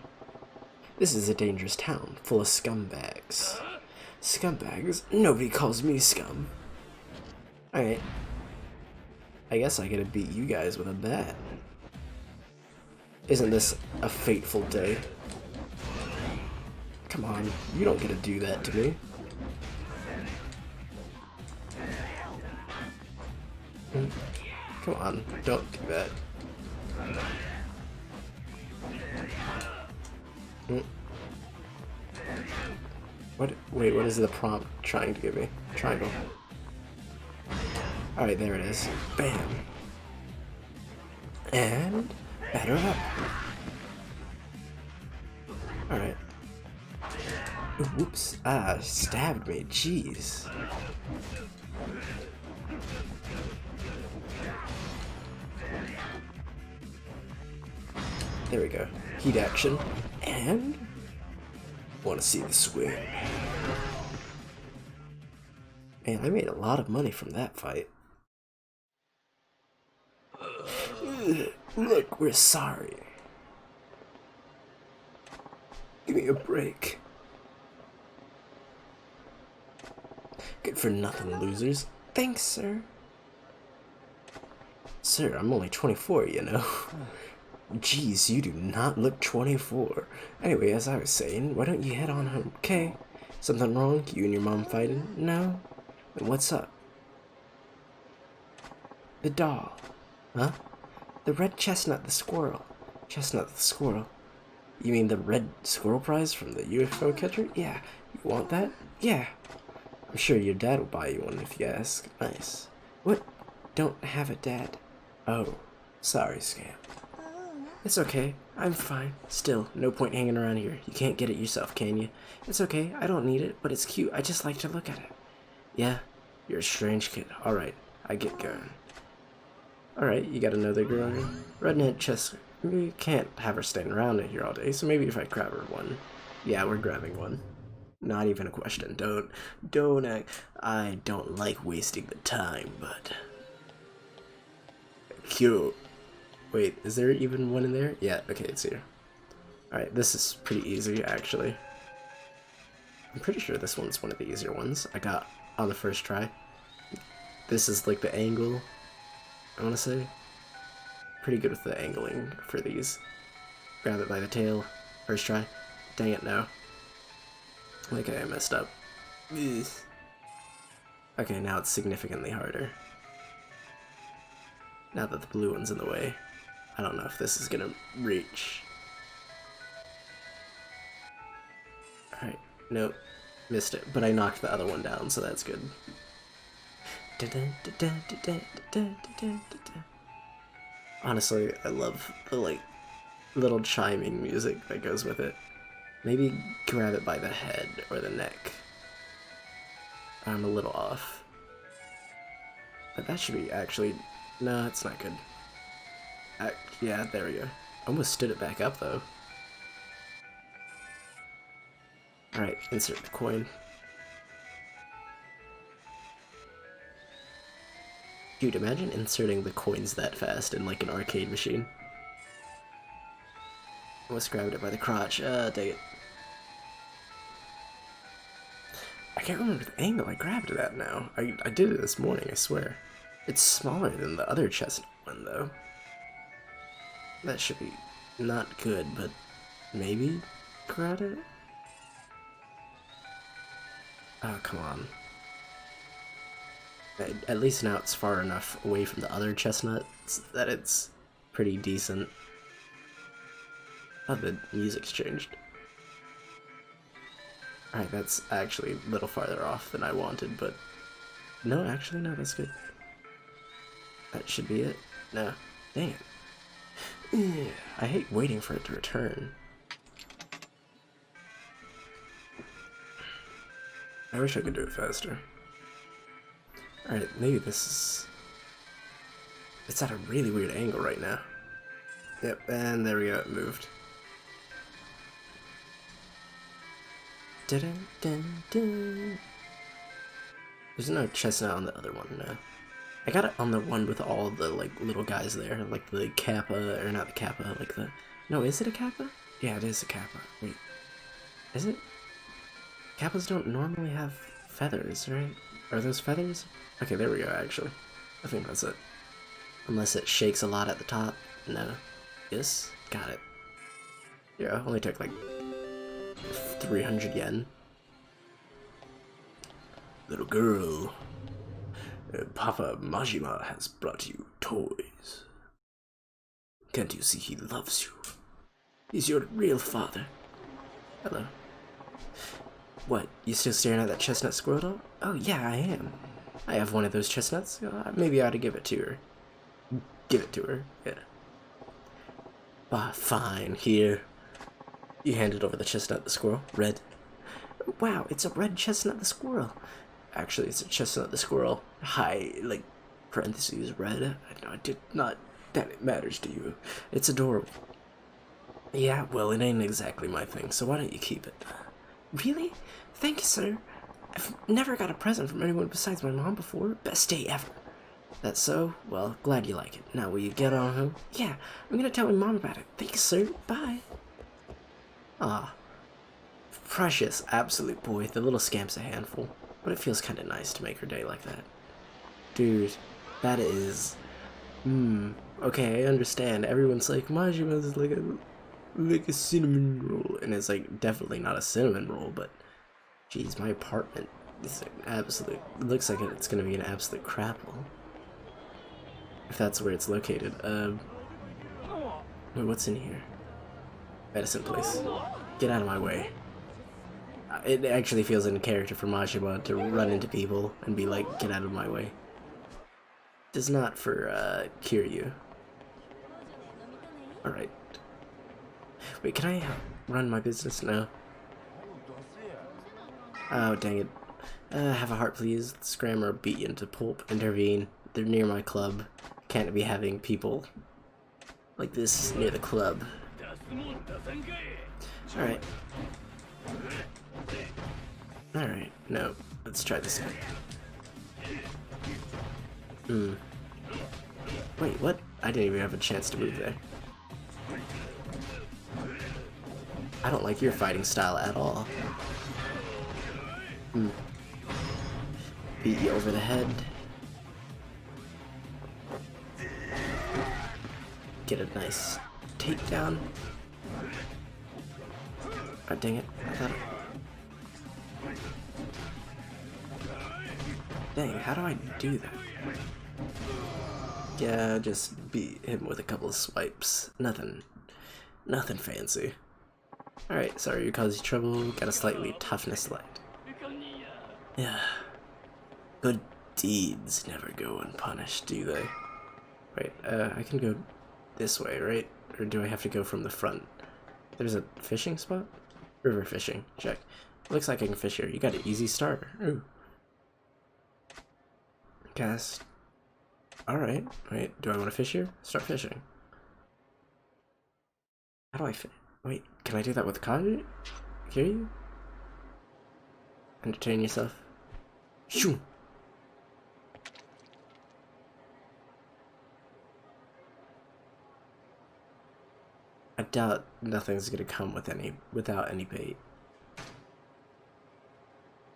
A: This is a dangerous town, full of scumbags. Scumbags? Nobody calls me scum. Alright. I guess I gotta beat you guys with a bat. Isn't this a fateful day? Come on, you don't get to do that to me. Come on, don't do that. Wait, what is the prompt trying to give me? Triangle. Alright, there it is. Bam. And batter up. Alright. Whoops. Stabbed me. Jeez. There we go. Heat action. And want to see the swing. Man, I made a lot of money from that fight. Look, we're sorry. Give me a break. Good for nothing, losers. Thanks, sir. Sir, I'm only 24, you know. Jeez, you do not look 24. Anyway, as I was saying, why don't you head on home? Okay. Something wrong? You and your mom fighting? No? Then what's up? The doll. Huh? The red chestnut, the squirrel. Chestnut the squirrel. You mean the red squirrel prize from the UFO catcher? Yeah. You want that? Yeah. I'm sure your dad will buy you one if you ask. Nice. What? Don't have a dad. Oh. Sorry, Scamp. It's okay. I'm fine. Still, no point hanging around here. You can't get it yourself, can you? It's okay. I don't need it, but it's cute. I just like to look at it. Yeah? You're a strange kid. Alright. I get going. Alright, you got another girl here? Redneck Chester. We can't have her staying around here all day, so maybe if I grab her one. Yeah, we're grabbing one. Not even a question. I don't like wasting the time, but cute. Wait, is there even one in there? Yeah, okay, it's here. Alright, this is pretty easy, actually. I'm pretty sure this one's one of the easier ones I got on the first try. This is like the angle, I want to say. Pretty good with the angling for these. Grab it by the tail. First try. Dang it, no. Okay, I messed up. Ugh. Okay, now it's significantly harder. Now that the blue one's in the way. I don't know if this is gonna reach. Alright, nope. Missed it, but I knocked the other one down, so that's good. Honestly, I love the, like, little chiming music that goes with it. Maybe grab it by the head or the neck. I'm a little off. But that should be actually... No, it's not good. Yeah, there we go. Almost stood it back up, though. Alright, insert the coin. Dude, imagine inserting the coins that fast in, like, an arcade machine. Almost grabbed it by the crotch. Dang it. I can't remember the angle I grabbed it at now. I did it this morning, I swear. It's smaller than the other chestnut one, though. That should be not good, but maybe grab it? Oh, come on. At least now it's far enough away from the other chestnuts that it's pretty decent. Oh, the music's changed. Alright, that's actually a little farther off than I wanted, but... No, actually, no, that's good. That should be it. No. Dang it. I hate waiting for it to return. I wish I could do it faster. Alright, maybe this is... It's at a really weird angle right now. Yep, and there we go, it moved. Dun, dun, dun. There's no chestnut on the other one, no. I got it on the one with all the, like, little guys there, like the Kappa, or not the Kappa, like the... No, is it a Kappa? Yeah, it is a Kappa. Wait. Is it? Kappas don't normally have feathers, right? Are those feathers? Okay, there we go, actually. I think that's it. Unless it shakes a lot at the top. No. Yes? Got it. Yeah, only took like 300 yen. Little girl, Papa Majima has brought you toys. Can't you see he loves you? He's your real father. Hello. What, you still staring at that chestnut squirrel doll? Oh yeah, I am. I have one of those chestnuts. Maybe I ought to give it to her. Give it to her, yeah. Ah, fine, here. You handed over the chestnut the squirrel. Red. Wow, it's a red chestnut the squirrel. Actually, it's a chestnut the squirrel. Hi, like, parentheses, red. I did not... That it matters to you. It's adorable. Yeah, well, it ain't exactly my thing, so why don't you keep it? Really? Thank you, sir. I've never got a present from anyone besides my mom before. Best day ever. That's so? Well, glad you like it. Now, will you get on home? Yeah, I'm gonna tell my mom about it. Thanks, sir. Bye. Ah. Precious, absolute boy. The little scamp's a handful. But it feels kinda nice to make her day like that. Dude, that is... Okay, I understand. Everyone's like, Majima's like a cinnamon roll. And it's like, definitely not a cinnamon roll, but... Jeez, my apartment is an absolute... It looks like it's gonna be an absolute crapple. If that's where it's located. Wait, what's in here? Medicine place. Get out of my way. It actually feels in character for Majima to run into people and be like, get out of my way. Does not for, Kiryu. Alright. Wait, can I run my business now? Oh, dang it. Have a heart, please. Scram or beat you into pulp. Intervene. They're near my club. Can't be having people like this near the club. Alright. Alright, no. Let's try this one. Wait, what? I didn't even have a chance to move there. I don't like your fighting style at all. Beat you over the head. Get a nice takedown. Oh, dang it. I thought Dang, how do I do that? Yeah, just beat him with a couple of swipes. Nothing fancy. Alright, sorry you caused you trouble. Got a slightly toughness light. Yeah. Good deeds never go unpunished, do they? Right, I can go this way, right? Or do I have to go from the front? There's a fishing spot? River fishing, check. Looks like I can fish here. You got an easy starter. Ooh. Cast. Alright, wait, do I want to fish here? Start fishing. How do I fish? Wait, can I do that with Kiryu? Entertain yourself. Shoo! I doubt nothing's gonna come without any bait.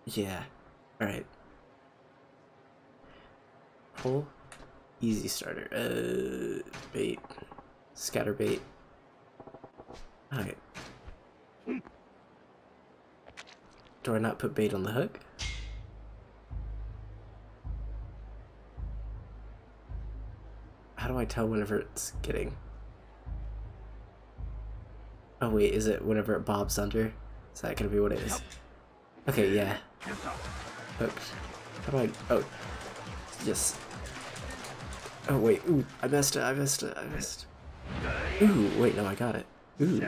A: Yeah. Alright. Pull. Easy starter. Bait. Scatter bait. Alright. Do I not put bait on the hook? How do I tell whenever it's getting... Oh wait, is it whenever it bobs under? Is that gonna be what it is? Okay, yeah. Hooked. How do I... Oh. Yes. Oh wait, ooh, I missed it. Ooh, wait, no, I got it. Ooh.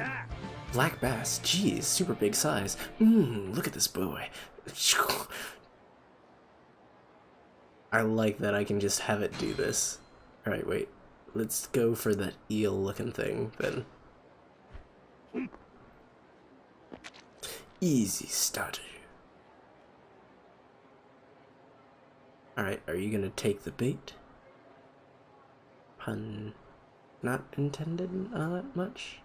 A: Black bass, jeez, super big size. Look at this boy. I like that I can just have it do this. Alright, wait. Let's go for that eel looking thing, then. Easy starter. Alright, are you gonna take the bait? Pun not intended that much?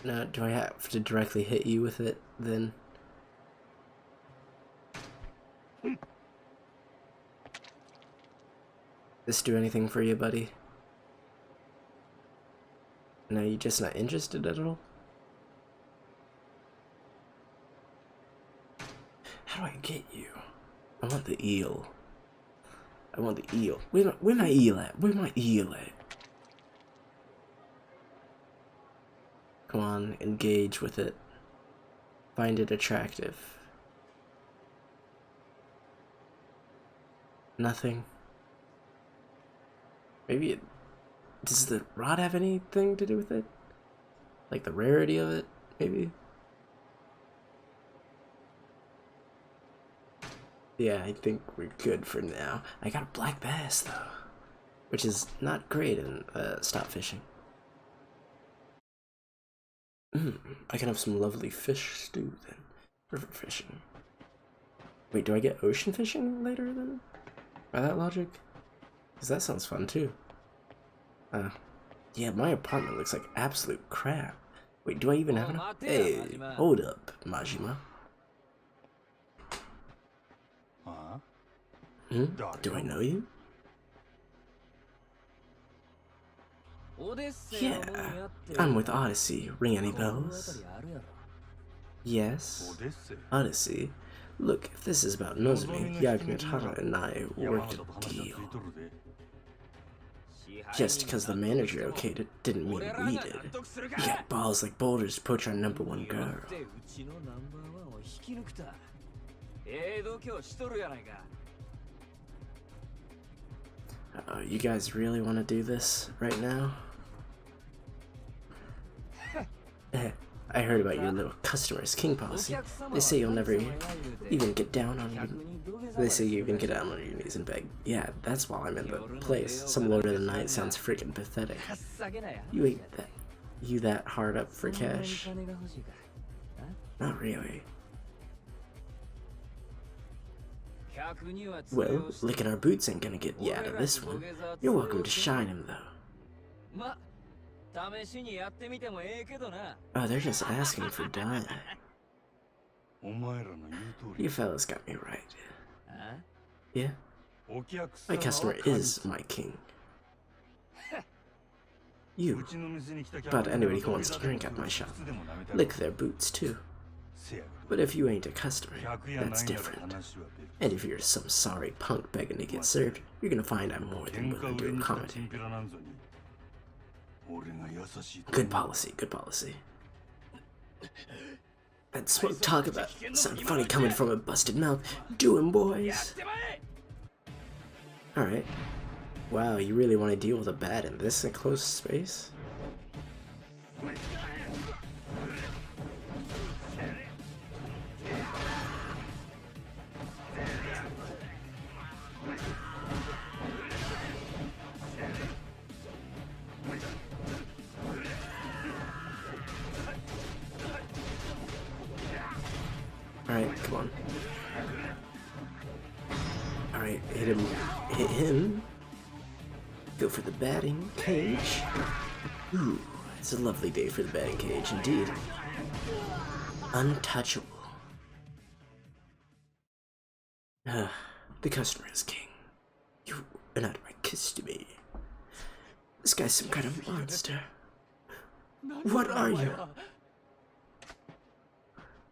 A: No, do I have to directly hit you with it then? This do anything for you, buddy? No, you just not interested at all? How do I get you? I want the eel. I want the eel. Where my eel at? Where my eel at? Come on, engage with it. Find it attractive. Nothing. Maybe it... Does the rod have anything to do with it? Like the rarity of it, maybe? Yeah, I think we're good for now. I got a black bass, though. Which is not great in stop fishing. I can have some lovely fish stew then. River fishing. Wait, do I get ocean fishing later then? By that logic? Because that sounds fun too. Yeah, my apartment looks like absolute crap. Wait, do I even have enough? Hey, hold up, Majima. Do I know you? Yeah, I'm with Odyssey. Ring any bells? Yes, Odyssey. Look, if this is about Nozomi, Yakuza and I worked a deal. Just because the manager okayed it didn't mean we did. You got balls like boulders to poach our #1 girl. You guys really want to do this right now? I heard about your little customers' king policy. They say you'll never even get down on your... They say you even get down on your knees and beg. Yeah, that's why I'm in the place. Some Lord of the Night sounds freaking pathetic. You ain't that. You that hard up for cash? Not really. Well, licking our boots ain't gonna get you out of this one. You're welcome to shine him, though. Oh, they're just asking for dime. You fellas got me right. Yeah? My customer is my king. You. But anybody who wants to drink at my shop, lick their boots too. But if you ain't a customer, that's different. And if you're some sorry punk begging to get served, you're gonna find I'm more than willing to accommodate. Good policy, good policy. That smoke talk about something funny coming from a busted mouth. Do 'em, boys. Alright. Wow, you really want to deal with a bat in this enclosed space? Alright, come on. Alright, hit him. Hit him. Go for the batting cage. Ooh, it's a lovely day for the batting cage, indeed. Untouchable. The customer is king. You are not my kiss to me. This guy's some kind of monster. What are you?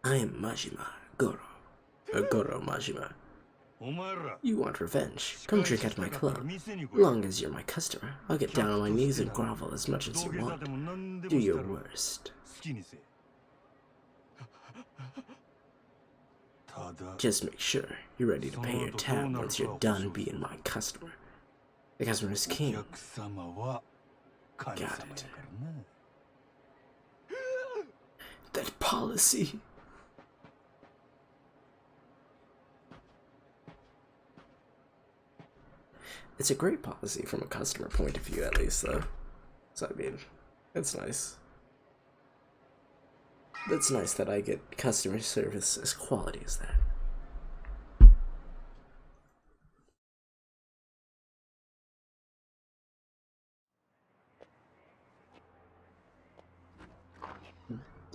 A: I am Majima, Goro. Goro Majima. You want revenge? Come drink at my club. Long as you're my customer, I'll get down on my knees and grovel as much as you want. Do your worst. Just make sure you're ready to pay your tab once you're done being my customer. The customer is king. Got it. That policy. It's a great policy from a customer point of view, at least, though. So, I mean, it's nice. It's nice that I get customer service as quality as that.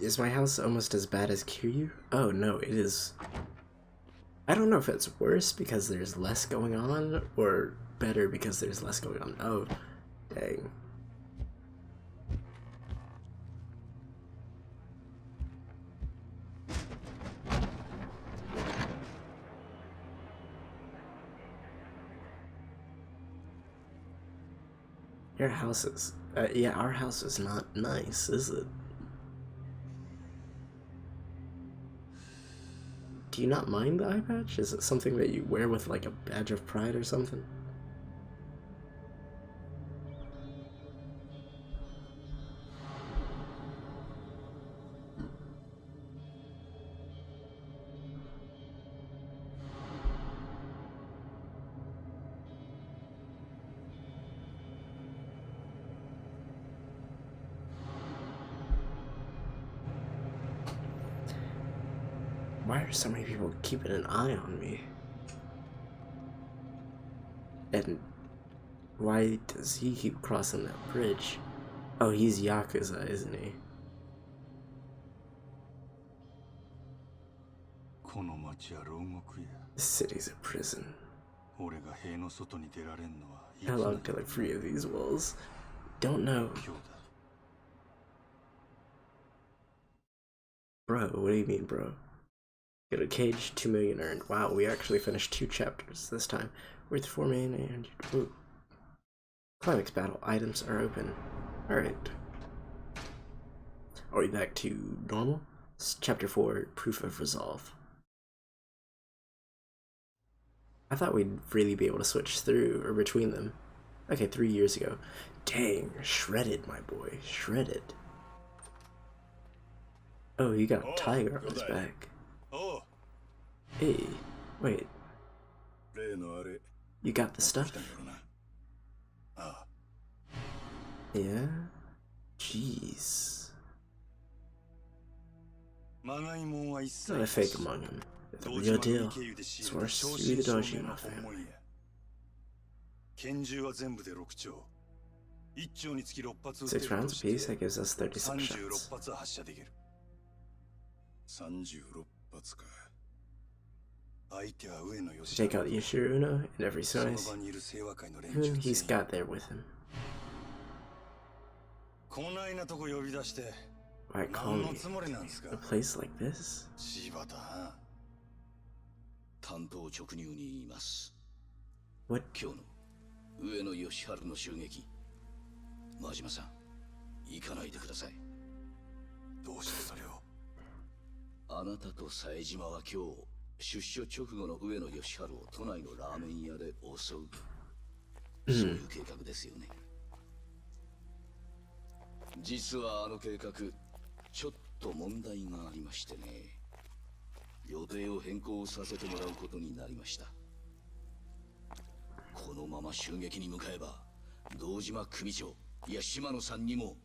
A: Is my house almost as bad as Kiryu? Oh no, it is. I don't know if it's worse because there's less going on, or better because there's less going on. Oh, dang. Your house is, yeah, our house is not nice, is it? Do you not mind the eye patch? Is it something that you wear with like a badge of pride or something? Why are so many people keeping an eye on me? And why does he keep crossing that bridge? Oh, he's Yakuza, isn't he? This city's a prison. How long till I'm free of these walls? Don't know. Bro, what do you mean, bro? Get a cage, 2 million earned. Wow, we actually finished 2 chapters this time. Worth 4 million and ooh. Climax battle items are open. Alright. Are we back to normal? It's chapter 4, Proof of Resolve. I thought we'd really be able to switch through or between them. Okay, 3 years ago. Dang, shredded, my boy. Shredded. Oh, you got a tiger on his back. Hey, wait. You got the stuff? Yeah? Jeez.
B: It's
A: Not a fake among them. It's a real deal. It's worse to be the Dojima family.
B: 拳銃は全部で6丁。1丁につき6発撃てる
A: 6
B: と
A: rounds
B: して
A: apiece, that gives us 36
B: 36
A: shots.
B: 発発射できる。
D: 36発か。
B: 相手は上野
A: To
B: 義
A: take
B: 晴
A: out Yashiruna in every
B: その
A: slice,
B: 場にいる清和会の連
A: who
B: 中
A: he's
B: 全員
A: got there with him.
B: こないなとこ呼び出して
A: Why call
B: 何の
A: me?
B: つもりなんですか
A: A place like this?
B: 柴田。
D: 担当直入に言います。
A: What?
D: 今日の上野義晴の襲撃、真島さん、行かないでください。
B: どうしてそれを。
D: あなたと冴島は今日、出所直後の上野義晴を都内のラーメン屋で襲う。そういう計画ですよね。実はあの計画、ちょっと問題がありましてね。予定を変更させてもらうことになりました。このまま襲撃に向かえば、堂島組長、いや島野さんにも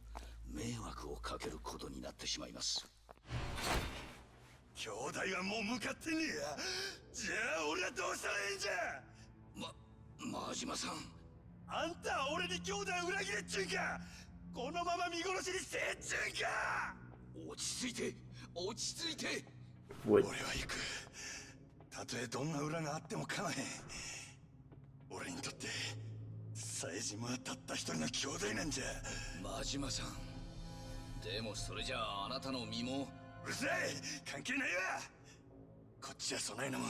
D: 迷惑をかけることになってしまいます。
B: 兄弟はもう向かってねえや。じゃあ俺はどうしたらいいんじゃ。
D: 真島さん、
B: あんたは俺に兄弟を裏切れっちゅうんか。このまま見殺しにせえっちゅうんか。
D: 落ち着いて、落ち着いて。
A: What?
B: 俺は行く。たとえどんな裏があっても構わへん。俺にとって冴島はたった一人の兄弟なんじゃ。
D: 真島さん、でもそれじゃああなたの身も。
B: うるさい、関係ないわ。こっちはそないのも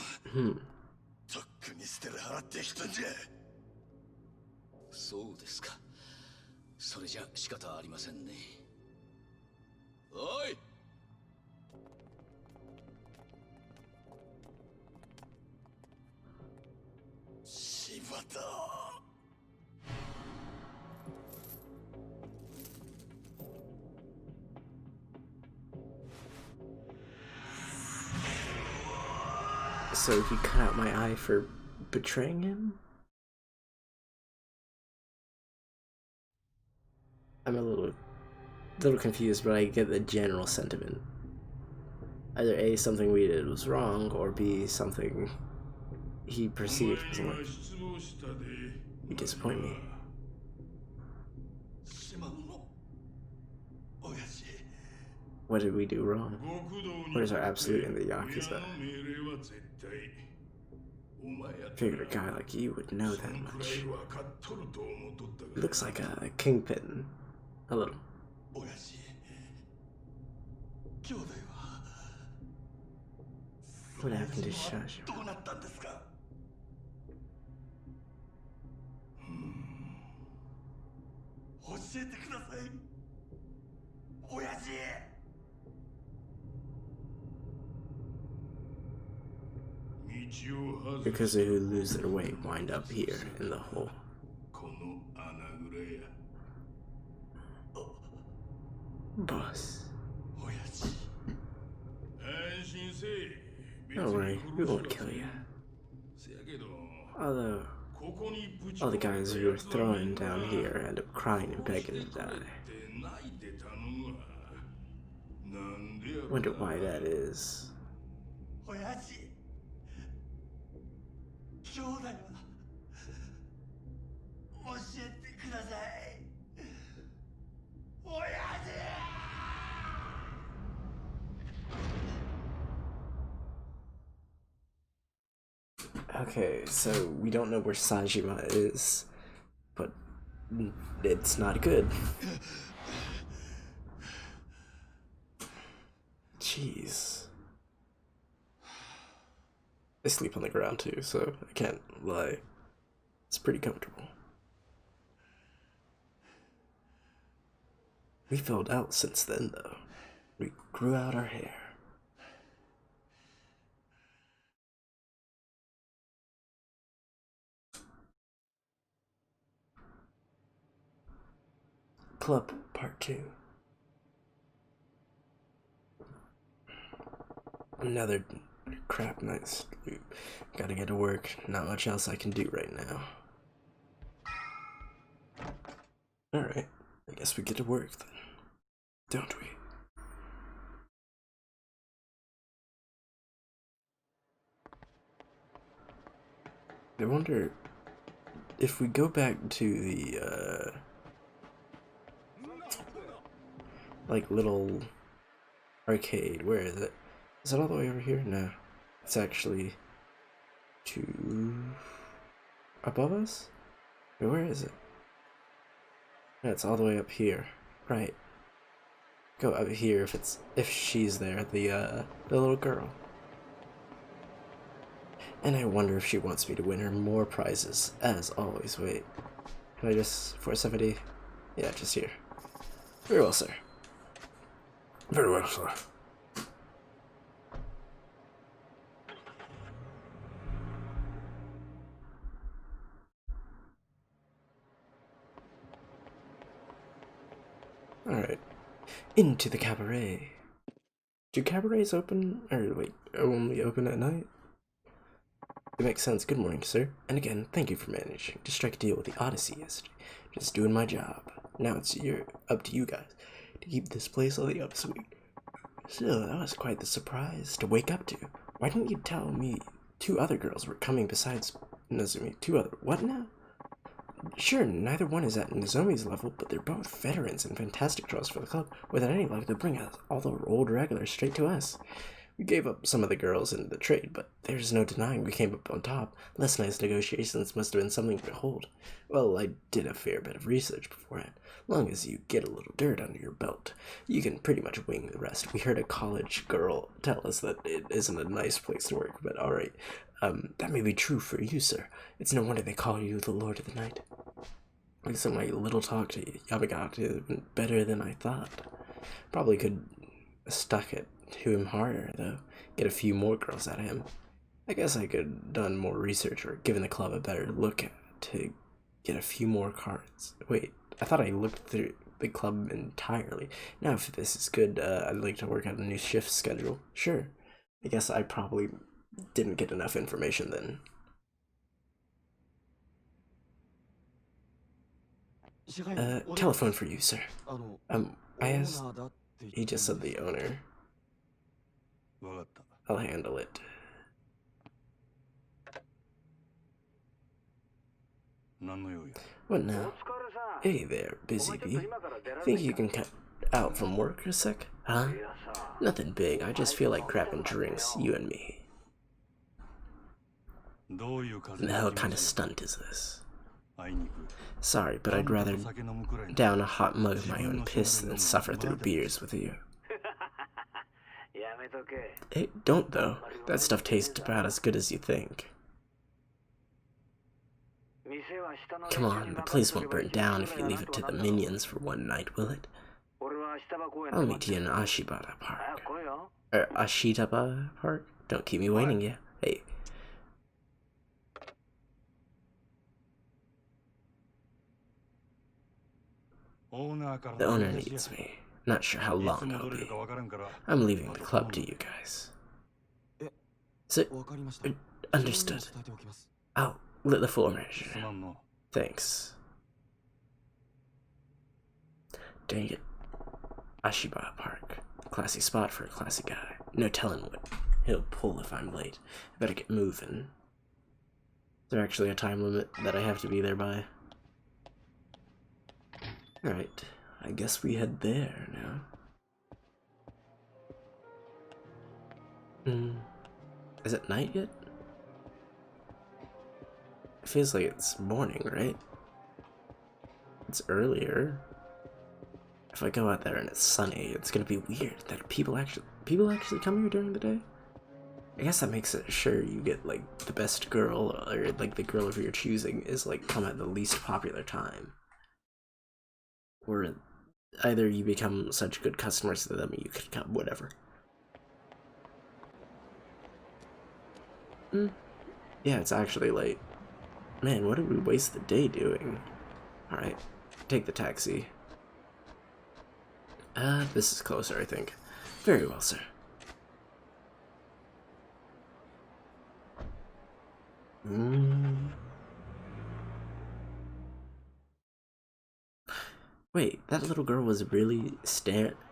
B: とっくに捨てる払ってきたんじゃ。
D: そうですか。それじゃ仕方ありませんね。おい、
B: 柴田。
A: So he cut out my eye for betraying him? I'm a little confused, but I get the general sentiment. Either A, something we did was wrong, or B, something he perceived was like. You disappoint me. What did we do wrong? What is our absolute in the Yakuza? Figured a guy like you would know that much. Looks like a kingpin. A little. What happened to Shasha? Yakuza who lose their way wind up here in the hole. Boss. Don't worry, we won't kill you. Although, all the guys who were thrown down here end up crying and begging to die. Wonder why that is. Okay, so we don't know where Sajima is, but it's not good. Jeez. I sleep on the ground too, so I can't lie. It's pretty comfortable. We filled out since then, though. We grew out our hair. Club Part 2. Another crap night's sleep. Gotta get to work. Not much else I can do right now. Alright, I guess we get to work then. don't we? I wonder if we go back to the, like, little arcade. Where is it? Is it all the way over here? No. It's actually above us? Wait, where is it? Yeah, it's all the way up here. Right. Go up here if she's there, the little girl. And I wonder if she wants me to win her more prizes, as always. Wait. Can I just 470? Yeah, just here. Very well, sir. Very well, sir. Alright. Into the cabaret. Do cabarets open, or like, only open at night? It makes sense. Good morning, sir. And again, thank you for managing to strike a deal with the Odyssey yesterday. Just doing my job. Now it's up to you guys to keep this place on the upswing. Still, that was quite the surprise to wake up to. Why didn't you tell me 2 other girls were coming besides Nozomi? 2 other... What now? Sure, neither one is at Nozomi's level, but they're both veterans and fantastic draws for the club. Without any luck, they'll bring us all the old regulars straight to us. We gave up some of the girls in the trade, but there's no denying we came up on top. Less nice negotiations must have been something to behold. Well, I did a fair bit of research beforehand. Long as you get a little dirt under your belt, you can pretty much wing the rest. We heard a college girl tell us that it isn't a nice place to work, but alright. That may be true for you, sir. It's no wonder they call you the Lord of the Night. I guess my little talk to Yamagata went better than I thought. Probably could have stuck it to him harder, though. Get a few more girls out of him. I guess I could have done more research or given the club a better look at to get a few more cards. Wait, I thought I looked through the club entirely. Now if this is good, I'd like to work out a new shift schedule. Sure. I guess I probably didn't get enough information then. Telephone for you, sir. I asked... He just said the owner. I'll handle it. What now? Hey there, busy bee. Think you can cut out from work a sec? Huh? Nothing big, I just feel like grabbing drinks, you and me. What the hell kind of stunt is this? Sorry, but I'd rather down a hot mug of my own piss than suffer through beers with you. Hey, don't though. That stuff tastes about as good as you think. Come on, the place won't burn down if you leave it to the minions for one night, will it? I'll meet you in Ashibata Park. Ashitaba Park? Don't keep me waiting, yeah? Hey. The owner needs me. Not sure how long I'll be. I'm leaving the club to you guys. So, understood. I'll let the full measure. Thanks. Dang it. Ashibata Park. Classy spot for a classy guy. No telling what he'll pull if I'm late. I better get moving. Is there actually a time limit that I have to be there by? Alright, I guess we head there now. Is it night yet? It feels like it's morning, right? It's earlier. If I go out there and it's sunny, it's gonna be weird that people actually come here during the day. I guess that makes it sure you get like the best girl, or like the girl of your choosing is like come at the least popular time. Or either you become such good customers to them you could come, whatever. Yeah, it's actually late. Man, what did we waste the day doing? Alright, take the taxi. This is closer, I think. Very well, sir. Wait, that little girl was really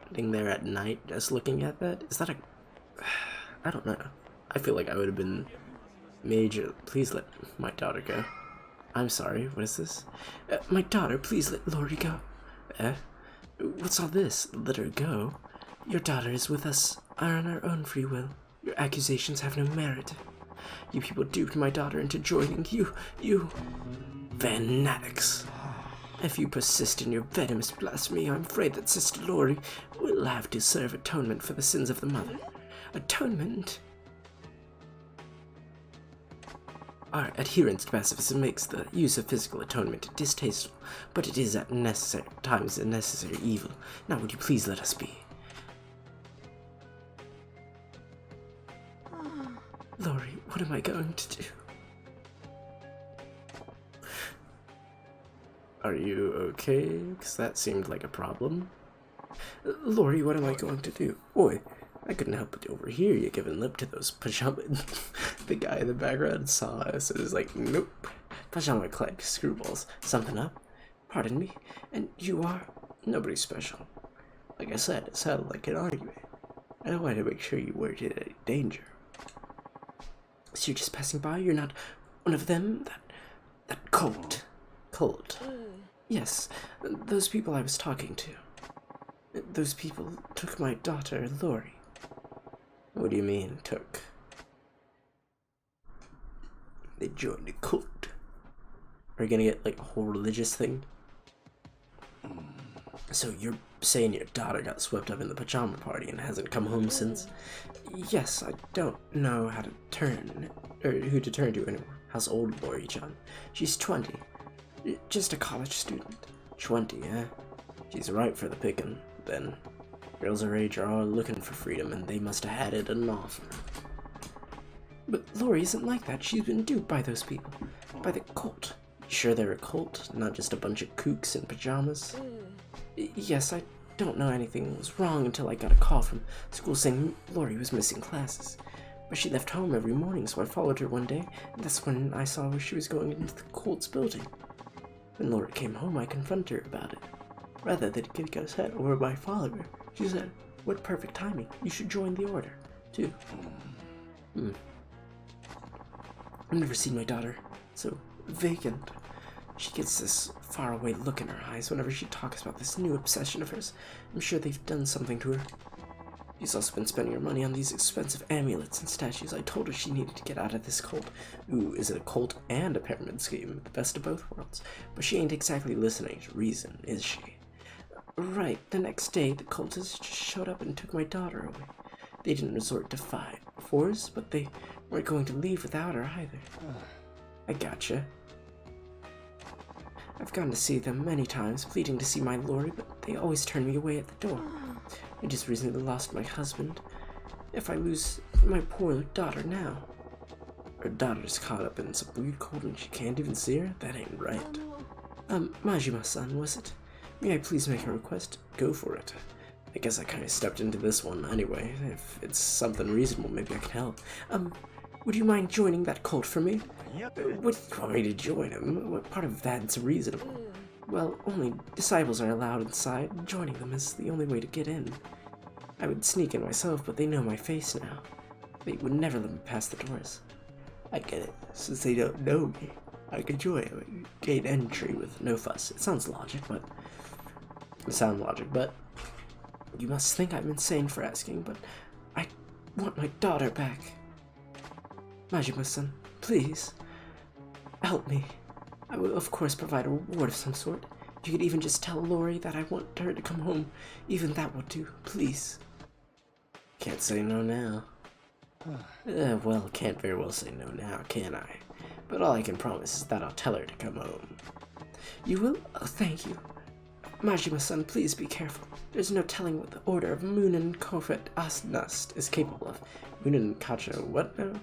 A: standing there at night just looking at that? Is that a... I don't know. I feel like I would have been major... Please let my daughter go. I'm sorry, what is this? My daughter, please let Lori go. What's all this? Let her go? Your daughter is with us on our own free will. Your accusations have no merit. You people duped my daughter into joining you fanatics. If you persist in your venomous blasphemy, I'm afraid that Sister Lori will have to serve atonement for the sins of the mother. Atonement? Our adherence to pacifism makes the use of physical atonement distasteful, but it is at times a necessary evil. Now would you please let us be? Lori, what am I going to do? Are you okay? Because that seemed like a problem. Lori, what am I going to do? Boy, I couldn't help but overhear you giving lip to those pajama... The guy in the background saw us and was like, nope. Pajama-clad screwballs. Something up? Pardon me? And you are? Nobody special. Like I said, it sounded like an argument. I wanted to make sure you weren't in any danger. So you're just passing by? You're not one of them? That cult? Cult? Yes, those people I was talking to. Those people took my daughter, Lori. What do you mean, took? They joined a cult. Are you gonna get, like, a whole religious thing? So you're saying your daughter got swept up in the pajama party and hasn't come home since? Yes, I don't know how to turn, or who to turn to anymore. How's old Lori John? She's 20. Just a college student. 20, eh? She's ripe for the picking, then. Girls her age are all looking for freedom, and they must have had it enough. But Lori isn't like that. She's been duped by those people. By the cult. Sure they're a cult, not just a bunch of kooks in pajamas? Yes, I don't know anything was wrong until I got a call from school saying Lori was missing classes. But she left home every morning, so I followed her one day, and that's when I saw where she was going into the cult's building. When Lori came home, I confronted her about it. Rather than getting upset over my follower, she said, "What perfect timing. You should join the order, too." I've never seen my daughter so vacant. She gets this faraway look in her eyes whenever she talks about this new obsession of hers. I'm sure they've done something to her. She's also been spending her money on these expensive amulets and statues. I told her she needed to get out of this cult. Ooh, is it a cult and a pyramid scheme? The best of both worlds. But she ain't exactly listening to reason, is she? Right, the next day, the cultists just showed up and took my daughter away. They didn't resort to force, but they weren't going to leave without her either. I gotcha. I've gone to see them many times, pleading to see my Lori, but they always turn me away at the door. I just recently lost my husband. If I lose my poor daughter now... Her daughter's caught up in some weird cult and she can't even see her? That ain't right. Majima-san, was it? May I please make a request? Go for it. I guess I kinda stepped into this one anyway. If it's something reasonable, maybe I can help. Would you mind joining that cult for me? What do you want me to join him? What part of that's reasonable? Well, only disciples are allowed inside. Joining them is the only way to get in. I would sneak in myself, but they know my face now. They would never let me pass the doors. I get it. Since they don't know me, I can join, gain entry with no fuss. It sounds logic, but you must think I'm insane for asking, but I want my daughter back. Majima-san, please, help me. I will, of course, provide a reward of some sort. If you could even just tell Lori that I want her to come home, even that would do, please. Can't say no now. Well, can't very well say no now, can I? But all I can promise is that I'll tell her to come home. You will? Oh, thank you. Majima-san, please be careful. There's no telling what the Order of Munin Kofet Asnast is capable of. Munin Kacha what now?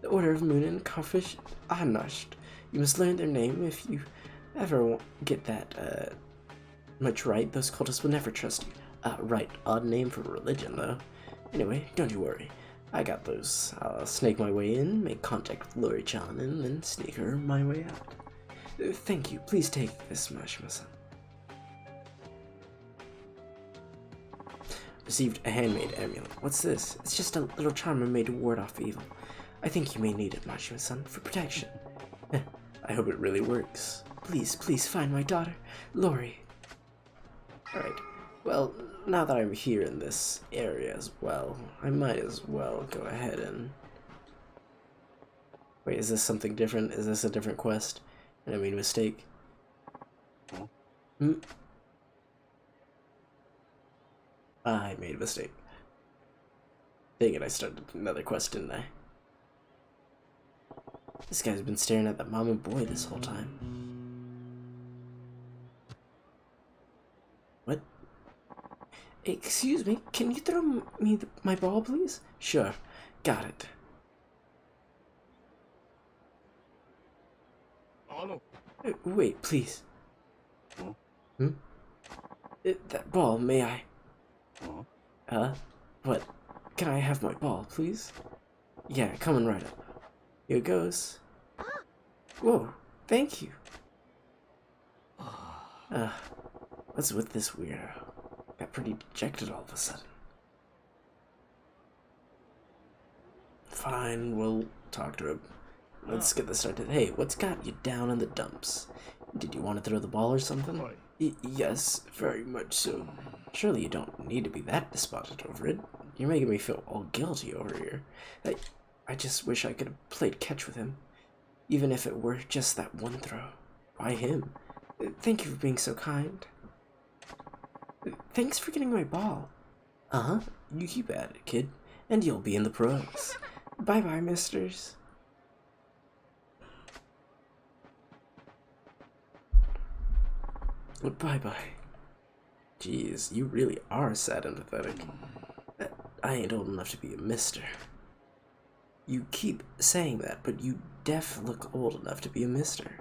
A: The Order of Munin Kofet Asnast. You must learn their name. If you ever get that much right, those cultists will never trust you. Right. Odd name for religion, though. Anyway, don't you worry. I got those. I'll snake my way in, make contact with Lori-chan, and then sneak her my way out. Thank you. Please take this, Majima-san. Received a handmade amulet. What's this? It's just a little charm I made to ward off evil. I think you may need it, Majima-san, for protection. I hope it really works. Please, please find my daughter, Lori. Alright, well, now that I'm here in this area as well, I might as well go ahead and... Wait, is this something different? Is this a different quest? And I made a mistake? I made a mistake. Dang it, I started another quest, didn't I? This guy's been staring at that mom and boy this whole time. What? Excuse me, can you throw me my ball, please? Sure, got it. Wait, please. That ball, may I? What? Can I have my ball, please? Yeah, coming right up. Here it goes. Whoa, thank you. What's with this weirdo? Got pretty dejected all of a sudden. Fine, we'll talk to him. Let's get this started. Hey, what's got you down in the dumps? Did you want to throw the ball or something? Yes, very much so. Surely you don't need to be that despondent over it. You're making me feel all guilty over here. I just wish I could have played catch with him. Even if it were just that one throw. Why him? Thank you for being so kind. Thanks for getting my ball. You keep at it, kid. And you'll be in the pros. Bye-bye, misters. Bye-bye. Jeez, you really are sad and pathetic. I ain't old enough to be a mister. You keep saying that, but you def look old enough to be a mister.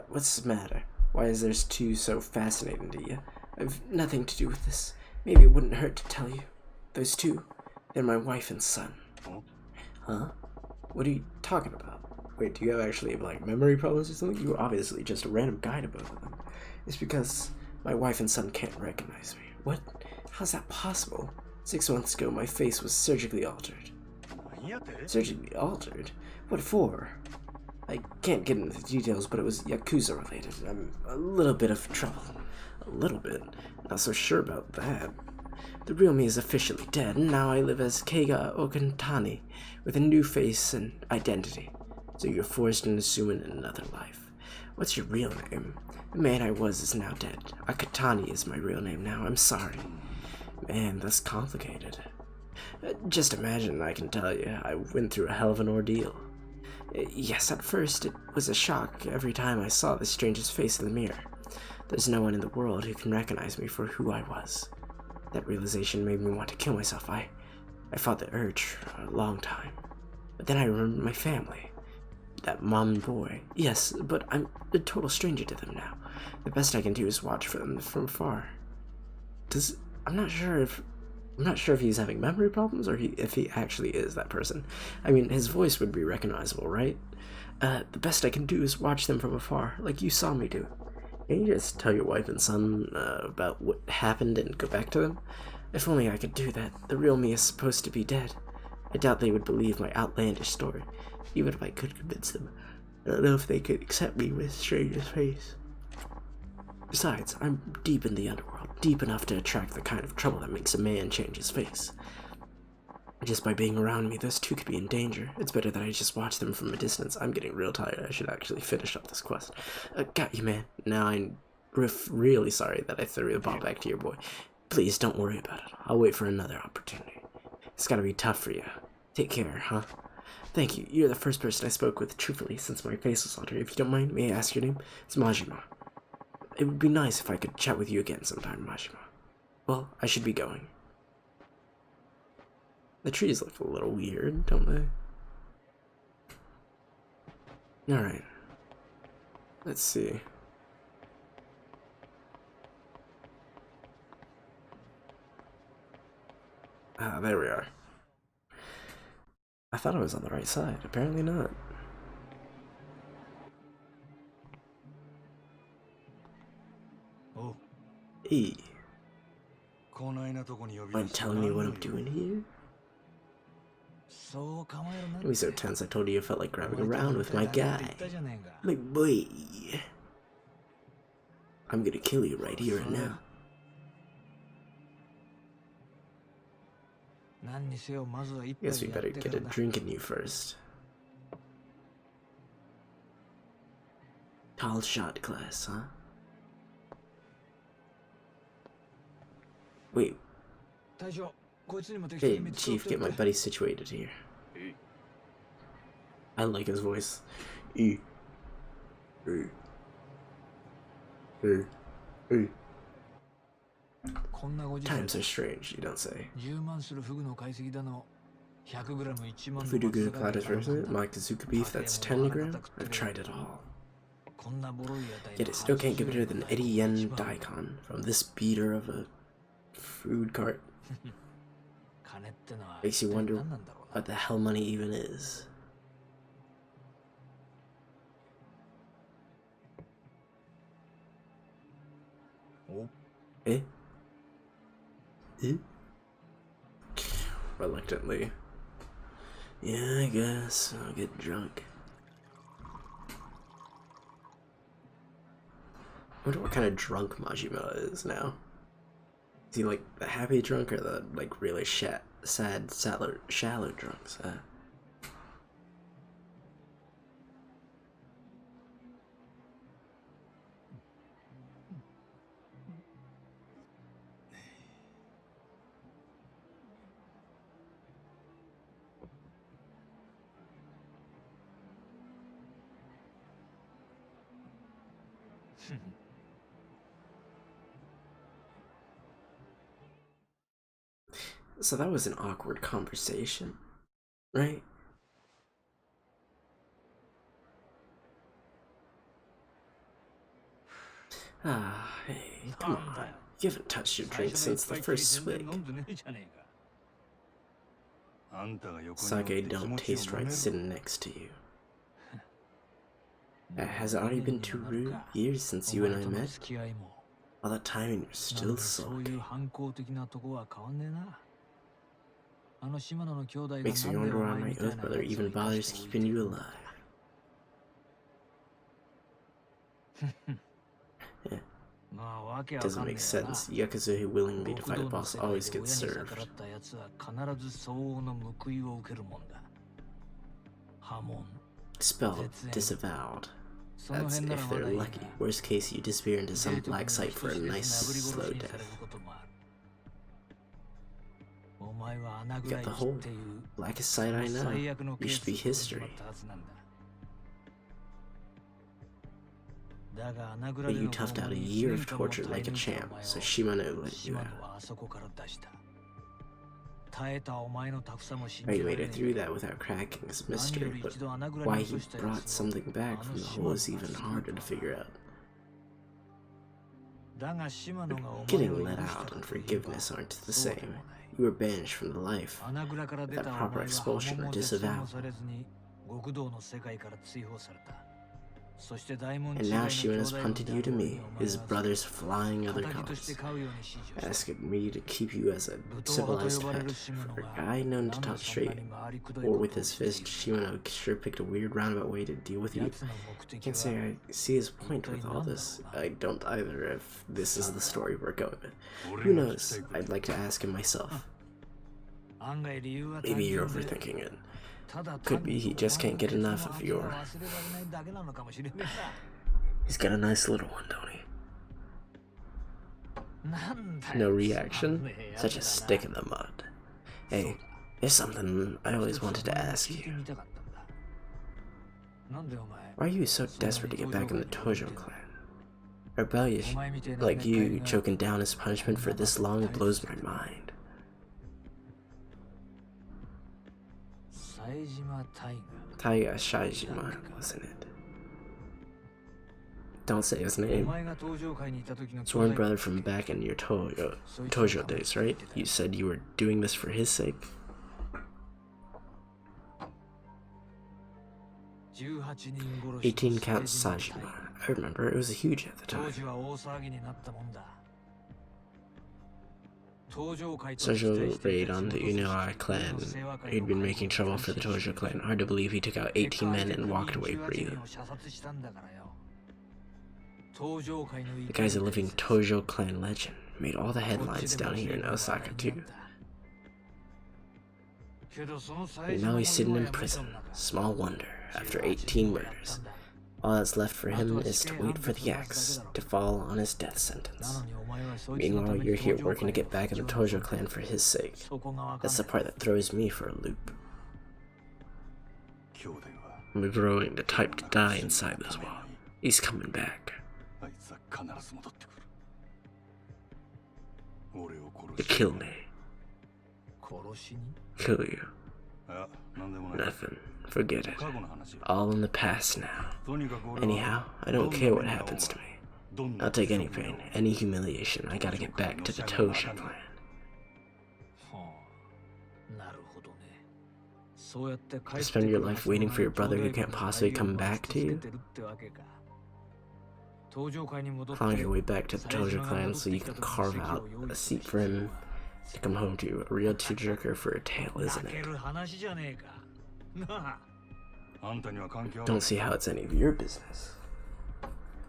A: What's the matter? Why is those two so fascinating to you? I've nothing to do with this. Maybe it wouldn't hurt to tell you. Those two, they're my wife and son. Huh? What are you talking about? Wait, do you have actually like memory problems or something? You were obviously just a random guy to both of them. It's because my wife and son can't recognize me. What? How's that possible? 6 months ago, my face was surgically altered. Surgically altered? What for? I can't get into the details, but it was Yakuza related. I'm a little bit of trouble. A little bit? Not so sure about that. The real me is officially dead, and now I live as Keiga Okantani, with a new face and identity. So you're forced into assuming another life. What's your real name? The man I was is now dead. Akatani is my real name now. I'm sorry. Man, that's complicated. Just imagine, I can tell you, I went through a hell of an ordeal. Yes, at first it was a shock every time I saw the stranger's face in the mirror. There's no one in the world who can recognize me for who I was. That realization made me want to kill myself. I fought the urge for a long time. But then I remembered my family. That mom and boy. Yes, but I'm a total stranger to them now. The best I can do is watch for them from afar. I'm not sure if he's having memory problems or if he actually is that person. I mean, his voice would be recognizable, right? The best I can do is watch them from afar, like you saw me do. Can you just tell your wife and son about what happened and go back to them? If only I could do that. The real me is supposed to be dead. I doubt they would believe my outlandish story, even if I could convince them. I don't know if they could accept me with a stranger's face. Besides, I'm deep in the underworld, deep enough to attract the kind of trouble that makes a man change his face. Just by being around me, those two could be in danger. It's better that I just watch them from a distance. I'm getting real tired. I should actually finish up this quest. Got you, man. Now I'm really sorry that I threw the ball back to your boy. Please don't worry about it. I'll wait for another opportunity. It's gotta be tough for you. Take care, huh? Thank you. You're the first person I spoke with truthfully since my face was altered. If you don't mind, may I ask your name? It's Majima. It would be nice if I could chat with you again sometime, Majima. Well, I should be going. The trees look a little weird, don't they? Alright. Let's see. Ah, there we are. I thought I was on the right side. Apparently not.
C: Oh.
A: E. Mind telling me what I'm doing here? Don't be so tense. I told you I felt like grabbing around with my guy. My boy. I'm gonna kill you right here and now. Guess we better get a drink in you first. Tall shot class, huh? Wait. Hey, Chief, get my buddy situated here. I like his voice. Times are strange, you don't say. Fudugu Platters versus Makazuka beef, that's 10 gram? I've tried it all. Yet it still can't get better than Eddie Yen Daikon from this beater of a food cart. Makes you wonder what the hell money even is. Eh? Eh? Reluctantly. Yeah, I guess I'll get drunk. I wonder what kind of drunk Majima is now. Is he like the happy drunk or the like really sad, shallow drunks? So that was an awkward conversation, right? Ah, hey, come on. You haven't touched your drink since the first swig. Sake don't taste right sitting next to you. Has it already been 2 years since you and I met? All that time and you're still sulky. Makes me wonder why my oath brother even bothers keeping you alive. Yeah. Doesn't make sense. Yakuza who willingly to fight a boss always gets served. Spell disavowed. That's if they're lucky. Worst case, you disappear into some black site for a nice slow death. You got the whole blackest site I know. You should be history. But you toughed out a year of torture like a champ, so Shimano let you out. You made it through that without cracking is a mystery, but why he brought something back from the hole is even harder to figure out. But getting let out and forgiveness aren't the same. You were banished from the life, that proper expulsion or disavowal. And now Shimano's punted you to me, his brothers flying other colors, asking me to keep you as a civilized pet. For a guy known to talk straight, or with his fist, Shimano sure picked a weird roundabout way to deal with you. Can't say I see his point with all this. I don't either, if this is the story we're going with. Who knows? I'd like to ask him myself. Maybe you're overthinking it. Could be he just can't get enough of your... He's got a nice little one, don't he? No reaction? Such a stick in the mud. Hey, there's something I always wanted to ask you. Why are you so desperate to get back in the Tojo clan? Rebellious like you choking down as punishment for this long blows my mind. Taiga Shaijima, wasn't it? Don't say his name. Sworn brother from back in your Tojo days, right? You said you were doing this for his sake? "18 Count Sajima. I remember, it was huge at the time. Social raid on the Unoa clan. He'd been making trouble for the Tojo clan. Hard to believe he took out 18 men and walked away breathing. The guy's a living Tojo clan legend. Made all the headlines down here in Osaka too. And now he's sitting in prison. Small wonder, after 18 murders. All that's left for him is to wait for the axe to fall on his death sentence. Meanwhile, you're here working to get back in the Tojo clan for his sake. That's the part that throws me for a loop. We're growing the type to die inside this wall. He's coming back. To kill me. Kill you. Nothing. Forget it. All in the past now. Anyhow, I don't care what happens to me. I'll take any pain, any humiliation. I gotta get back to the Tojo clan. To spend your life waiting for your brother who can't possibly come back to you? Clawing your way back to the Tojo clan so you can carve out a seat for him to come home to. A real tearjerker for a tale, isn't it? Don't see how it's any of your business.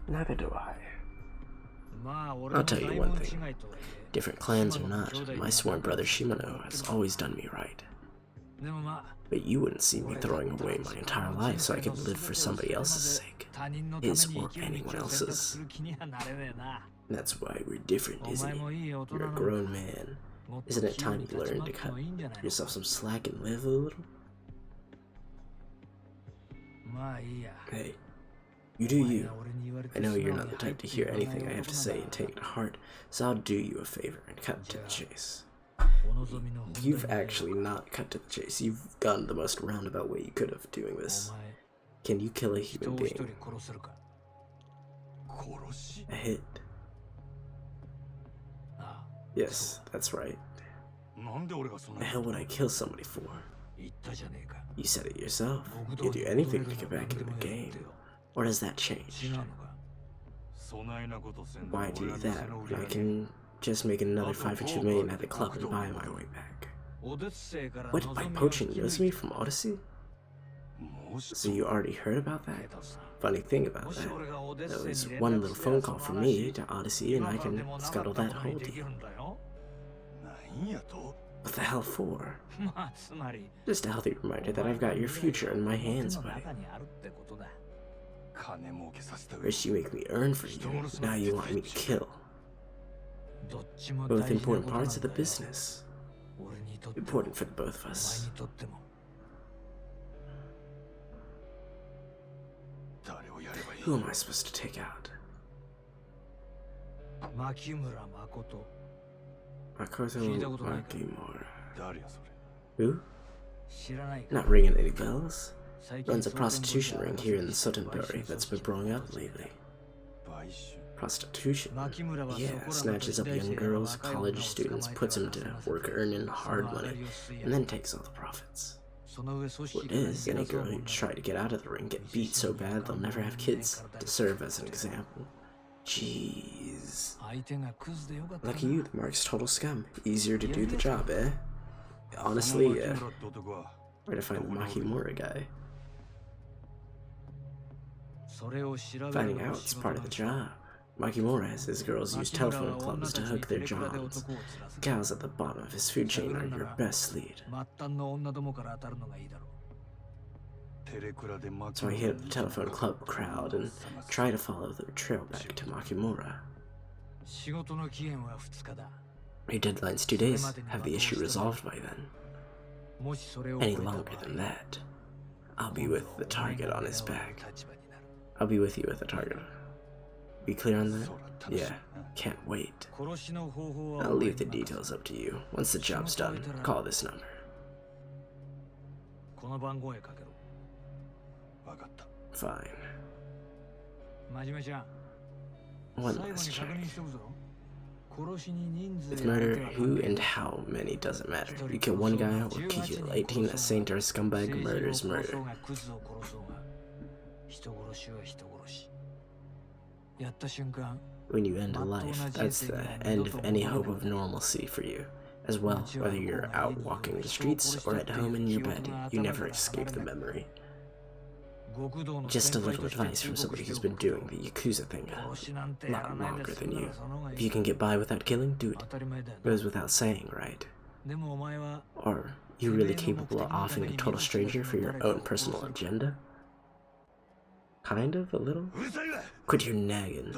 A: Neither do I. I'll tell you one thing. Different clans or not, my sworn brother Shimano has always done me right. But you wouldn't see me throwing away my entire life so I could live for somebody else's sake. His or anyone else's. That's why we're different, isn't it? You're a grown man. Isn't it time you learn to cut yourself some slack and live a little? Hey, you do you. I know you're not the type to hear anything I have to say and take it to heart, so I'll do you a favor and cut to the chase. You've actually not cut to the chase. You've gone the most roundabout way you could have doing this. Can you kill a human being? A hit. Yes, that's right. The hell would I kill somebody for? You said it yourself. You'd do anything to get back into the game. Or has that changed? Why do that when I can just make another 5 or 2 million at the club and buy my way back? What, by poaching Yosumi from Odyssey? So you already heard about that? Funny thing about that, though, is one little phone call from me to Odyssey and I can scuttle that whole deal. What the hell for? Just a healthy reminder that I've got your future in my hands, buddy. First you make me earn for you, now you want me to kill. Both important parts of the business. Important for the both of us. Who am I supposed to take out? Makoto Makimura. Who? Not ringing any bells? Runs a prostitution ring here in Sotenbori that's been blowing up lately. Prostitution? Yeah, snatches up young girls, college students, puts them to work earning hard money, and then takes all the profits. What is, any girl who try to get out of the ring get beat so bad they'll never have kids to serve as an example. Jeez. Lucky you, the mark's total scum. Easier to do the job, eh? Honestly, yeah. Where to find the Makimura guy? Finding out's part of the job. Makimura has his girls use telephone clubs to hook their jobs. The gals at the bottom of his food chain are your best lead. So I hit up the telephone club crowd and try to follow their trail back to Makimura. Your deadline's 2 days. Have the issue resolved by then. Any longer than that, I'll be with the target on his back. I'll be with you with the target. Be clear on that? Yeah, can't wait. I'll leave the details up to you. Once the job's done, call this number. Fine. One last check. With murder, who and how many doesn't matter. You kill one guy or kill 18, a saint or a scumbag, murder's murder. When you end a life, that's the end of any hope of normalcy for you. As well, whether you're out walking the streets or at home in your bed, you never escape the memory. Just a little advice from somebody who's been doing the Yakuza thing a lot longer than you. If you can get by without killing, do it. Goes without saying, right? Or, you really capable of offing a total stranger for your own personal agenda? Kind of, a little? Quit your nagging.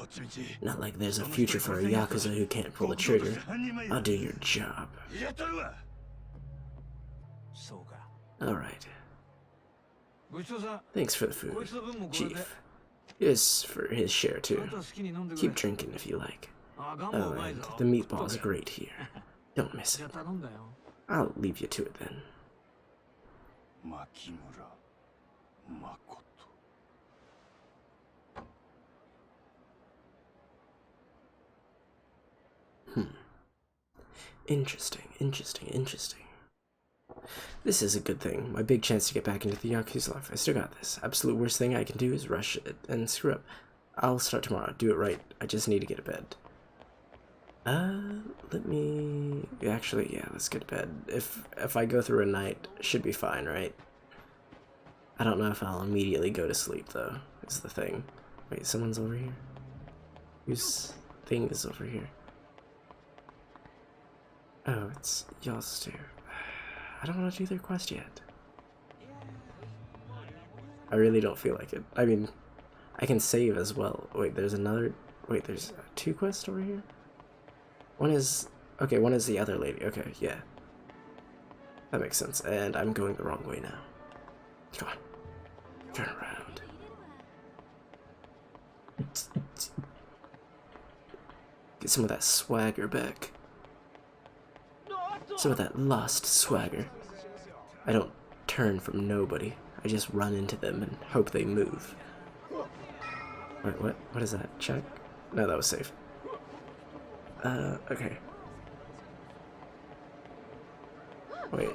A: Not like there's a future for a Yakuza who can't pull the trigger. I'll do your job. Alright. Thanks for the food, Chief. Here's for his share too. Keep drinking if you like. Oh, and the meatball's great here. Don't miss it. I'll leave you to it then. Interesting. This is a good thing. My big chance to get back into the Yakuza life. I still got this. Absolute worst thing I can do is rush it and screw up. I'll start tomorrow. Do it right. I just need to get to bed. Let me... Actually, yeah, let's get to bed. If I go through a night, should be fine, right? I don't know if I'll immediately go to sleep, though, is the thing. Wait, someone's over here? Whose thing is over here? Oh, it's y'all's too. I don't want to do their quest yet. I really don't feel like it. I mean, I can save as well. Wait, there's another... Wait, there's two quests over here? One is... Okay, one is the other lady. Okay, yeah. That makes sense. And I'm going the wrong way now. Come on. Turn around. Get some of that swagger back. Some of that lost swagger. I don't turn from nobody. I just run into them and hope they move. Wait, what? What is that? Check? No, that was safe. Okay. Wait.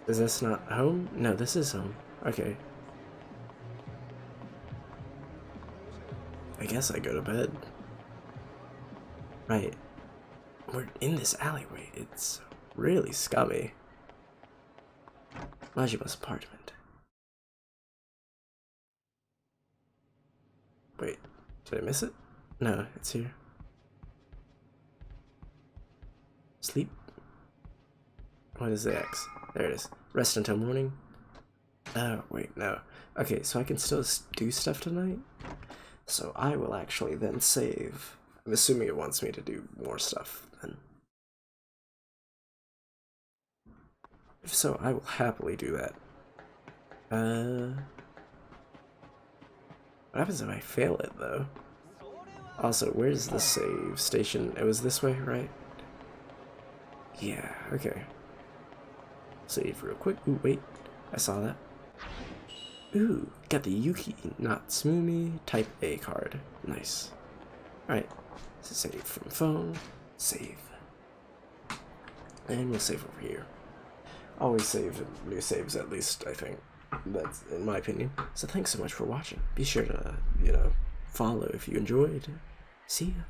A: Is this not home? No, this is home. Okay. I guess I go to bed. Right. We're in this alleyway. It's really scummy. Majima's apartment. Wait, did I miss it? No, it's here. Sleep? What is the X? There it is. Rest until morning. Oh, wait, no. Okay, so I can still do stuff tonight? So I will actually then save. I'm assuming it wants me to do more stuff then. If so, I will happily do that. What happens if I fail it, though? Also, where's the save station? It was this way, right? Yeah, okay. Save real quick. Ooh, wait. I saw that. Ooh, got the Yuki Natsumi Type A card. Nice. Alright. Save from phone. Save. And we'll save over here. Always save new saves, at least, I think. That's in my opinion. So thanks so much for watching. Be sure to, follow if you enjoyed. See ya.